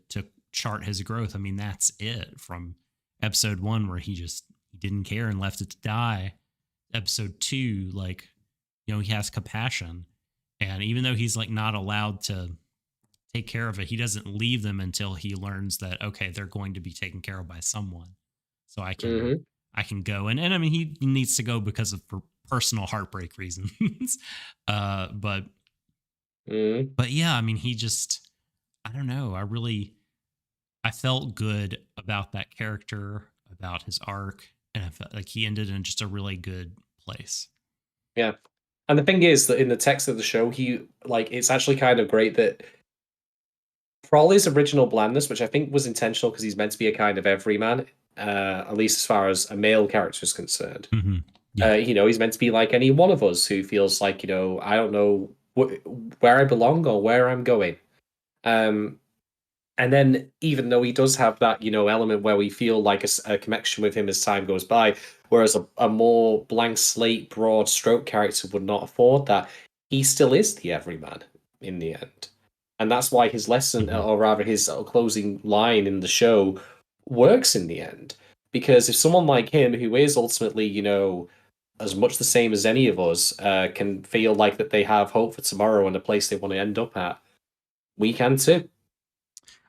chart his growth, I mean, that's it from episode 1 where he didn't care and left it to die. Episode 2, like, you know, he has compassion. And even though he's like not allowed to take care of it, he doesn't leave them until he learns that, okay, they're going to be taken care of by someone. So I can go. And I mean, he needs to go because of personal heartbreak reasons. But yeah, I mean, he just, I don't know. I felt good about that character, about his arc. And I felt like he ended in just a really good place.
Yeah. And the thing is that in the text of the show, he like it's actually kind of great that for all his original blandness, which I think was intentional because he's meant to be a kind of everyman, at least as far as a male character is concerned.
Mm-hmm. Yeah.
You know, he's meant to be like any one of us who feels like, you know, I don't know where I belong or where I'm going. And then, even though he does have that, you know, element where we feel like a connection with him as time goes by, whereas a more blank slate, broad stroke character would not afford that, he still is the everyman in the end. And that's why his lesson, or rather his closing line in the show, works in the end. Because if someone like him, who is ultimately, you know, as much the same as any of us, can feel like that they have hope for tomorrow and a place they want to end up at, we can too.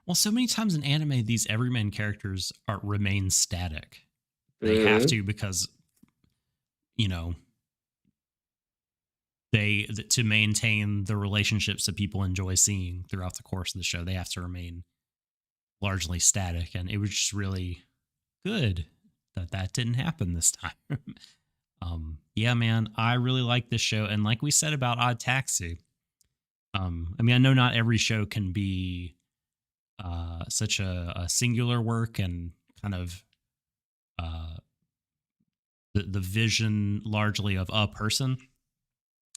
Well, so many times in anime, these everyman characters remain static. They have to because, you know, to maintain the relationships that people enjoy seeing throughout the course of the show, they have to remain largely static. And it was just really good that didn't happen this time. Yeah, man, I really like this show. And like we said about Odd Taxi, I mean, I know not every show can be such a singular work and kind of the vision largely of a person.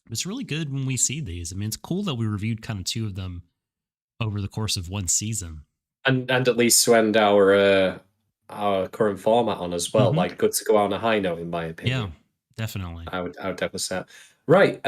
It's really good when we see these. I mean, it's cool that we reviewed kind of 2 of them over the course of 1 season, and
at least to end our current format on as well. Like, good to go out on a high note, in my opinion.
Yeah, definitely.
I would definitely say that. Right.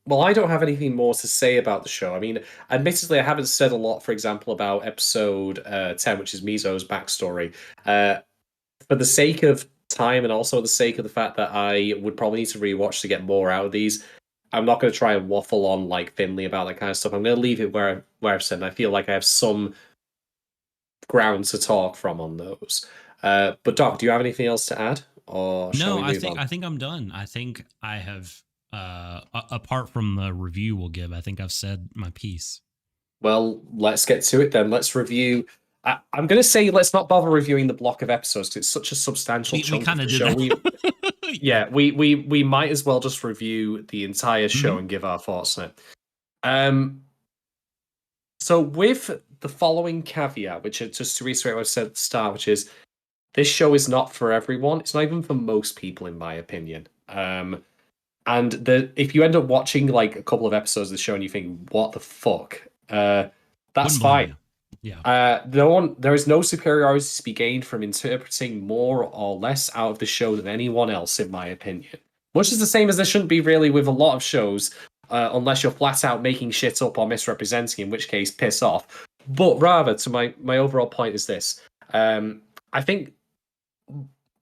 Well, I don't have anything more to say about the show. I mean, admittedly, I haven't said a lot, for example, about episode 10, which is Mizo's backstory. For the sake of time and also the sake of the fact that I would probably need to rewatch to get more out of these, I'm not going to try and waffle on like Finley about that kind of stuff. I'm going to leave it where I've said, and I feel like I have some ground to talk from on those. But Doc, do you have anything else to add? Or
no, I think I'm done. I think I have, apart from the review we'll give, I think I've said my piece.
Well, let's get to it then. Let's review. I'm going to say let's not bother reviewing the block of episodes because it's such a substantial chunk of the show. We might as well just review the entire show and give our thoughts on it. So with the following caveat, which is just to reiterate what I said at the start, which is this show is not for everyone. It's not even for most people, in my opinion. And if you end up watching like a couple of episodes of the show and you think, what the fuck? That's fine.
Yeah.
There is no superiority to be gained from interpreting more or less out of the show than anyone else, in my opinion. Much as the same as there shouldn't be really with a lot of shows, unless you're flat out making shit up or misrepresenting, in which case, piss off. But rather, to my overall point is this. I think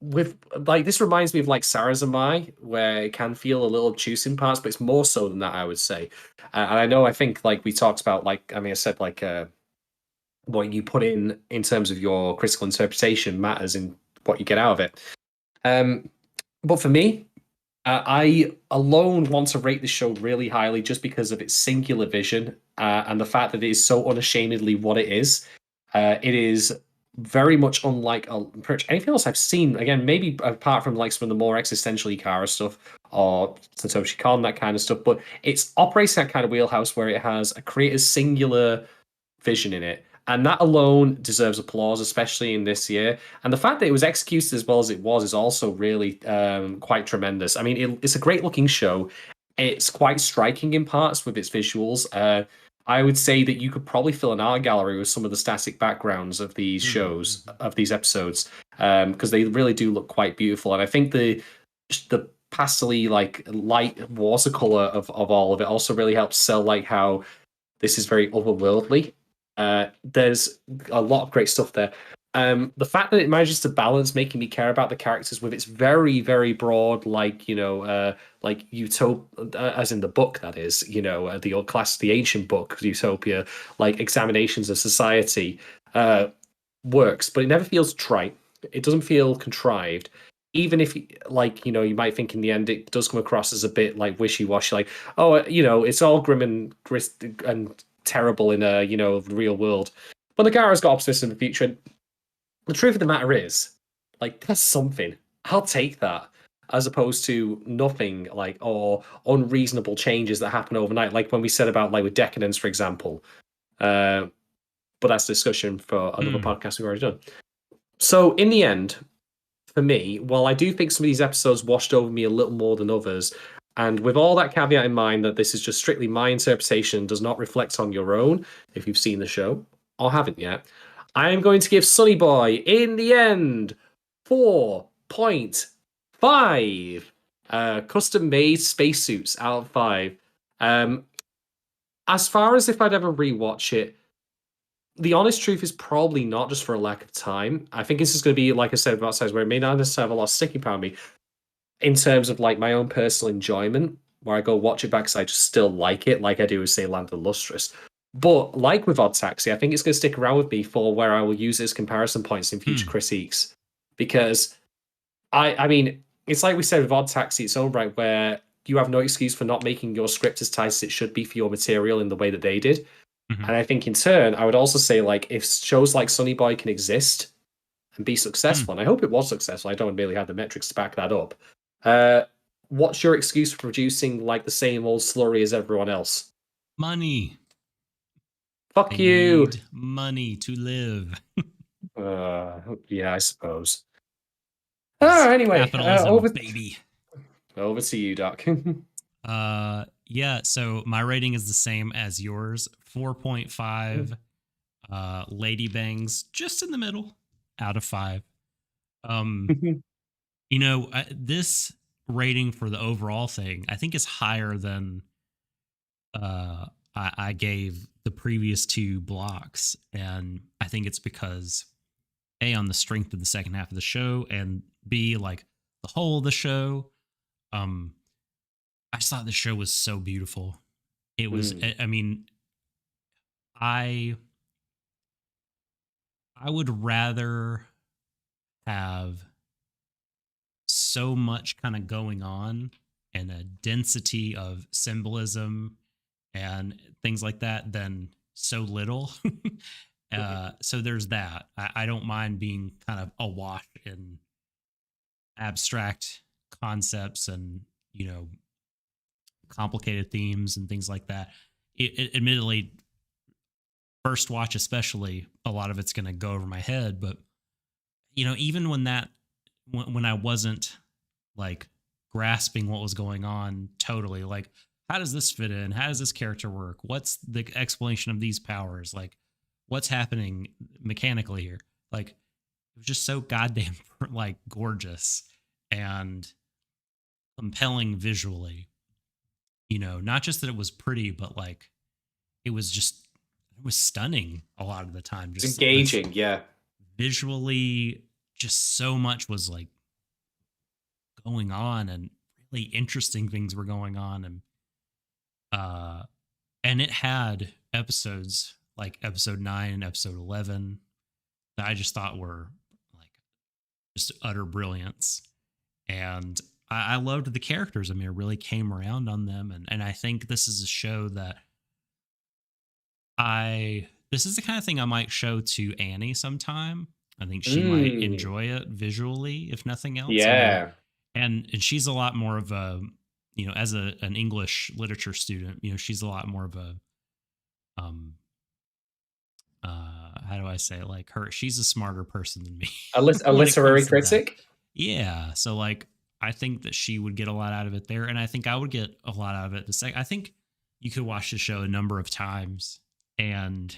with like this reminds me of like Sarazamai, where it can feel a little obtuse in parts, but it's more so than that, I would say. And I know, I think like we talked about, like, I mean, I said like what you put in terms of your critical interpretation matters in what you get out of it. Um, but for me, I alone want to rate the show really highly just because of its singular vision and the fact that it is so unashamedly what it is. It is very much unlike pretty much anything else I've seen. Again, maybe apart from like some of the more existential Ikara stuff or Satoshi Kon, that kind of stuff, but it's operates in that kind of wheelhouse where it has a creator's singular vision in it. And that alone deserves applause, especially in this year. And the fact that it was executed as well as it was is also really quite tremendous. I mean, it's a great looking show. It's quite striking in parts with its visuals. I would say that you could probably fill an art gallery with some of the static backgrounds of these shows, of these episodes, because they really do look quite beautiful. And I think the pastely like light watercolor of all of it also really helps sell like how this is very otherworldly. There's a lot of great stuff there. The fact that it manages to balance making me care about the characters with its very, very broad, like like utopia, as in the book that is, the old class, the ancient book Utopia, like examinations of society, works, but it never feels trite. It doesn't feel contrived. Even if, like, you might think in the end it does come across as a bit like wishy-washy, like, oh, it's all grim and grist and terrible in a real world. But Nagara's got opposites in the future. And the truth of the matter is, like, that's something. I'll take that as opposed to nothing, like, or unreasonable changes that happen overnight, like when we said about like with Decadence, for example. But that's a discussion for another podcast we've already done. So in the end, for me, while I do think some of these episodes washed over me a little more than others, and with all that caveat in mind that this is just strictly my interpretation, does not reflect on your own if you've seen the show or haven't yet, I am going to give Sonny Boy, in the end, 4.5 custom-made spacesuits out of 5. As far as if I'd ever rewatch it, the honest truth is probably not, just for a lack of time. I think this is going to be, like I said about size, where it may not necessarily have a lot of sticking power on me in terms of like my own personal enjoyment, where I go watch it back because I just still like it, like I do with, say, Land of the Lustrous. But like with Odd Taxi, I think it's going to stick around with me for where I will use it as comparison points in future critiques. Because I mean, it's like we said with Odd Taxi, its own right, where you have no excuse for not making your script as tight as it should be for your material in the way that they did. And I think in turn, I would also say, like, if shows like Sonny Boy can exist and be successful, and I hope it was successful, I don't really have the metrics to back that up. What's your excuse for producing like the same old slurry as everyone else?
Money.
Fuck you.
Need money to live.
Yeah, I suppose. Anyway,
Capitalism, baby.
Over to you, Doc.
Yeah, so my rating is the same as yours, 4.5 lady bangs, just in the middle out of 5. This rating for the overall thing, I think is higher than I gave the previous 2 blocks. And I think it's because A, on the strength of the second half of the show, and B, like the whole of the show. I just thought the show was so beautiful. It was, I mean, I would rather have so much kind of going on and a density of symbolism and things like that than so little. So there's that. I don't mind being kind of awash in abstract concepts and, complicated themes and things like that. It admittedly, first watch especially, a lot of it's going to go over my head, but even when I wasn't like grasping what was going on totally, like, how does this fit in? How does this character work? What's the explanation of these powers? Like, what's happening mechanically here? Like, it was just so goddamn like gorgeous and compelling visually. Not just that it was pretty, but like it was stunning a lot of the time. Just
engaging, yeah.
Visually, just so much was like going on, and really interesting things were going on. Uh and it had episodes like episode 9 and episode 11 that I just thought were like just utter brilliance. And I loved the characters. I mean, I really came around on them, and I think this is a show that I this is the kind of thing I might show to Annie sometime. I think she might
Mm,
enjoy it visually, if nothing else. I mean,
yeah.
and she's a lot more of a, as an English literature student, she's a lot more of a um how do I say it? Like her, she's a smarter person than me
A
when it
literary
comes to that.
critic?
Yeah, so like I think that she would get a lot out of it there, and I think I would get a lot out of it. I think you could watch the show a number of times, and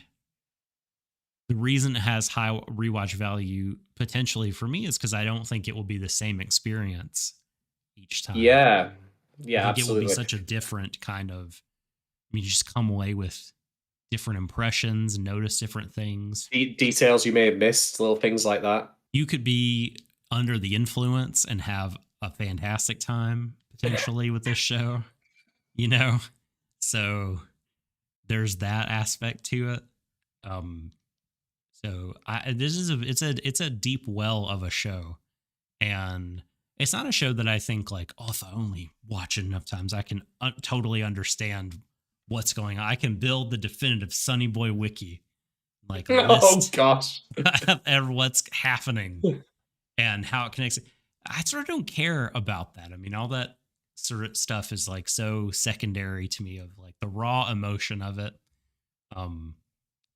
the reason it has high rewatch value potentially for me is because I don't think it will be the same experience each time.
Yeah.
I
Yeah,
think it will be
absolutely.
such a different kind of. I mean, you just come away with different impressions, notice different things.
Details you may have missed, little things like that.
You could be under the influence and have a fantastic time potentially with this show, you know? So there's that aspect to it. Um, so this is it's a deep well of a show, and it's not a show that I think like, oh, if I only watch it enough times, I can totally understand what's going on. I can build the definitive Sonny Boy wiki, like
Oh
list
gosh.
of what's happening and how it connects. I sort of don't care about that. I mean, all that sort of stuff is like so secondary to me, of like the raw emotion of it, um,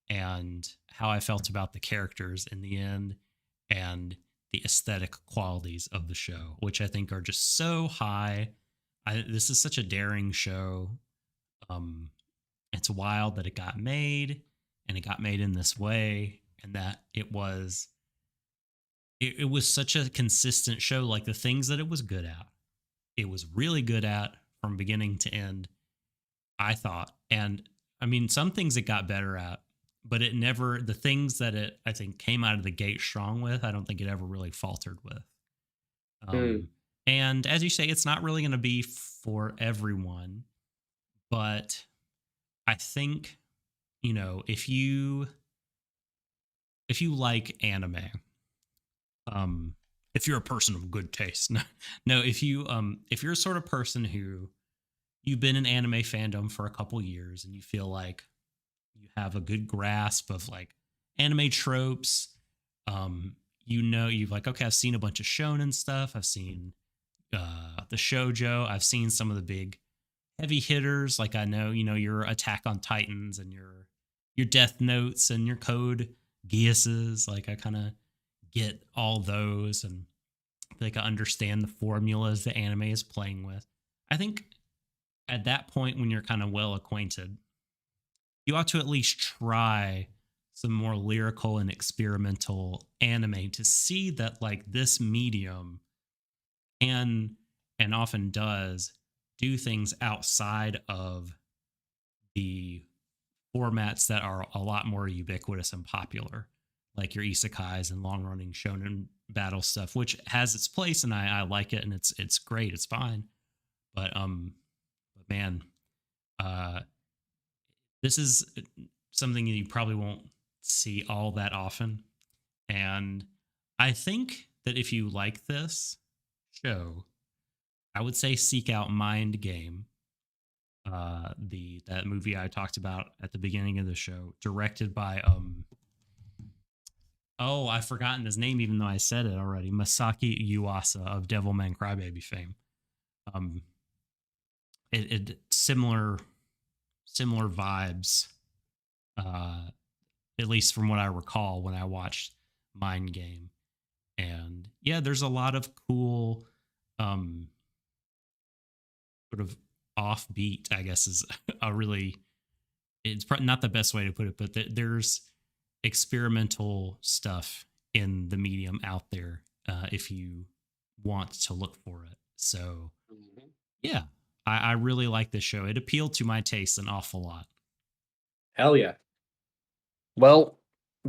and how I felt about the characters in the end, and the aesthetic qualities of the show, which I think are just so high. This is such a daring show. Um, it's wild that it got made, and it got made in this way, and that it was such a consistent show. Like the things that it was good at, it was really good at from beginning to end, I thought. And I mean, some things it got better at, but it never, the things that it, I think, came out of the gate strong with, I don't think it ever really faltered with.
Mm,
Um, and as you say, it's not really going to be for everyone, but I think, if you like anime, um if you're a person of good taste, no, if you're a sort of person who you've been in anime fandom for a couple years, and you feel like you have a good grasp of like anime tropes, you've like, okay, I've seen a bunch of shonen stuff, I've seen the shojo, I've seen some of the big heavy hitters, like I know, your Attack on Titans and your Death Notes and your Code Geasses. Like I kind of get all those, and like I understand the formulas the anime is playing with. I think at that point, when you're kind of well acquainted, you ought to at least try some more lyrical and experimental anime to see that like this medium can, and often does, do things outside of the formats that are a lot more ubiquitous and popular, like your isekais and long running shonen battle stuff, which has its place, and I like it, and it's great, it's fine. But man, uh, this is something you probably won't see all that often, and I think that if you like this show, I would say seek out Mind Game, the that movie I talked about at the beginning of the show, directed by oh, I've forgotten his name even though I said it already, Masaki Yuasa of Devilman Crybaby fame. Um, it similar vibes, uh, at least from what I recall when I watched Mind Game, and yeah, there's a lot of cool, um, sort of offbeat, I guess is a really, it's not the best way to put it, but there's experimental stuff in the medium out there, if you want to look for it. So
mhm.
yeah, I really like this show. It appealed to my taste an awful lot.
Hell yeah. Well,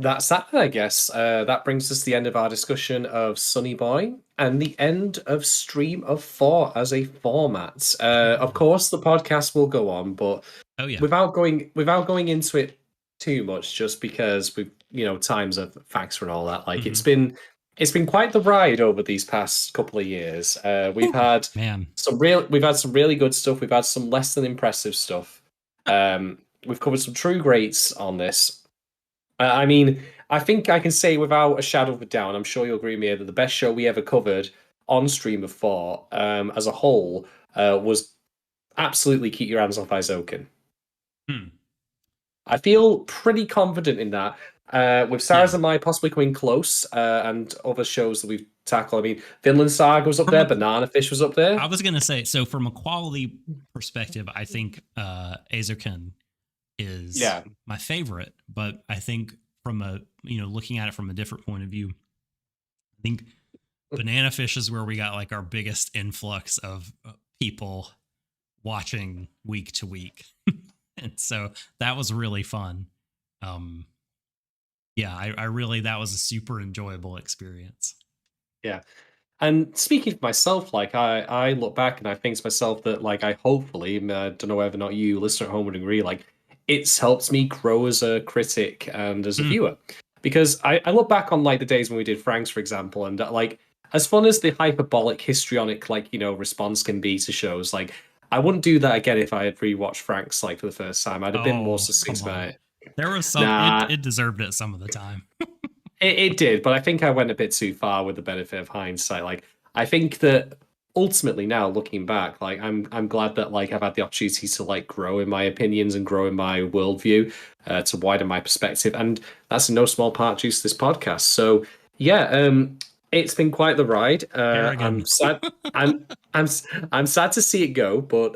that's that, I guess. That brings us to the end of our discussion of Sonny Boy and the end of Stream of Four as a format. Of course, the podcast will go on, but
Oh yeah.
without going into it too much, just because we, times of factor and all that. Like
Mhm.
it's been quite the ride over these past couple of years. We've
Whew,
had
man.
we've had some really good stuff. We've had some less than impressive stuff. We've covered some true greats on this. I mean, I think I can say without a shadow of a doubt, and I'm sure you'll agree with me, that the best show we ever covered on Stream of Four, as a whole, was absolutely Keep Your Hands Off Izoken.
Hmm.
I feel pretty confident in that. With Sarah's
Yeah.
and My possibly coming close, and other shows that we've tackled. I mean, Vinland Saga was up
From
there,
a,
Banana Fish was up
I
there.
was gonna say, so from a quality perspective, I think Azoken is
Yeah.
my favorite, but I think from a looking at it from a different point of view, I think Banana Fish is where we got like our biggest influx of people watching week to week. And so that was really fun. Um yeah, I really, that was a super enjoyable experience.
Yeah. And speaking for myself, like I look back and I think to myself that like I hopefully, I don't know whether or not you listener at home would agree, like it's helped me grow as a critic and as a
Mm.
viewer. Because I look back on like the days when we did Franks, for example, and like as fun as the hyperbolic, histrionic, like, response can be to shows, like I wouldn't do that again if I had rewatched Franks like for the first time. I'd have been more
Oh, come
succinct about
on.
it.
There was some,
Nah,
it deserved it some of the time.
it did, but I think I went a bit too far with the benefit of hindsight. Like, I think that ultimately now looking back, like I'm glad that like I've had the opportunity to like grow in my opinions and grow in my worldview, to widen my perspective, and that's in no small part due to this podcast. So yeah, it's been quite the ride. I'm
Kerrigan.
sad. I'm I'm sad to see it go, but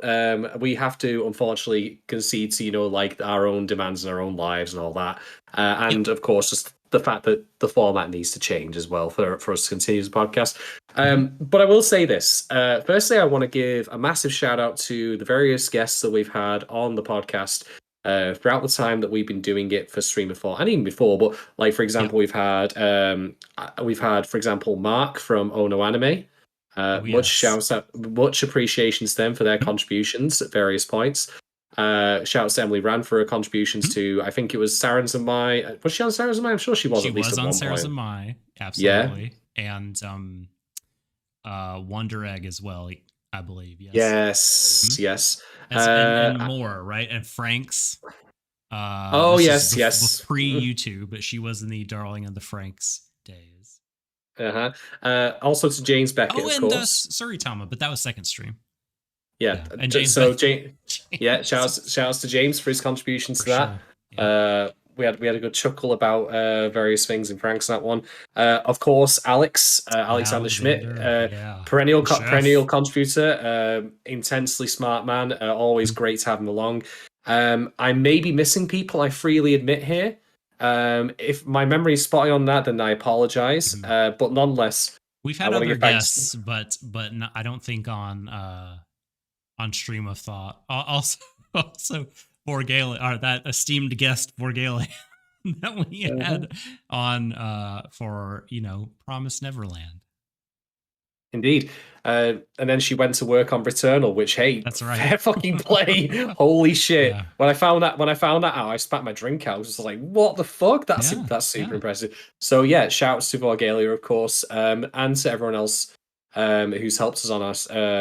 we have to unfortunately concede to like our own demands and our own lives and all that,
Yep.
and of course just the fact that the format needs to change as well for us to continue the podcast.
Mhm.
But I will say this. Firstly, I want to give a massive shout out to the various guests that we've had on the podcast throughout the time that we've been doing it for Streamer 4 and even before. But like for
Yep.
example, we've had for example Mark from Ono Anime.
Oh
Much
yes.
shouts out, much appreciation to them for their
Mhm.
contributions at various points. Shouts to Emily Rand for her contributions
Mhm.
to, I think it was Sarah's and My. Was she on Sarah's and My? I'm sure she was
She
at least
was
at
on
one
Sarah's
point.
and My,
Yeah.
absolutely. And Wonder Egg as well, I believe. Yes.
Yes.
Mhm.
Yes.
As and
Uh,
more, right? And Frank's,
oh
this is
yes, yes.
pre YouTube, but she was in the Darling of the Franks days.
Uh-huh. Also to James Beckett,
Oh,
of
and
course.
Suritama, but that was second stream.
Yeah.
Yeah, and James
So
Beck.
James, yeah.
James,
Shouts to James for his contribution
for
to that.
sure. Yep.
We had a good chuckle about various things in Frank's that one. Of course, Alexander Schmidt,
Alexander, yeah,
perennial
the
perennial
chef.
contributor, intensely smart man. Always
Mhm.
great to have him along. I may be missing people. I freely admit here. If my memory is spotty on that, then I apologize.
Mhm.
But nonetheless,
We've
I
had
want to
other
give thanks.
guests, but no, I don't think on Stream of Thought. Also, also Borgale, or that esteemed guest Borgale that we
Mhm.
had on for Promise Neverland.
Indeed. And then she went to work on Returnal, which hey,
That's right.
fair fucking play. Holy shit.
Yeah.
When I found that out, I spat my drink out. I was just like, what the fuck? That's
Yeah.
that's super
Yeah.
impressive. So yeah, shouts to Vorgalia, of course, and to everyone else who's helped us on our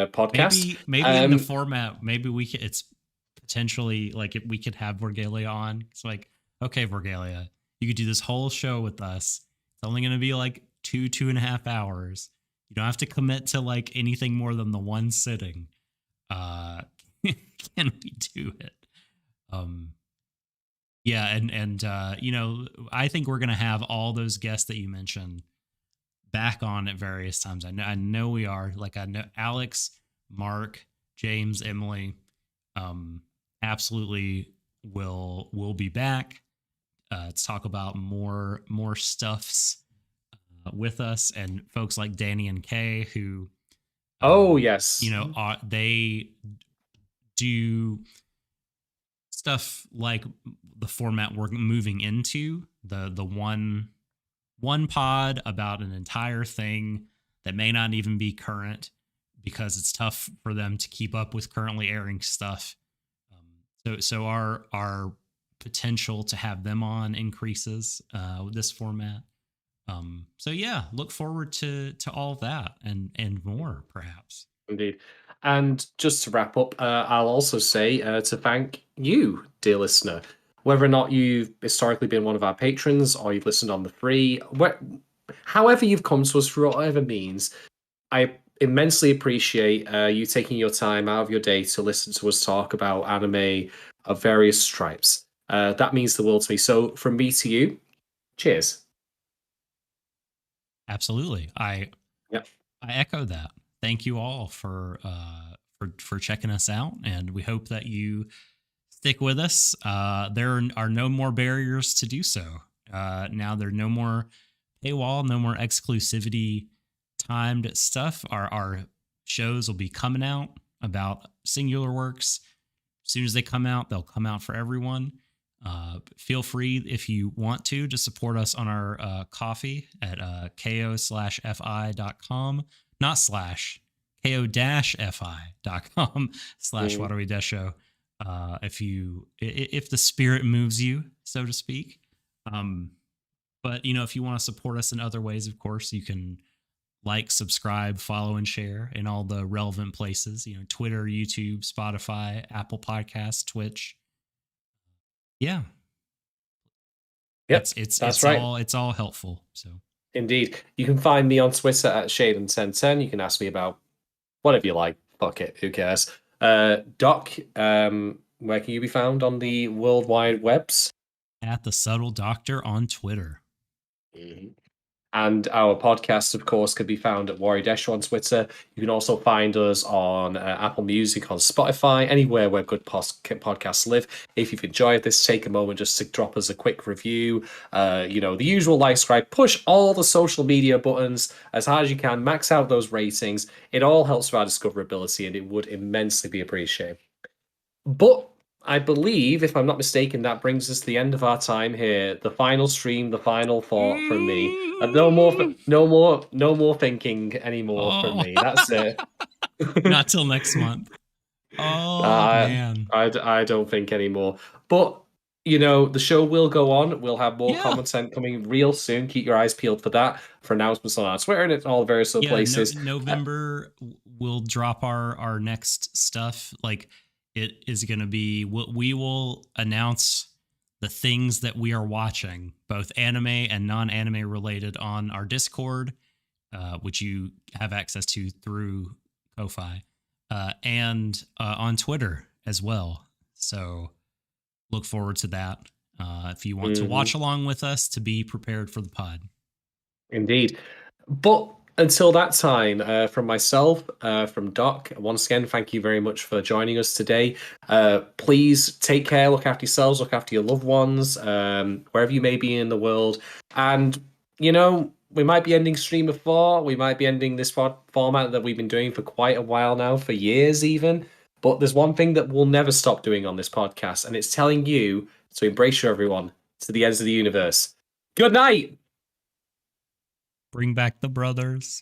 podcast.
Maybe in the format, maybe we could, it's potentially like if we could have Vorgalia on. It's like, okay, Vorgalia, you could do this whole show with us. It's only going to be like 2.5 hours. You don't have to commit to like anything more than the one sitting. Uh, can we do it? Um, yeah, and I think we're gonna have all those guests that you mentioned back on at various times. I know we are. Like I know Alex, Mark, James, Emily, um, absolutely will be back to talk about more stuffs with us, and folks like Danny and Kay who
oh yes.
they do stuff like the format we're moving into, the one pod about an entire thing that may not even be current because it's tough for them to keep up with currently airing stuff. So our potential to have them on increases with this format. So yeah, look forward to all that and more perhaps.
Indeed. And just to wrap up, I'll also say to thank you, dear listener. Whether or not you've historically been one of our patrons or you've listened on the free, however you've come to us through whatever means, I immensely appreciate you taking your time out of your day to listen to us talk about anime of various stripes. That means the world to me. So from me to you, cheers.
Absolutely.
Yep.
I echo that. Thank you all for checking us out, and we hope that you stick with us. There are no more barriers to do so. Now there are no more paywall, no more exclusivity timed stuff. Our shows will be coming out about Singular Works. As soon as they come out, they'll come out for everyone. Feel free if you want to support us on our coffee at ko/fi.com, not slash, ko-fi.com / Warui Deshou. If the spirit moves you, so to speak. But if you want to support us in other ways, of course, you can like, subscribe, follow, and share in all the relevant places. Twitter, YouTube, Spotify, Apple Podcasts, Twitch. Yeah.
Yep,
It's right. It's all helpful. So
indeed, you can find me on Twitter at Shadon1010. You can ask me about whatever you like. Fuck it, who cares? Doc, where can you be found on the worldwide webs?
At the Subtle Doctor on Twitter.
Mm-hmm. And our podcast, of course, can be found at Warui Deshou on Twitter. You can also find us on Apple Music, on Spotify, anywhere where good podcasts live. If you've enjoyed this, take a moment just to drop us a quick review. The usual like, subscribe, push all the social media buttons as hard as you can, max out those ratings. It all helps with our discoverability, and it would immensely be appreciated. But I believe, if I'm not mistaken, that brings us to the end of our time here. The final stream, the final thought from me. No more thinking anymore from me. That's it.
Not till next month. Oh man,
I don't think anymore. But the show will go on. We'll have more content coming real soon. Keep your eyes peeled for that. For announcements on our Twitter and all various other places.
November we'll drop our next stuff. Like, it is going to be, we will announce the things that we are watching, both anime and non-anime related, on our Discord, which you have access to through Ko-Fi, and on Twitter as well. So look forward to that. If you want to watch along with us, to be prepared for the pod.
Indeed. But until that time, from myself, from Doc, once again, thank you very much for joining us today. Please take care, look after yourselves, look after your loved ones, wherever you may be in the world. And, we might be ending Stream of 4. We might be ending this format that we've been doing for quite a while now, for years even. But there's one thing that we'll never stop doing on this podcast, and it's telling you to embrace your everyone to the ends of the universe. Good night!
Bring back the brothers.